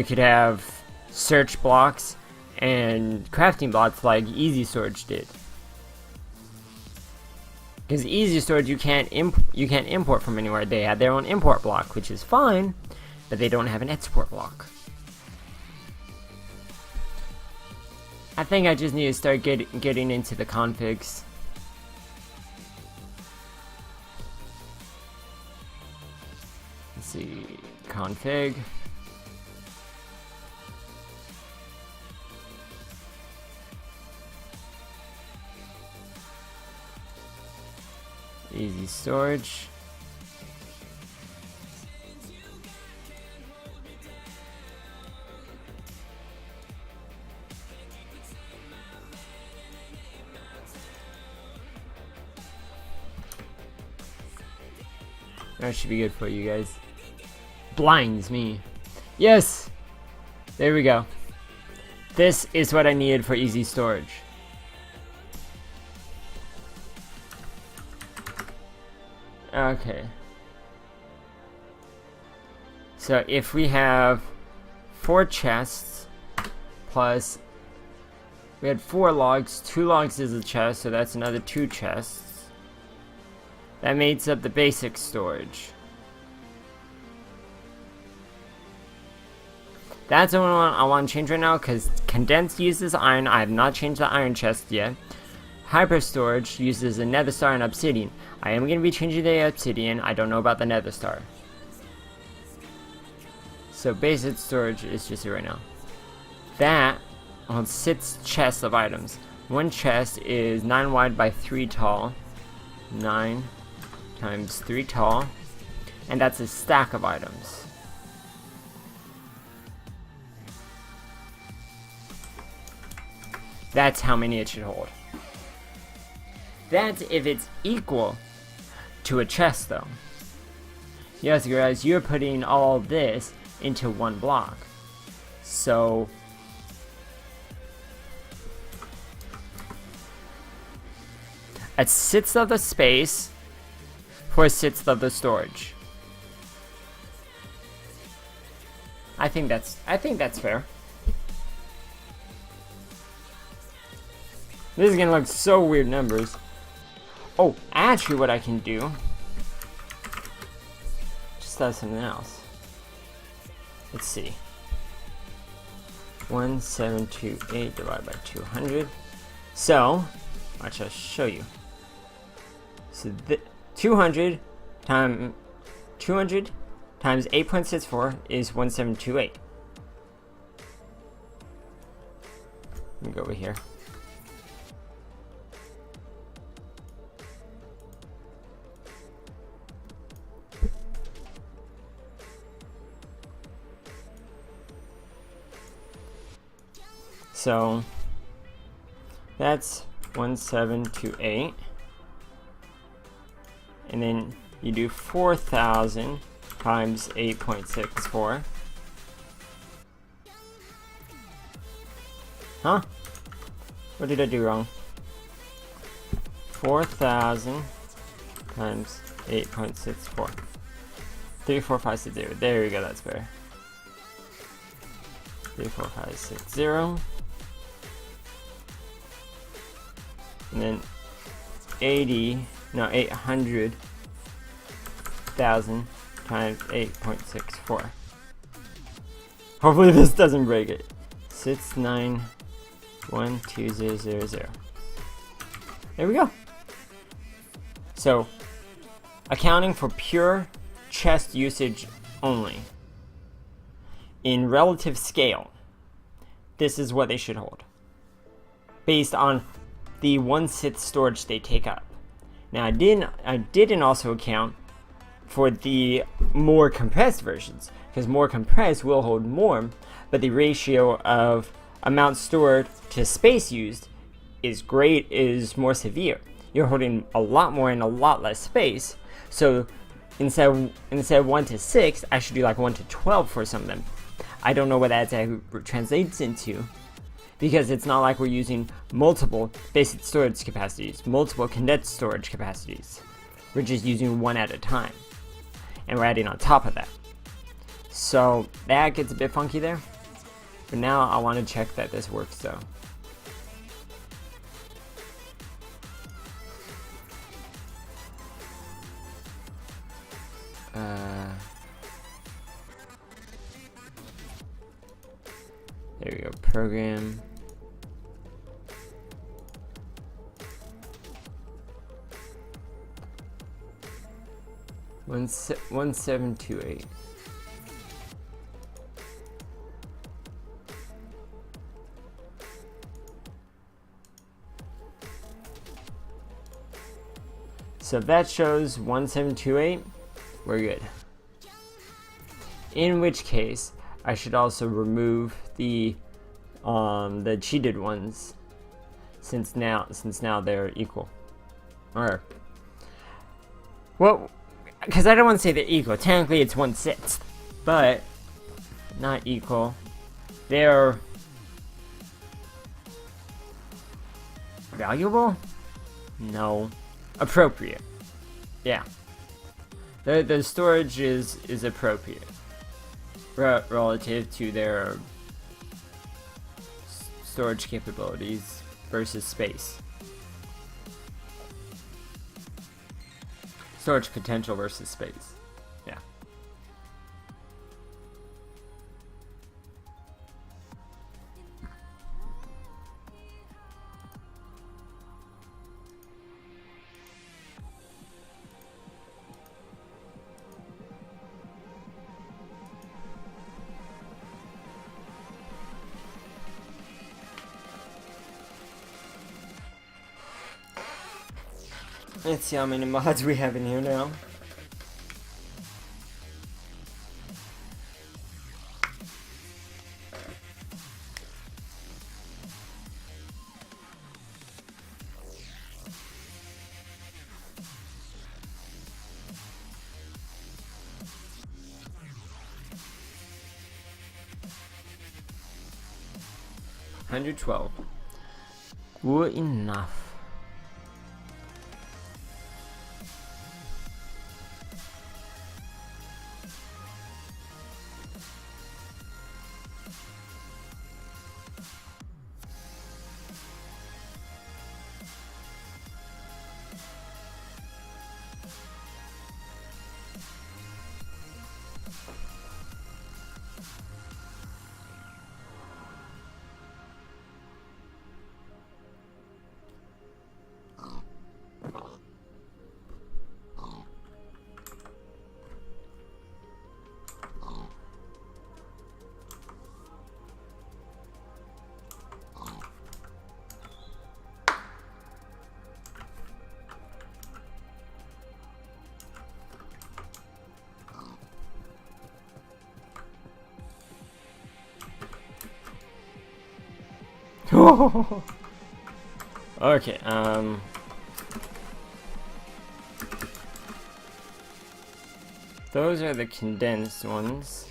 could have search blocks and crafting blocks like Easy Storage did. Because Easy Storage you can't import from anywhere. They had their own import block, which is fine, but they don't have an export block. I think I just need to start getting into the configs. Let's see, config. Easy Storage. That should be good for you guys. Blinds me. Yes! There we go. This is what I needed for Easy Storage. Okay. So if we have 4 chests plus we had 4 logs, 2 logs is a chest, so that's another 2 chests. That makes up the basic storage. That's the only one I want to change right now because condensed uses iron. I have not changed the iron chest yet. Hyper storage uses a nether star and obsidian. I am going to be changing the obsidian. I don't know about the nether star. So basic storage is just here right now. That holds 6 chests of items. One chest is 9 wide by 3 tall. 9 times 3 tall. And that's a stack of items. That's how many it should hold. That's if it's equal to a chest though. Yes guys, you're putting all this into one block. So a 1/6 of the space for a 1/6 of the storage. I think that's fair. This is gonna look so weird numbers. Oh, actually what I can do, just does something else. Let's see. 1728 divided by 200. So, watch, I'll show you. So 200 times 8.64 is 1728. Let me go over here. So that's 1728, and then you do 4,000 times 8.64. Huh? What did I do wrong? 4,000 times 8.64. 34560. There we go, that's better. 34560. And then 800,000 times 8.64. Hopefully this doesn't break it. 6912000. There we go. So, accounting for pure chest usage only. In relative scale, this is what they should hold. Based on the 1/6 storage they take up. Now I didn't also account for the more compressed versions, because more compressed will hold more, but the ratio of amount stored to space used is more severe. You're holding a lot more in a lot less space. So instead of 1:6, I should do like 1:12 for some of them. I don't know what that exactly translates into, because it's not like we're using multiple basic storage capacities, multiple condensed storage capacities. We're just using one at a time, and we're adding on top of that. So that gets a bit funky there. But now I want to check that this works though. There we go, program. One 1728. So if that shows 1728, we're good. In which case, I should also remove the cheated ones, since now they're equal. Or, well, because I don't want to say they're equal. Technically, it's 1/6, but not equal. They're valuable? No. Appropriate. Yeah. The storage is appropriate relative to their storage capabilities versus space. Storage potential versus space. Yeah. Let's see how many mods we have in here now. $112. Good enough. Okay, those are the condensed ones.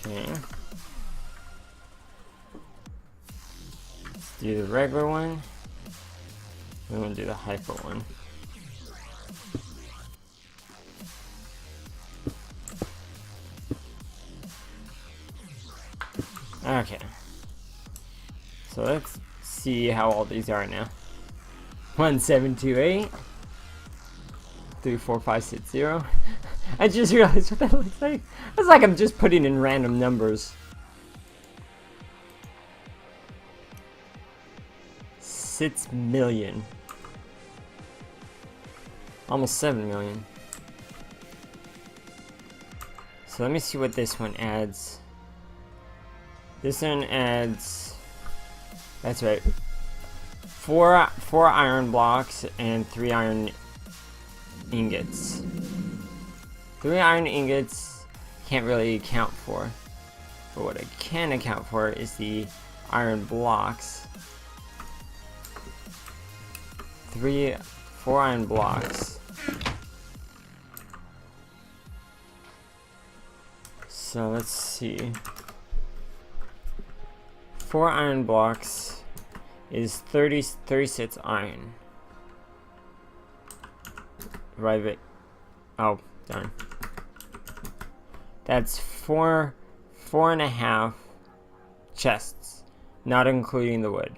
Okay. Let's do the regular one. Then we'll do the hyper one. Okay. So let's see how all these are now. 1728. 34560. I just realized what that looks like. It's like I'm just putting in random numbers. 6 million. Almost 7 million. So let me see what this one adds. This one adds, that's right, four iron blocks and 3 iron ingots. 3 iron ingots can't really account for, but what I can account for is the iron blocks. 4 iron blocks. So let's see. 4 iron blocks is 36 iron. Right it. Oh, darn. That's 4.5 chests, not including the wood.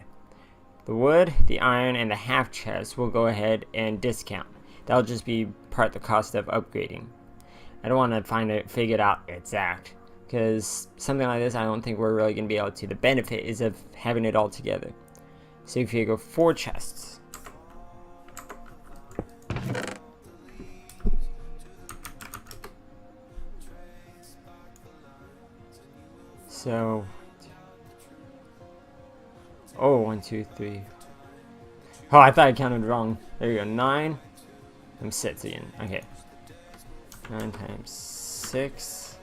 The wood, the iron, and the half chest will go ahead and discount. That'll just be part of the cost of upgrading. I don't want to figure it out exact, because something like this I don't think we're really going to be able to. The benefit is of having it all together. So if you go 4 chests. So, oh, 1, 2, 3. Oh, I thought I counted wrong. There you go, 9. I'm 6 again. Okay. 9 times 6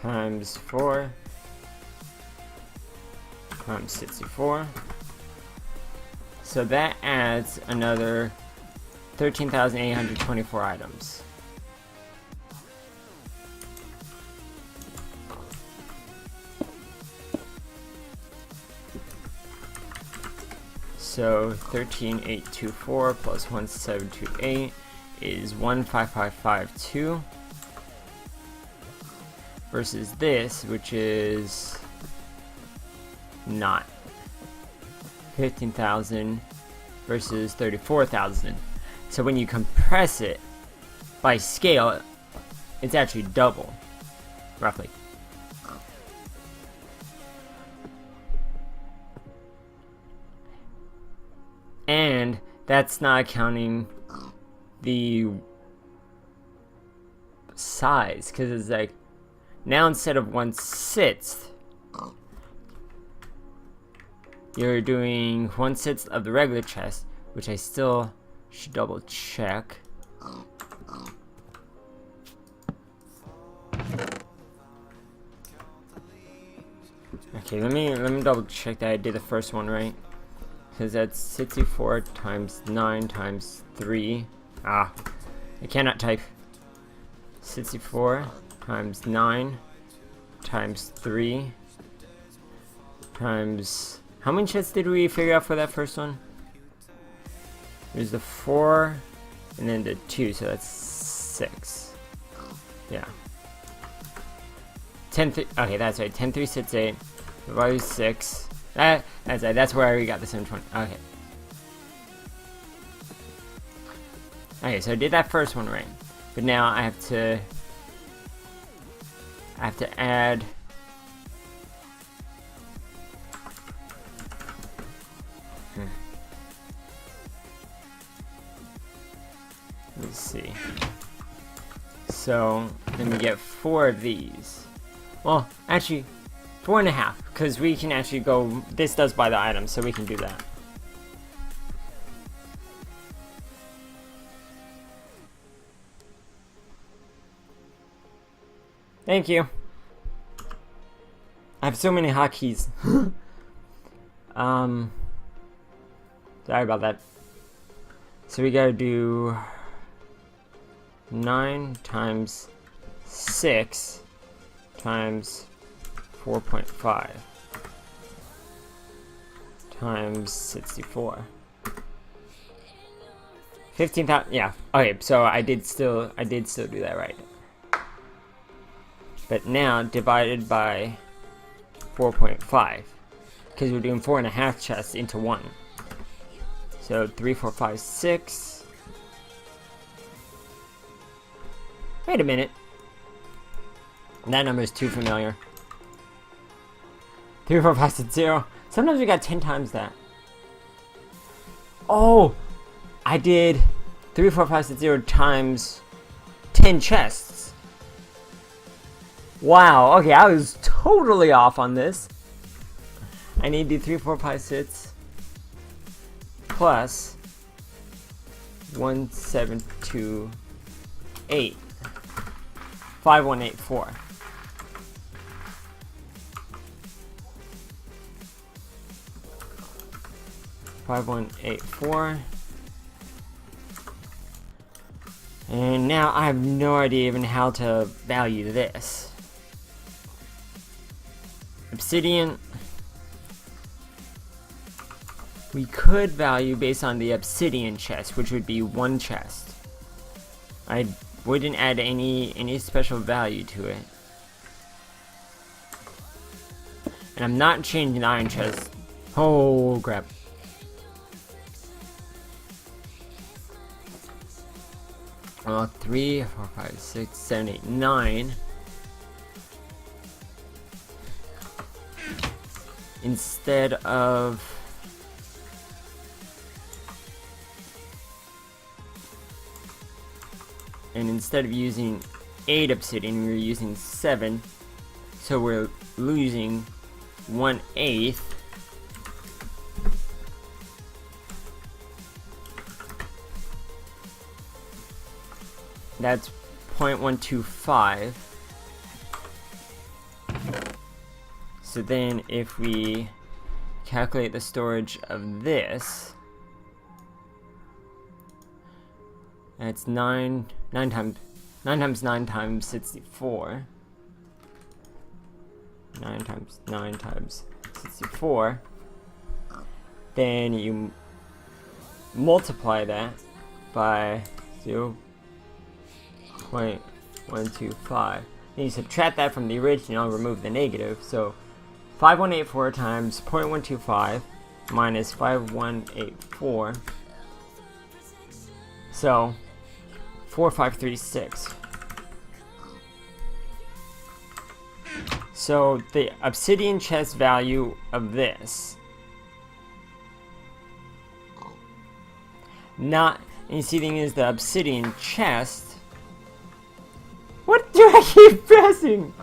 times 4 times 64. So that adds another 13,824 items. So 13,824 plus 1,728 is 1,552 versus this, which is not 15,000 versus 34,000. So when you compress it by scale, it's actually double, roughly. And that's not counting the size, because it's like, now instead of 1/6, you're doing 1/6 of the regular chest, which I still should double check. Okay, let me double check that I did the first one right. Because that's 64 times 9 times 3. Ah, I cannot type. 64 times 9 times 3 times... How many chests did we figure out for that first one? There's the 4 and then the 2, so that's 6. Yeah. okay, that's right. 10, 3, 6, 8. Divided by 6. That's right. That's where we got the 720. Okay. Okay, so I did that first one right, but now I have to add. Let's see. So then we get 4 of these. Well, actually, 4.5, because we can actually go. This does buy the items, so we can do that. Thank you. I have so many hotkeys. Sorry about that. So we gotta do 9 times 6 times 4.5 times 64. 15,000. Yeah. Okay. So I did still do that right. But now divided by 4.5, because we're doing 4.5 chests into one. So 3, 4, 5, 6. Wait a minute. That number is too familiar. 3, 4, 5, 6, 0. Sometimes we got 10 times that. Oh! I did 3, 4, 5, 6, 0 times 10 chests. Wow, okay, I was totally off on this. I need to do 3, 4, 5, 6 plus 1, 7, 2, 8. 5, 1, 8, 4. 5, 1, 8, 4. And now I have no idea even how to value this. Obsidian. We could value based on the obsidian chest, which would be 1 chest. I wouldn't add any special value to it. And I'm not changing the iron chest. Oh crap. Well, 3, 4, 5, 6, 7, 8, 9. Instead of using 8 obsidian, we're using 7. So we're losing 1/8. That's 0.125. So then if we calculate the storage of this, that's 9 times 9 times 64. 9 times 9 times 64. Then you multiply that by 0.125. Then you subtract that from the original, remove the negative. So 5184 times 0.125 minus 5184. So 4536. So the obsidian chest value of this, not, and you see the thing is the obsidian chest. What do I keep pressing?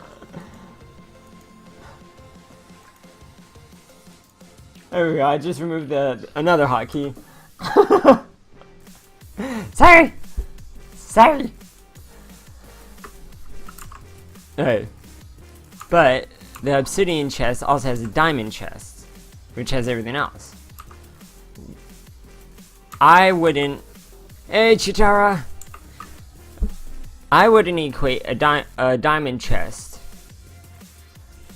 There we go, I just removed another hotkey. Sorry! Sorry! Alright. But the obsidian chest also has a diamond chest, which has everything else. I wouldn't... Hey, Chitara! I wouldn't equate a diamond chest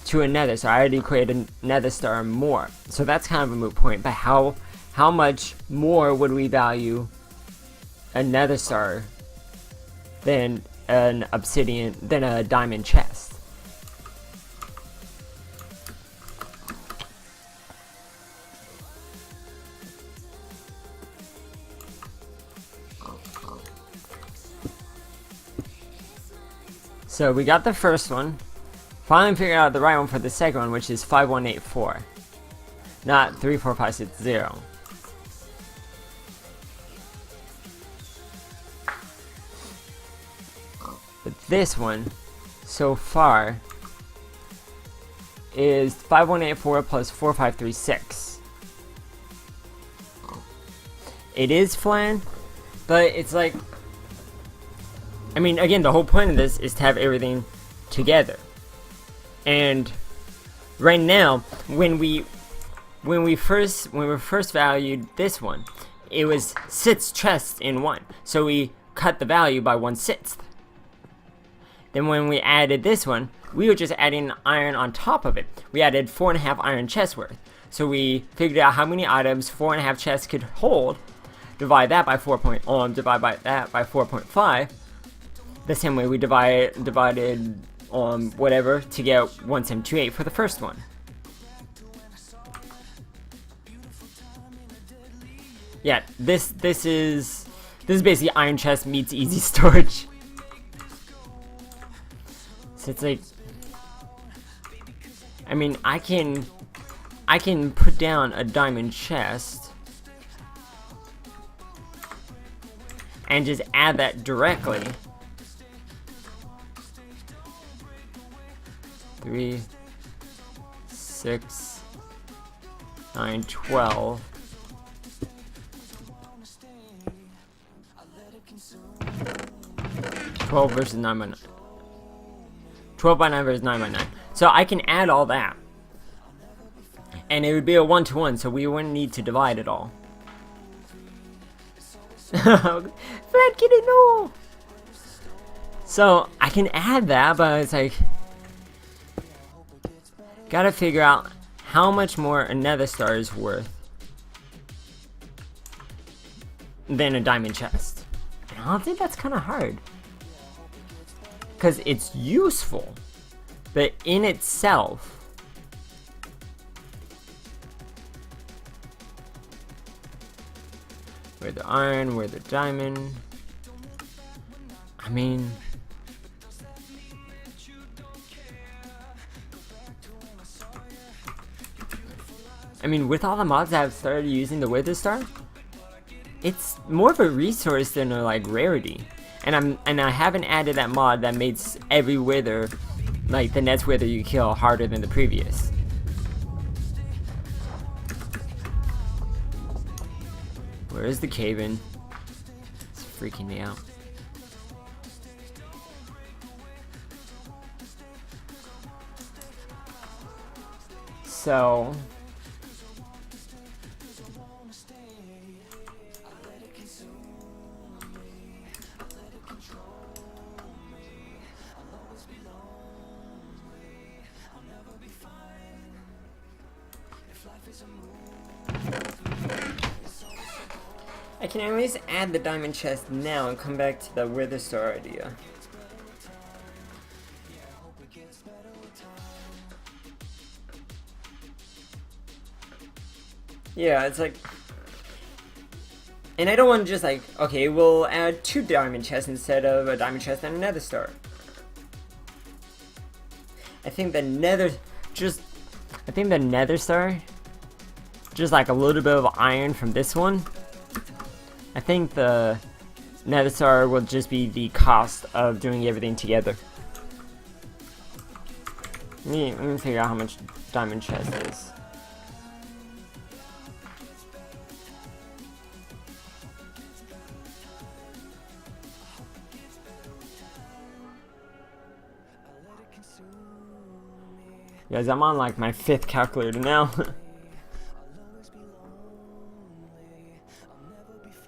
to a nether star. I'd equate a nether star more. So that's kind of a moot point. But how much more would we value a nether star than a diamond chest? So we got the first one. Finally figured out the right one for the second one, which is 5184. Not 34560. But this one, so far, is 5184 plus 4536. It is flan, but it's like, I mean, again, the whole point of this is to have everything together. And right now, when we first valued this one, it was 6 chests in one. So we cut the value by 1/6. Then when we added this one, we were just adding iron on top of it. We added 4.5 iron chests worth. So we figured out how many items 4.5 chests could hold. Divide that by 4.5. The same way we divided whatever to get 1728 for the first one. Yeah, this is basically iron chest meets easy storage. So it's like, I mean, I can put down a diamond chest and just add that directly. 3, 6, 9, 12. 12 versus 9 by 9. 12 by 9 versus 9 by 9. So I can add all that. And it would be a 1-to-1, so we wouldn't need to divide it all. Flat kitty, no! So I can add that, but it's like, gotta figure out how much more a nether star is worth than a diamond chest. And I think that's kind of hard, because it's useful, but in itself, where the iron, where the diamond, I mean, with all the mods that have started using the Wither Star, it's more of a resource than a like rarity. And I haven't added that mod that makes every wither, like the next wither you kill, harder than the previous. Where is the cave-in? It's freaking me out. So I can always add the diamond chest now and come back to the Wither Star idea. Yeah, it's like, and I don't want to just like, okay, we'll add 2 diamond chests instead of a diamond chest and a nether star. I think the nether star, just like a little bit of iron from this one, I think the nether star will just be the cost of doing everything together. Let me figure out how much diamond chest is. Guys, I'm on like my 5th calculator now.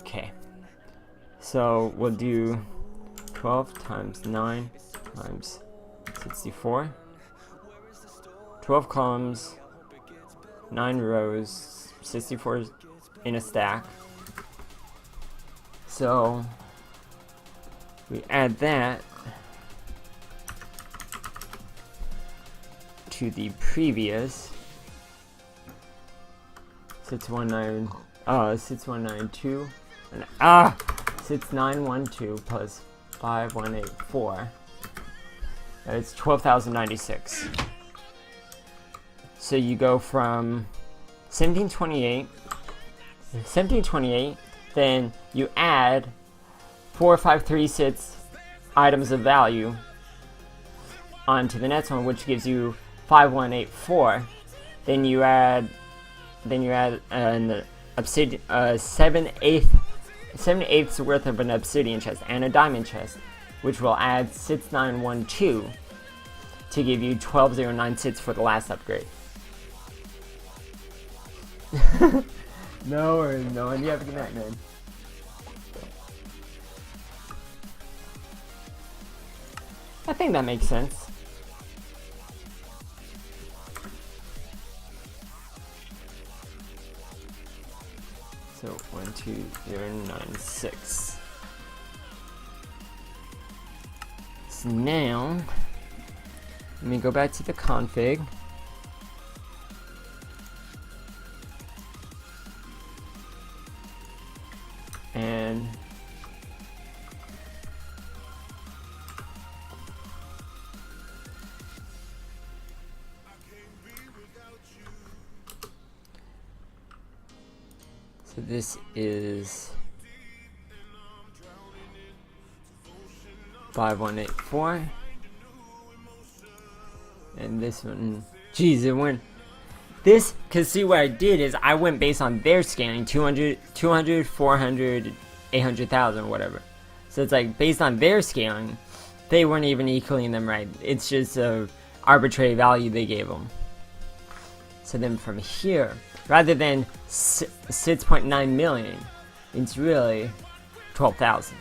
Okay. So we'll do 12 times 9 times 64. 12 columns, 9 rows, 64 in a stack. So we add that to the previous 6192 and 6912 plus 5184. It's 12,096. So you go from 1728, then you add 4536 items of value onto the next one, which gives you 5184. Then you add an obsidian, 7/8 worth of an obsidian chest and a diamond chest, which will add 6912 to give you 12096 for the last upgrade. No worries, no one. You have a good night, man. I think that makes sense. So 12096. So now, let me go back to the config. And so this is 5184, and this one, geez, it went this, because see what I did is I went based on their scaling, 200, 400, 800,000, whatever. So it's like based on their scaling, they weren't even equaling them right. It's just a arbitrary value they gave them. So then from here, rather than 6.9 million, it's really 12,000.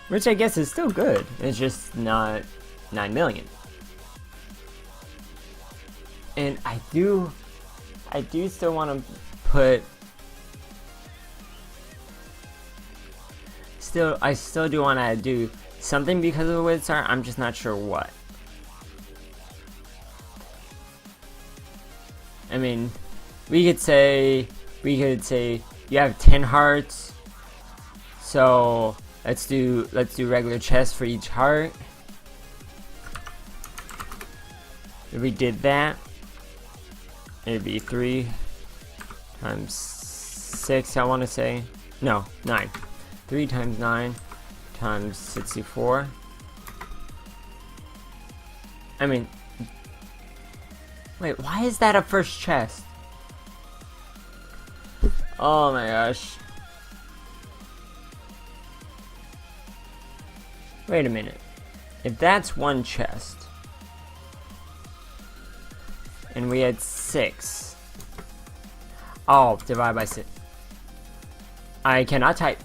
Which I guess is still good. It's just not 9 million. And I do still want to put... I still do want to do something because of the Wizard Star. I'm just not sure what. I mean, we could say you have 10 hearts. So let's do regular chests for each heart. If we did that, it'd be 3 times 6, I want to say. No, 9. 3 times 9 times 64. I mean, wait, why is that a first chest? Oh my gosh. Wait a minute. If that's one chest, and we had 6. Oh, divide by 6. I cannot type.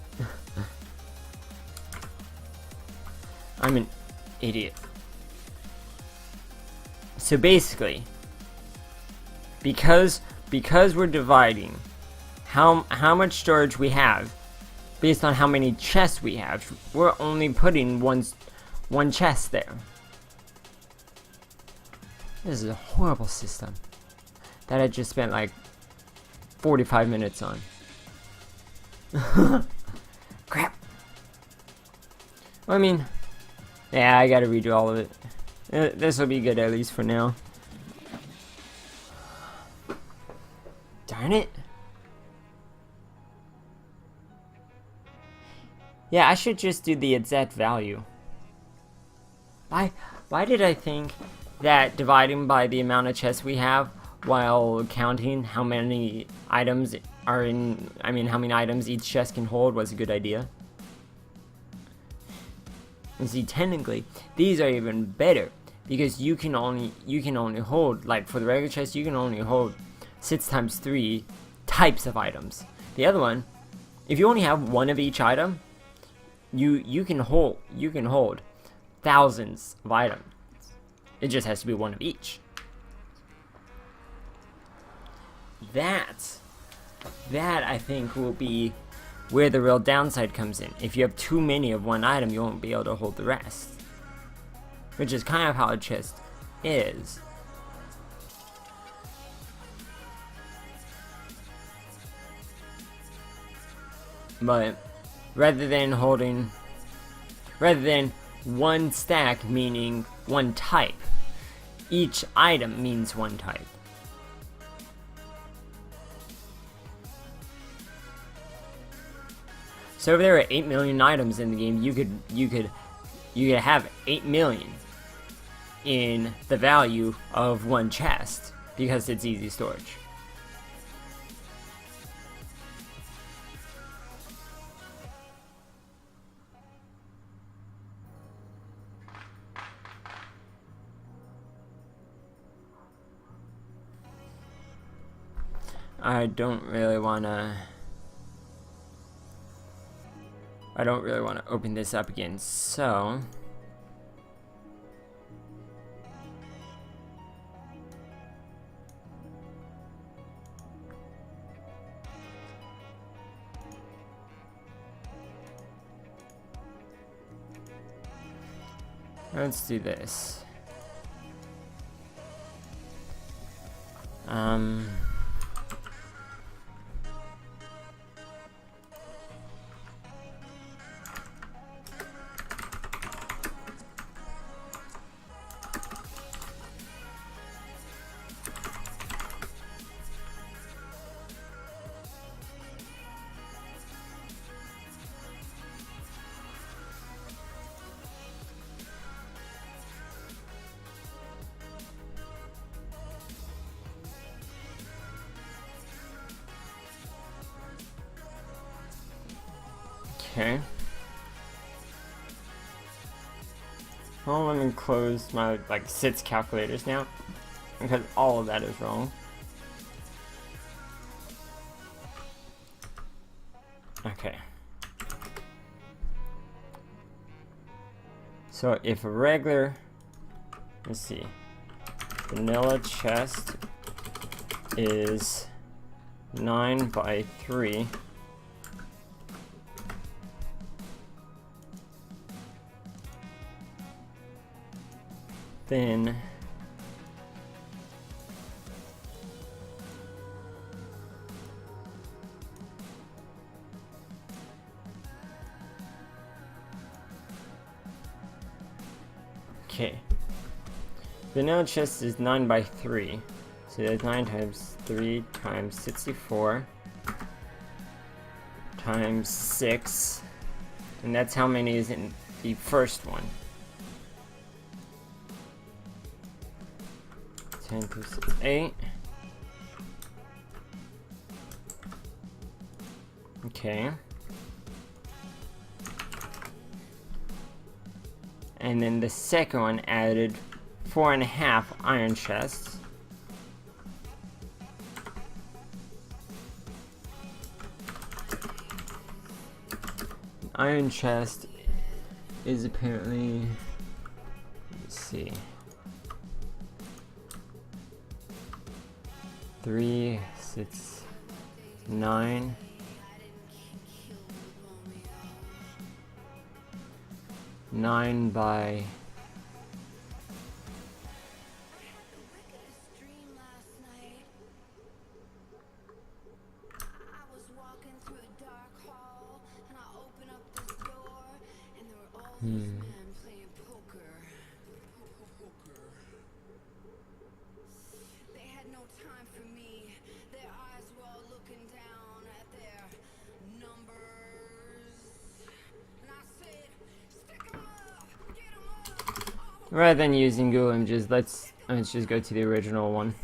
I'm an idiot. So basically, because we're dividing how much storage we have based on how many chests we have, we're only putting one chest there. This is a horrible system that I just spent like 45 minutes on. Crap. Well, I mean, yeah, I gotta redo all of it. This will be good at least for now. Darn it. Yeah, I should just do the exact value. Why did I think that dividing by the amount of chests we have while counting how many items are in, I mean how many items each chest can hold was a good idea? And see, technically, these are even better because you can only hold, like for the regular chest, you can only hold 6 times 3 types of items. The other one, if you only have one of each item, you can hold thousands of items. It just has to be one of each. That I think will be where the real downside comes in. If you have too many of one item, you won't be able to hold the rest. Which is kind of how a chest is. But rather than one stack meaning one type, each item means one type. So if there are 8 million items in the game, you could have 8 million in the value of one chest because it's easy storage. I don't really want to open this up again, so let's do this. Okay. Well, let me close my SITS calculators now, because all of that is wrong. Okay. So if a regular, let's see, vanilla chest is 9 by 3, then okay, vanilla chest is 9 by 3, so that's 9 times 3 times 64 times 6, and that's how many is in the first one. 10 through 6, 8. Okay. And then the second one added 4.5 iron chests. Iron chest is apparently, let's see, 3, 6, 9. 9 by rather than using Google Images, let's just go to the original one.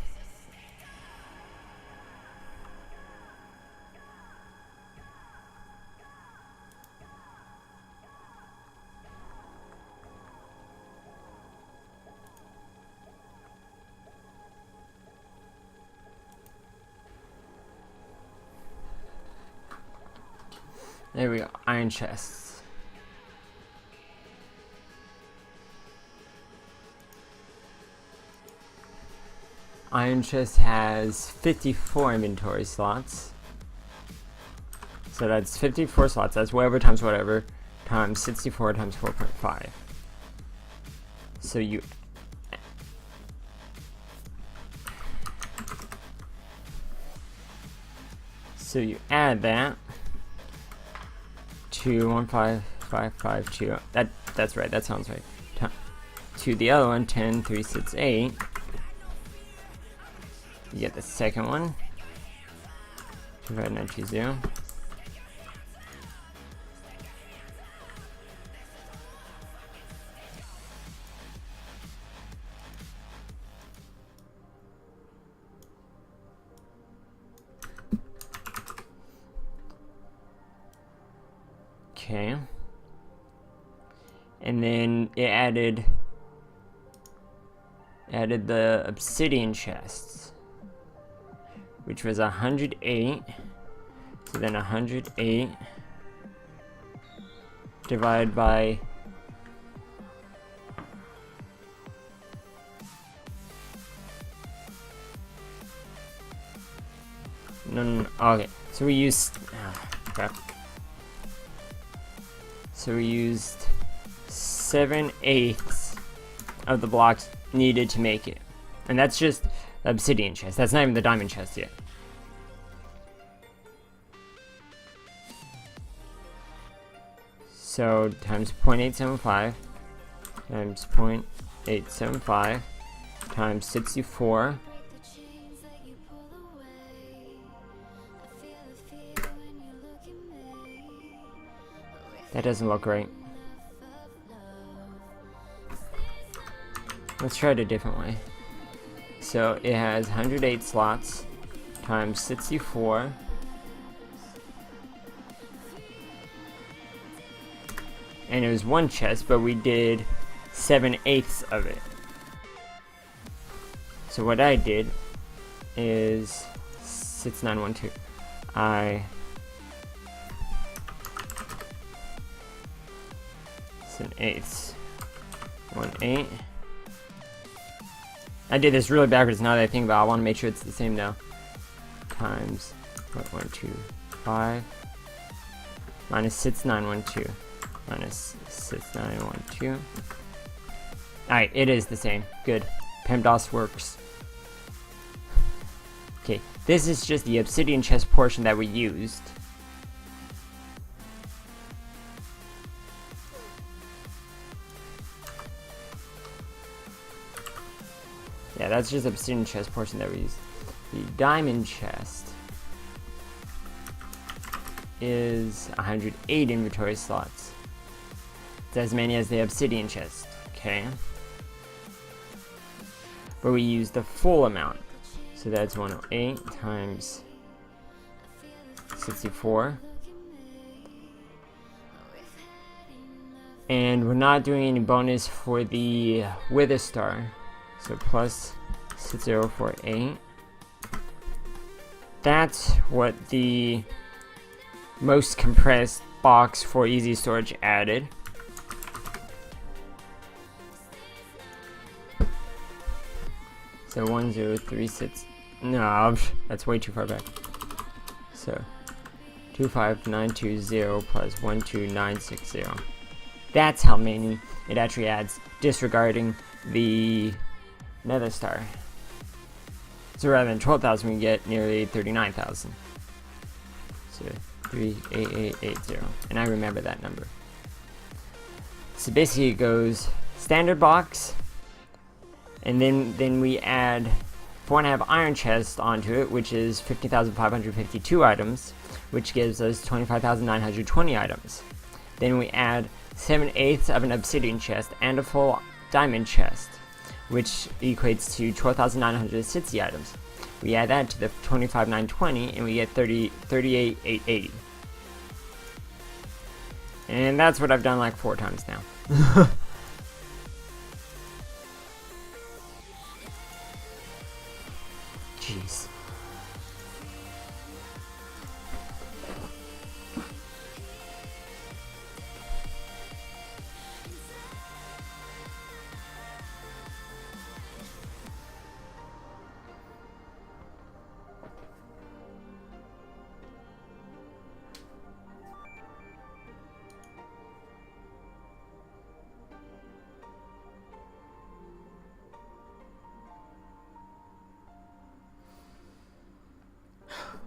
There we go, iron chests. Iron chest has 54 inventory slots. So that's 54 slots, that's whatever times 64 times 4.5. So you add that to 15552. That's right, that sounds right. To the other one, 10, 3, 6, 8. You get the second one. Divide 920. Okay. And then it added the obsidian chests, which was 108. So then 108 divided by no. Okay, so we used crap. So we used 7/8 of the blocks needed to make it, and that's just the obsidian chest. That's not even the diamond chest yet. So times 0.875 times 0.875 times 64. That doesn't look right. Let's try it a different way. So it has 108 slots times 64. And it was one chest, but we did 7/8 of it. So what I did is 6912. I 7/8 1, 8. I did this really backwards now that I think about it. I want to make sure it's the same now. Times 1, 2, 5 minus 6, 9, 1, 2 minus 6, 9, 1, 2. Alright, it is the same. Good. PEMDAS works. Okay, this is just the obsidian chest portion that we used. Yeah, that's just obsidian chest portion that we used. The diamond chest is 108 inventory slots. It's as many as the obsidian chest, okay? But we use the full amount. So that's 108 times 64. And we're not doing any bonus for the Wither Star. So plus 6048. That's what the most compressed box for easy storage added. So 1036. No, that's way too far back. So 25920 plus 12960. That's how many it actually adds, disregarding the Nether Star. So rather than 12,000, we get nearly 39,000. So 38880, and I remember that number. So basically, it goes standard box, and then we add 4.5 iron chest onto it, which is 50,552 items, which gives us 25,920 items. Then we add 7/8 of an obsidian chest and a full diamond chest, which equates to 12,960 items. We add that to the 25,920 and we get 38,880. And that's what I've done like 4 times now. Jeez.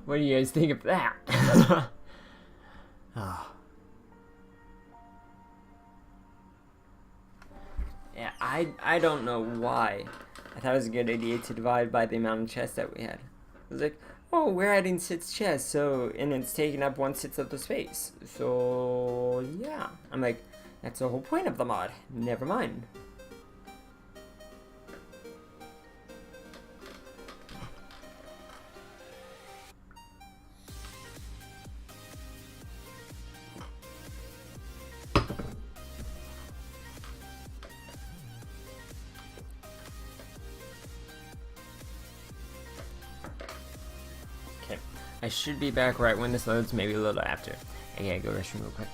What do you guys think of that? Oh. Yeah, I don't know why. I thought it was a good idea to divide by the amount of chests that we had. I was like, oh, we're adding 6 chests, so, and it's taking up 1/6 of the space. So, yeah. I'm like, that's the whole point of the mod. Never mind. I should be back right when this loads, maybe a little after. I gotta go restroom real quick.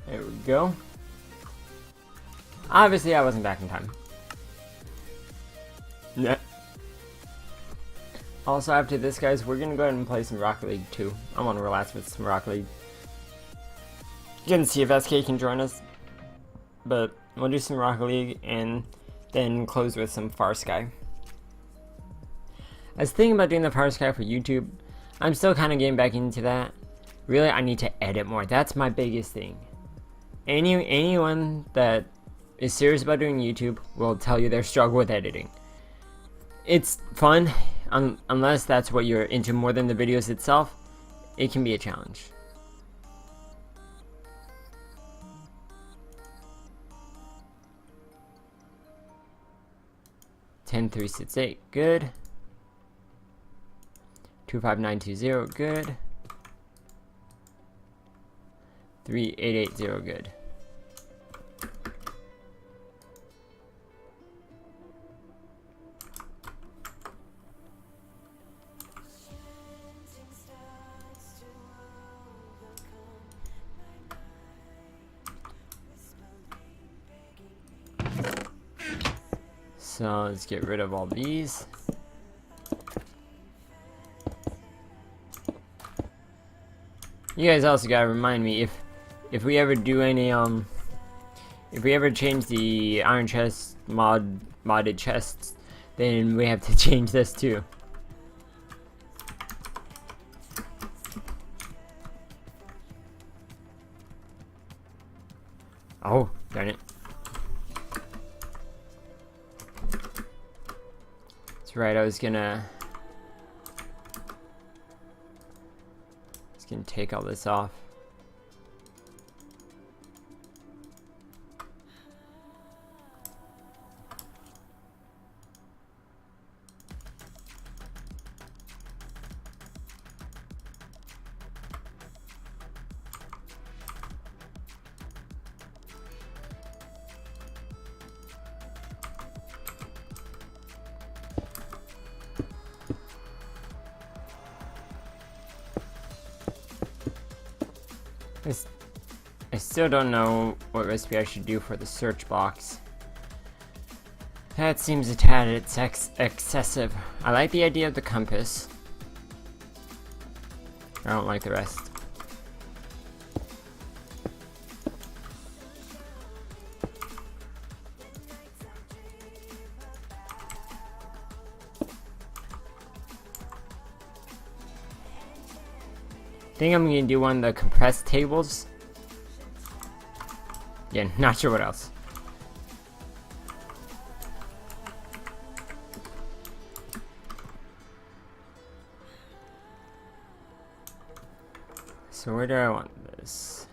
There we go. Obviously, I wasn't back in time. Yeah. Also, after this, guys, we're gonna go ahead and play some Rocket League 2. I want to relax with some Rocket League. You can see if SK can join us. But we'll do some Rocket League and then close with some Far Sky. I was thinking about doing the Far Sky for YouTube. I'm still kind of getting back into that. Really, I need to edit more. That's my biggest thing. Anyone that is serious about doing YouTube will tell you their struggle with editing. It's fun, unless that's what you're into more than the videos itself. It can be a challenge. Ten 3 6 8, good. 25920, good. 3880, good. So let's get rid of all these. You guys also gotta remind me if we ever do any if we ever change the iron chest modded chests, then we have to change this too. Oh, darn it. That's right, I was gonna take all this off. I still don't know what recipe I should do for the search box. That seems a tad excessive. I like the idea of the compass. I don't like the rest. I think I'm gonna do one of the compressed tables. Yeah, not sure what else. So where do I want this?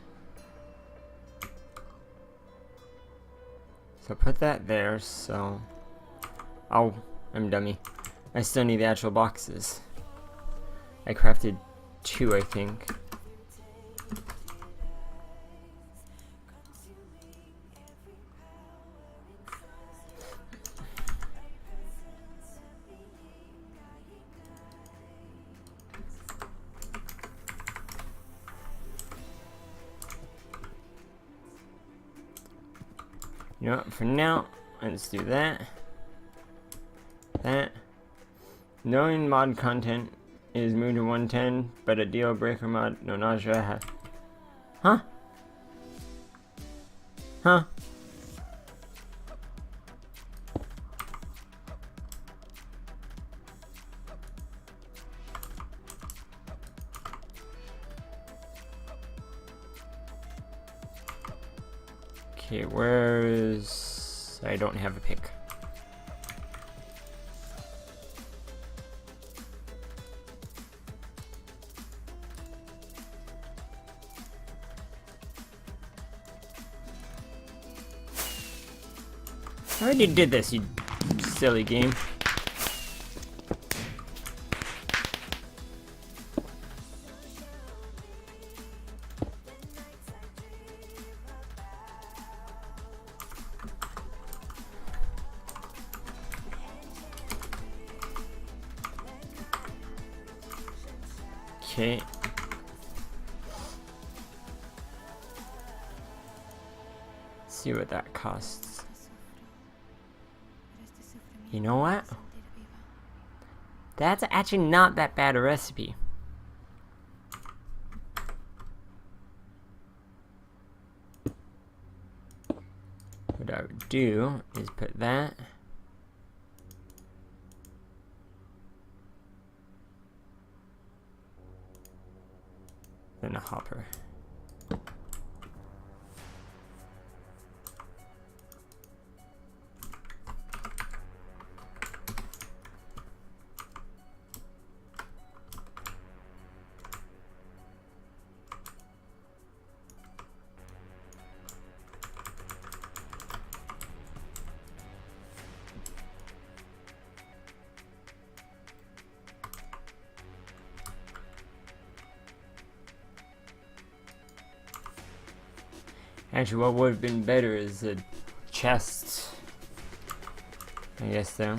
So put that there, so... Oh, I'm a dummy. I still need the actual boxes. I crafted 2, I think. You know what, for now, let's do that. That. Knowing mod content is moved to 110, but a deal breaker mod, no nausea. Huh? Huh? Okay, where's... I don't have a pick. I already did this, you silly game. Okay. see what that costs. You know what? That's actually not that bad a recipe. What I would do is put that. Then a hopper. Actually, what would have been better is a chest. I guess so.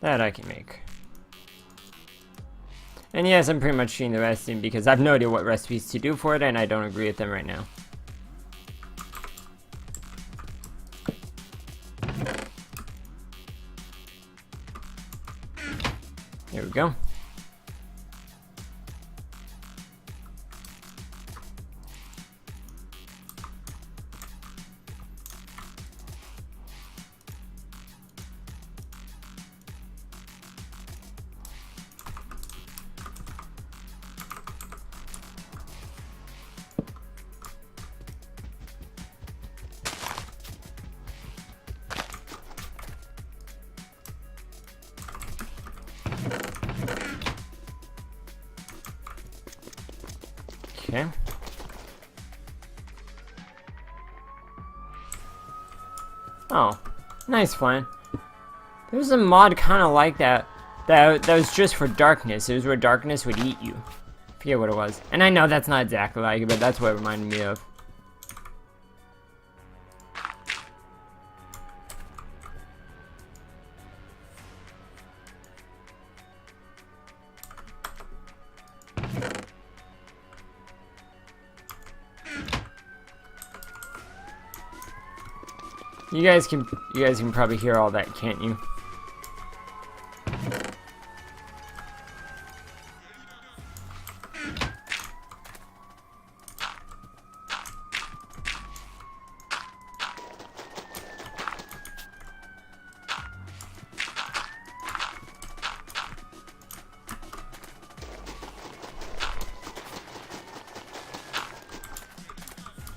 That I can make. And yes, I'm pretty much cheating the recipe because I have no idea what recipes to do for it, and I don't agree with them right now. There we go. Okay. Oh, nice plan. There's a mod kind of like that. That was just for darkness. It was where darkness would eat you. I forget what it was. And I know that's not exactly like it, but that's what it reminded me of. You guys can probably hear all that, can't you?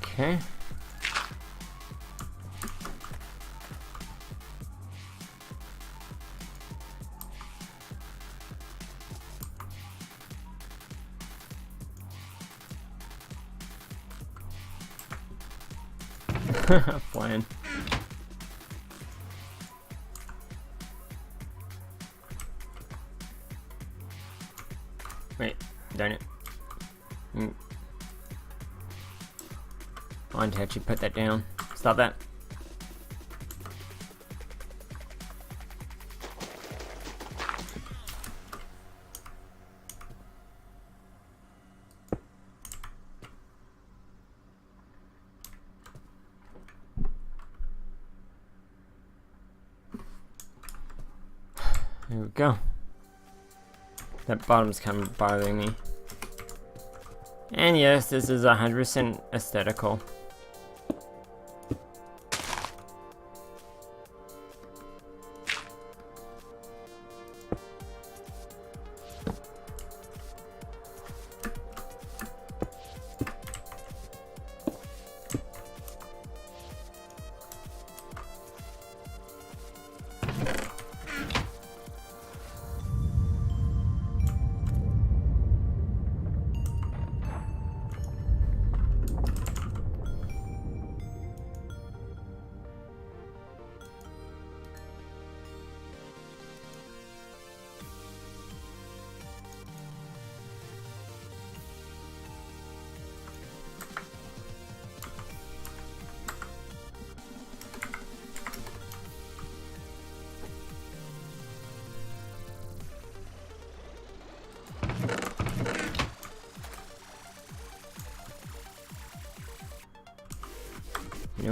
Okay. Flying. Wait, darn it. I wanted to actually put that down. Stop that. There we go. That bottom's kind of bothering me. And yes, this is 100% aesthetical.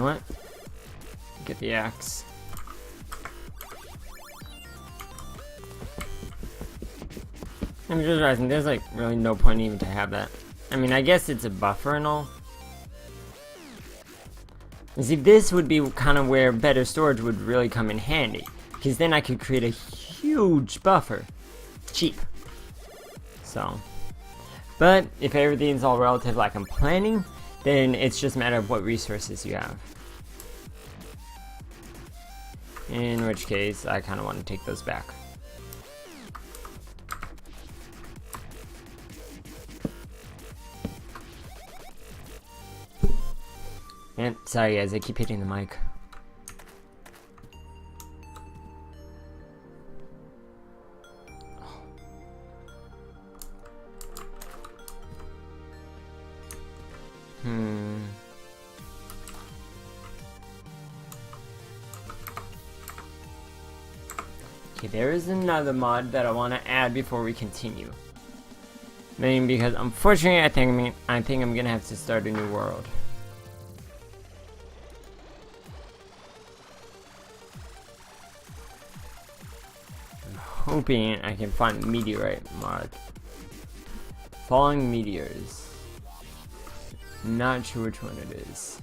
know what? Get the axe. I'm just realizing there's like really no point even to have that. I mean, I guess it's a buffer and all. You see, this would be kind of where better storage would really come in handy, because then I could create a huge buffer. Cheap. So. But if everything's all relative like I'm planning, then it's just a matter of what resources you have. In which case, I kind of want to take those back. And sorry guys, I keep hitting the mic. Okay, there is another mod that I want to add before we continue. Mainly because, unfortunately, I think I'm gonna have to start a new world. I'm hoping I can find meteorite mod. Falling meteors. Not sure which one it is.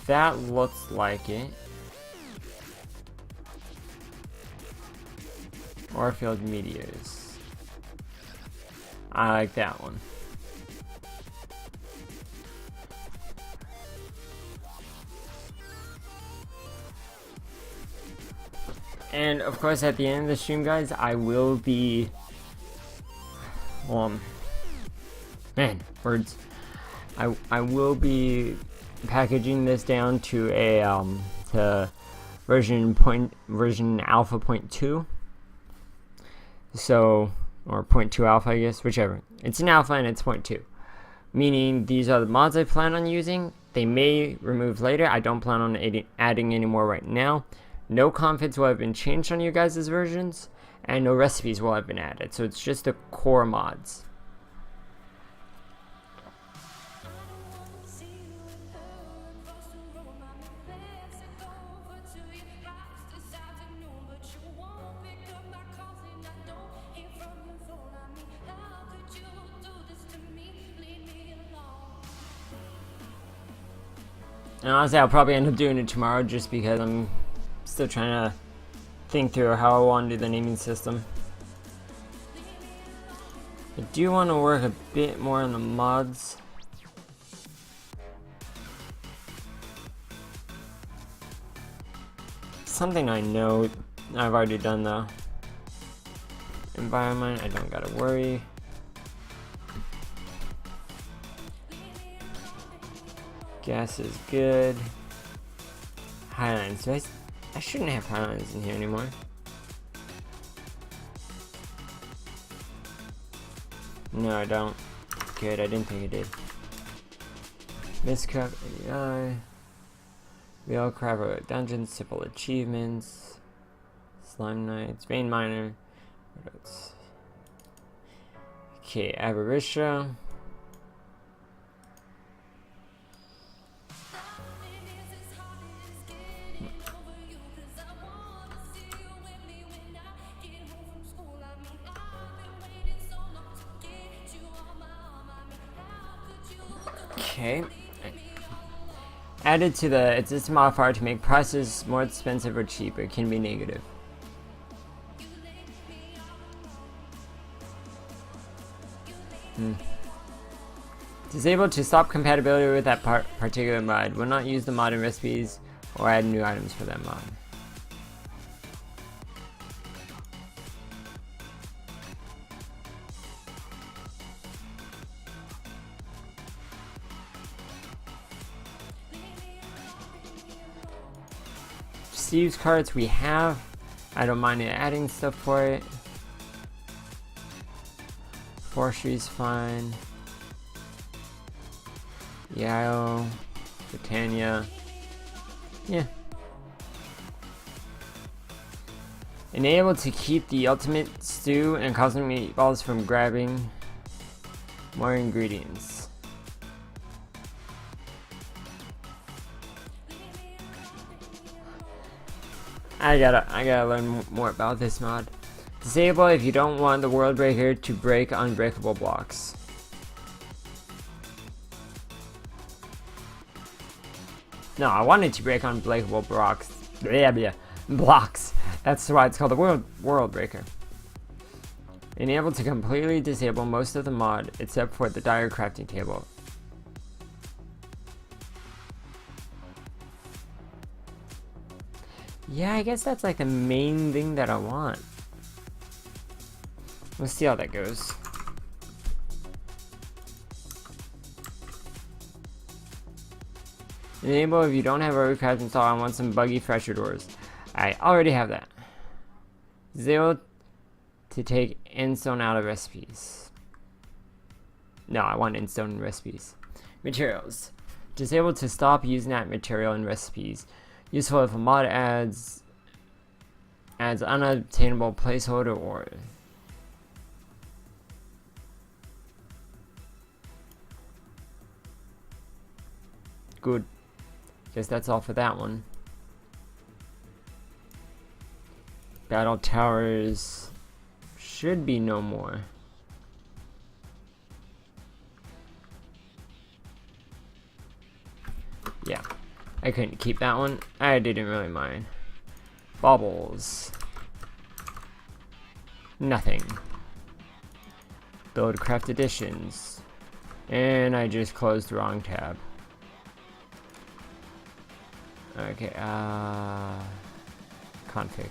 That looks like it. Orfield meteors. I like that one. And of course, at the end of the stream, guys, I will be man, words. I will be packaging this down to a to version alpha 0.2. So, or 0.2 alpha, I guess, whichever. It's an alpha and it's 0.2. Meaning these are the mods I plan on using. They may remove later. I don't plan on adding any more right now. No configs will have been changed on you guys' versions, and no recipes will have been added. So it's just the core mods. And honestly, I'll probably end up doing it tomorrow just because I'm still trying to think through how I want to do the naming system. I do want to work a bit more on the mods. Something I know I've already done though. Environment, I don't gotta worry. Gas is good. Highlands. I shouldn't have Highlands in here anymore. No, I don't. Good, I didn't think it did. Mistcraft AI. Veilcraft Dungeons, Simple Achievements. Slime Knights, Vein Miner. What else? Okay, Avariccia. Okay. Added to the existing modifier to make prices more expensive or cheaper can be negative. Disabled to stop compatibility with that particular mod. Will not use the mod in recipes or add new items for that mod. Steve's cards we have. I don't mind adding stuff for it. Forestry's fine. Yao, Britannia. Yeah. Enable to keep the ultimate stew and cosmic meatballs from grabbing more ingredients. I gotta learn more about this mod. Disable if you don't want the world breaker to break unbreakable blocks. No, I wanted to break unbreakable blocks. Blocks. That's why it's called the world breaker. Enable to completely disable most of the mod except for the dire crafting table. Yeah, I guess that's like the main thing that I want. Let's see how that goes. Enable if you don't have Overcraft installed. I want some buggy fresher doors. I already have that. Disable to take endstone out of recipes. No, I want endstone in recipes. Materials. Disable to stop using that material in recipes. Useful if a mod adds unobtainable placeholder ore. Good. Guess that's all for that one. Battle towers should be no more. Yeah, I couldn't keep that one. I didn't really mind. Baubles. Nothing. Build craft additions. And I just closed the wrong tab. Okay, config.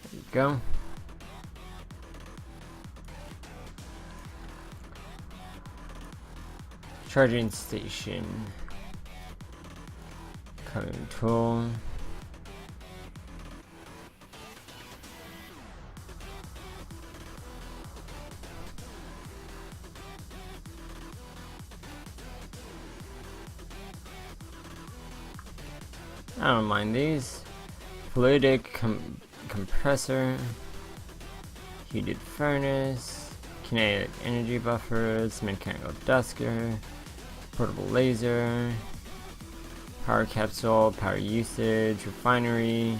There you go. Charging station. Coloring tool. I don't mind these. Fluidic compressor. Heated furnace. Kinetic energy buffers. Mechanical dusker. Portable laser. Power capsule. Power usage. Refinery.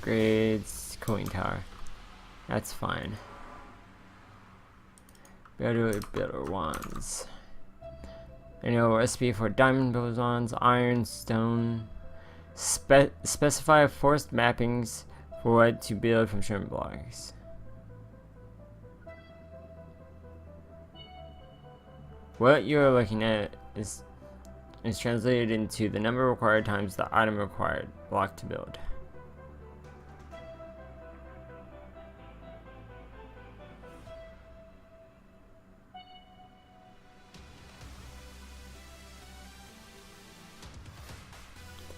Upgrades. Cooling tower. That's fine. Better ones. I know recipe for diamond bosons, iron, stone. Specify forced mappings for what to build from shrimp blocks. What you're looking at is translated into the number required times the item required block to build.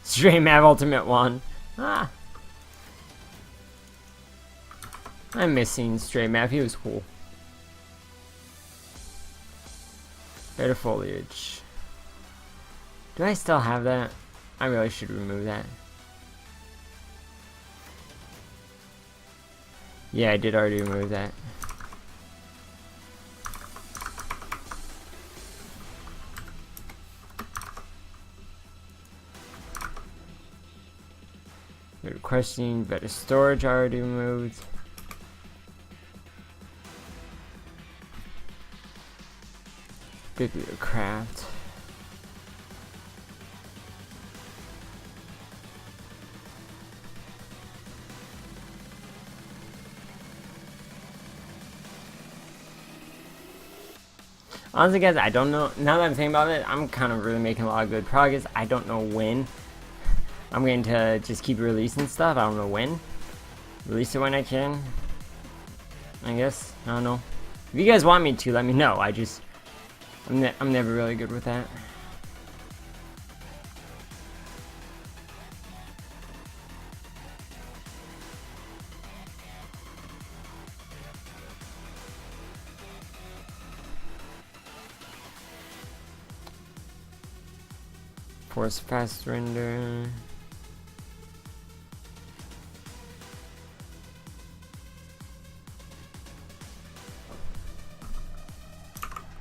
Stray Map Ultimate 1. Ah. I'm missing Stray Map, he was cool. Better foliage. Do I still have that? I really should remove that. Yeah, I did already remove that. They're requesting better storage already removed. Bibliocraft. Honestly guys, I don't know, now that I'm thinking about it, I'm kind of really making a lot of good progress. I don't know when I'm going to just keep releasing stuff. I don't know when. Release it when I can, I guess. I don't know. If you guys want me to, let me know. I'm never really good with that. Force fast render.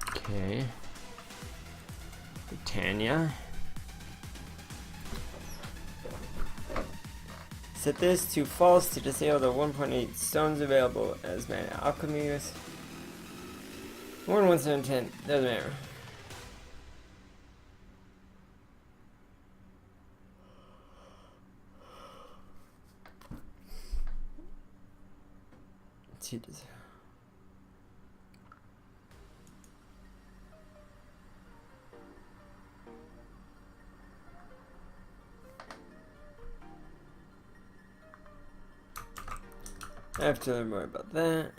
Okay. Britannia. Set this to false to disable the 1.8 stones available as mana alchemy use. More than 1/7/10, doesn't matter. I have to learn more about that.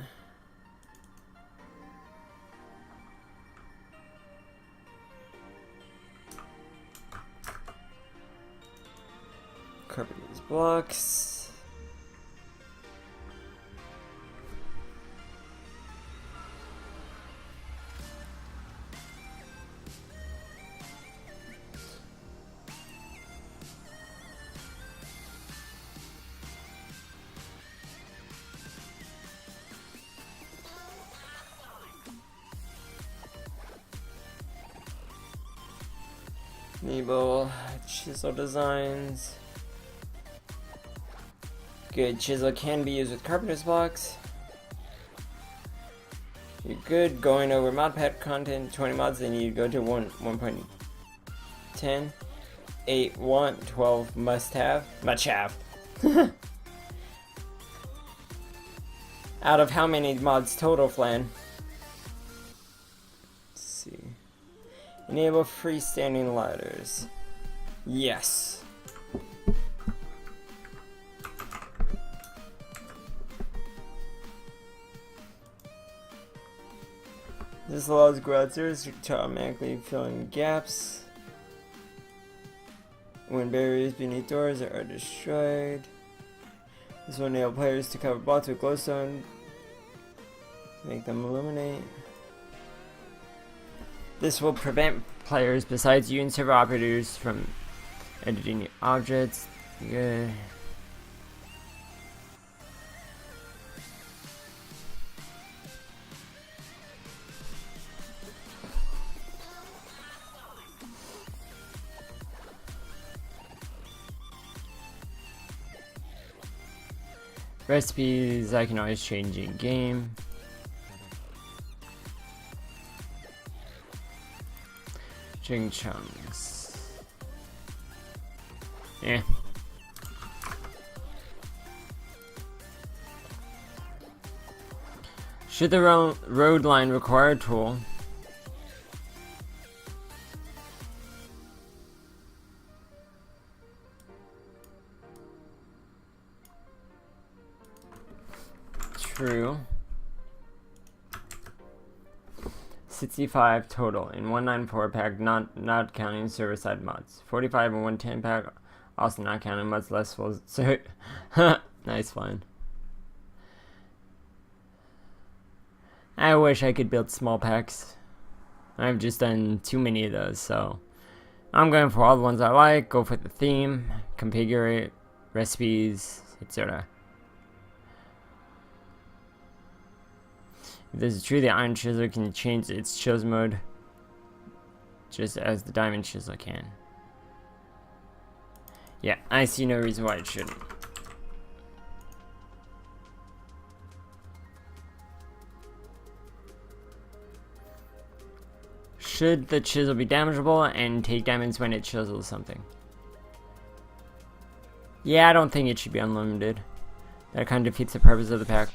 Carpet these blocks. Enable chisel designs. Good, chisel can be used with carpenter's blocks. You're good. Going over mod pack content, 20 mods, then you go to 1.10. 8 want, 12 must have. Much have. Out of how many mods total, Flan? Let's see. Enable freestanding ladders. Yes. This allows grouters to automatically fill in gaps when barriers beneath doors are destroyed. This will enable players to cover blocks with glowstone to make them illuminate. This will prevent players besides you and server operators from editing objects. Good. Recipes I can always change in game. Chicken chunks. Yeah. Should the road line require a tool? True. 65 total in 194 pack, not counting server side mods. 45 in 110 pack, also not counting mods less full. So nice one. I wish I could build small packs. I've just done too many of those, so I'm going for all the ones I like. Go for the theme, configure it, recipes, etc. If this is true, the Iron Chisel can change its chisel mode just as the Diamond Chisel can. Yeah, I see no reason why it shouldn't. Should the chisel be damageable and take damage when it chisels something? Yeah, I don't think it should be unlimited. That kind of defeats the purpose of the pack.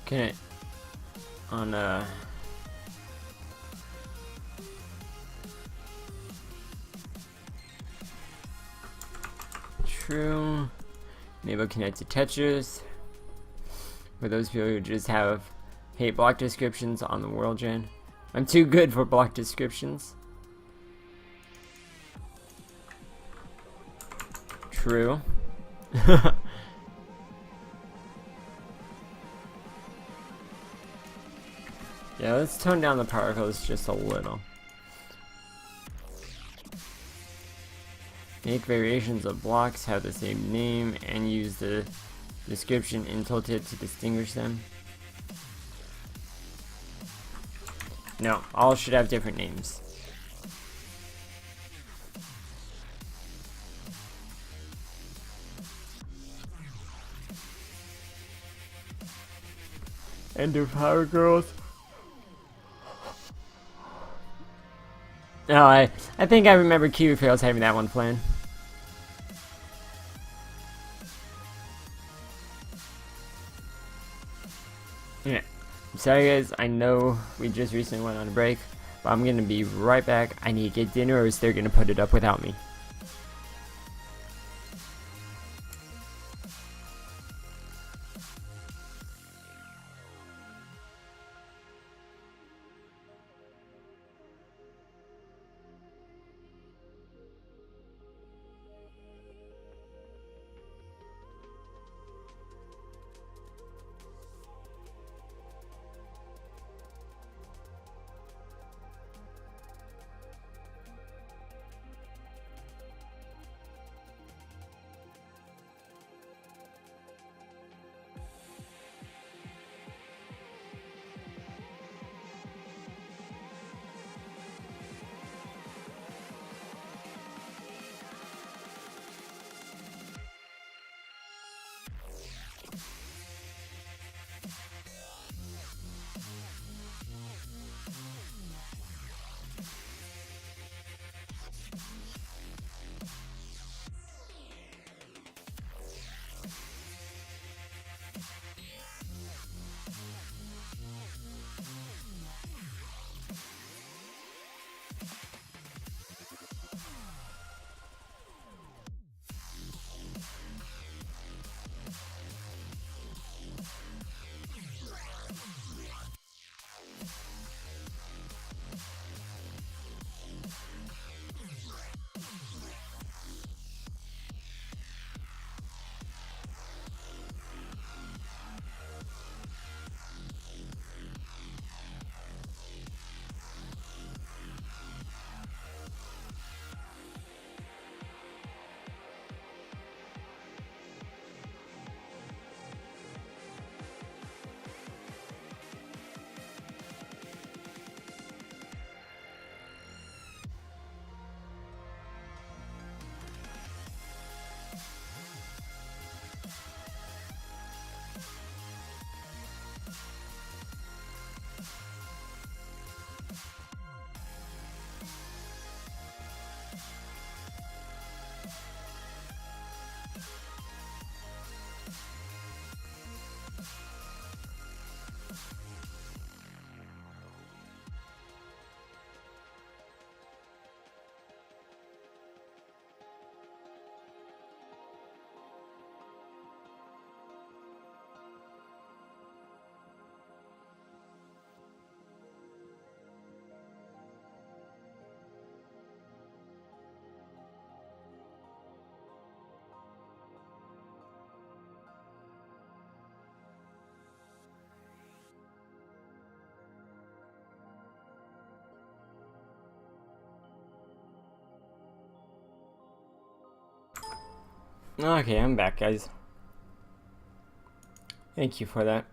Can it on true. Enable connected touches for those people who just hate block descriptions on the world gen. I'm too good for block descriptions. True. Yeah, let's tone down the particles just a little. Make variations of blocks have the same name and use the description in tooltip to distinguish them. No, all should have different names. Ender Power Girls. No, I think I remember Kiwi Fails having that one planned. Yeah. Sorry guys, I know we just recently went on a break, but I'm gonna be right back. I need to get dinner or else they're gonna put it up without me. Okay, I'm back, guys. Thank you for that.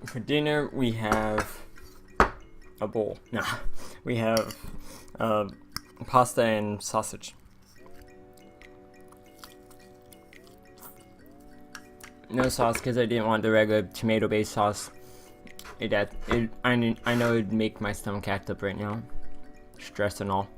For dinner, we have a bowl. No, we have pasta and sausage. No sauce because I didn't want the regular tomato-based sauce. I know it'd make my stomach act up right now, stress and all.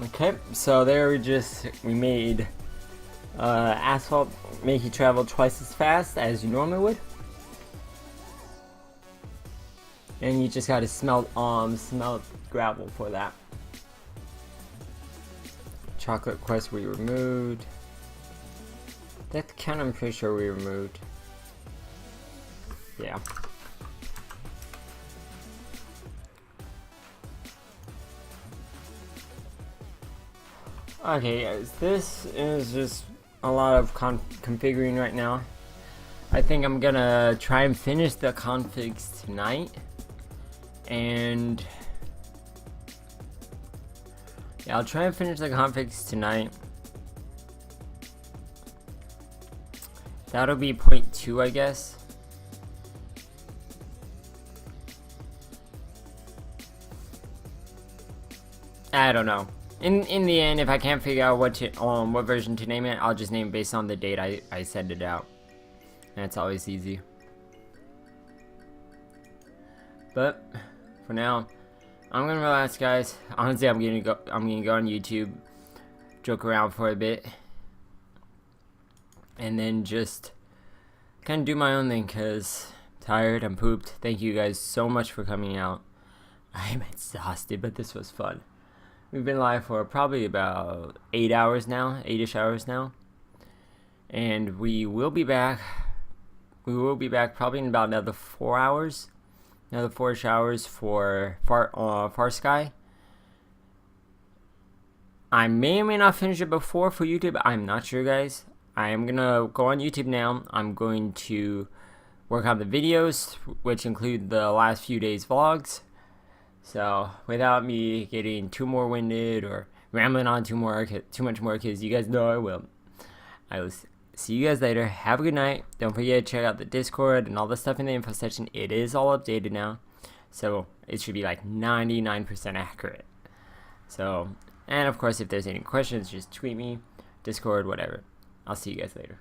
Okay, so there we made asphalt make you travel twice as fast as you normally would. And you just gotta smelt gravel for that. Chocolate quest we removed. That count I'm pretty sure we removed. Yeah. Okay guys, this is just a lot of configuring right now. I think I'm gonna try and finish the configs tonight. And yeah, I'll try and finish the configs tonight. That'll be point 2, I guess. I don't know. In the end, if I can't figure out what version to name it, I'll just name it based on the date I send it out. That's always easy. But for now, I'm gonna relax, guys. Honestly, I'm gonna go on YouTube, joke around for a bit, and then just kind of do my own thing. Cause I'm tired, I'm pooped. Thank you guys so much for coming out. I'm exhausted, but this was fun. We've been live for probably about 8 hours now, 8-ish hours now, and we will be back. We will be back probably in about another 4 hours. Another 4-ish hours for Far Sky. I may or may not finish it before for YouTube. I'm not sure, guys. I am gonna go on YouTube now. I'm going to work on the videos, which include the last few days' vlogs. So without me getting too more winded or rambling on too much more, because you guys know I will. I will see you guys later. Have a good night. Don't forget to check out the Discord and all the stuff in the info section. It is all updated now, so it should be like 99% accurate. So, and of course, if there's any questions, just tweet me, Discord, whatever. I'll see you guys later.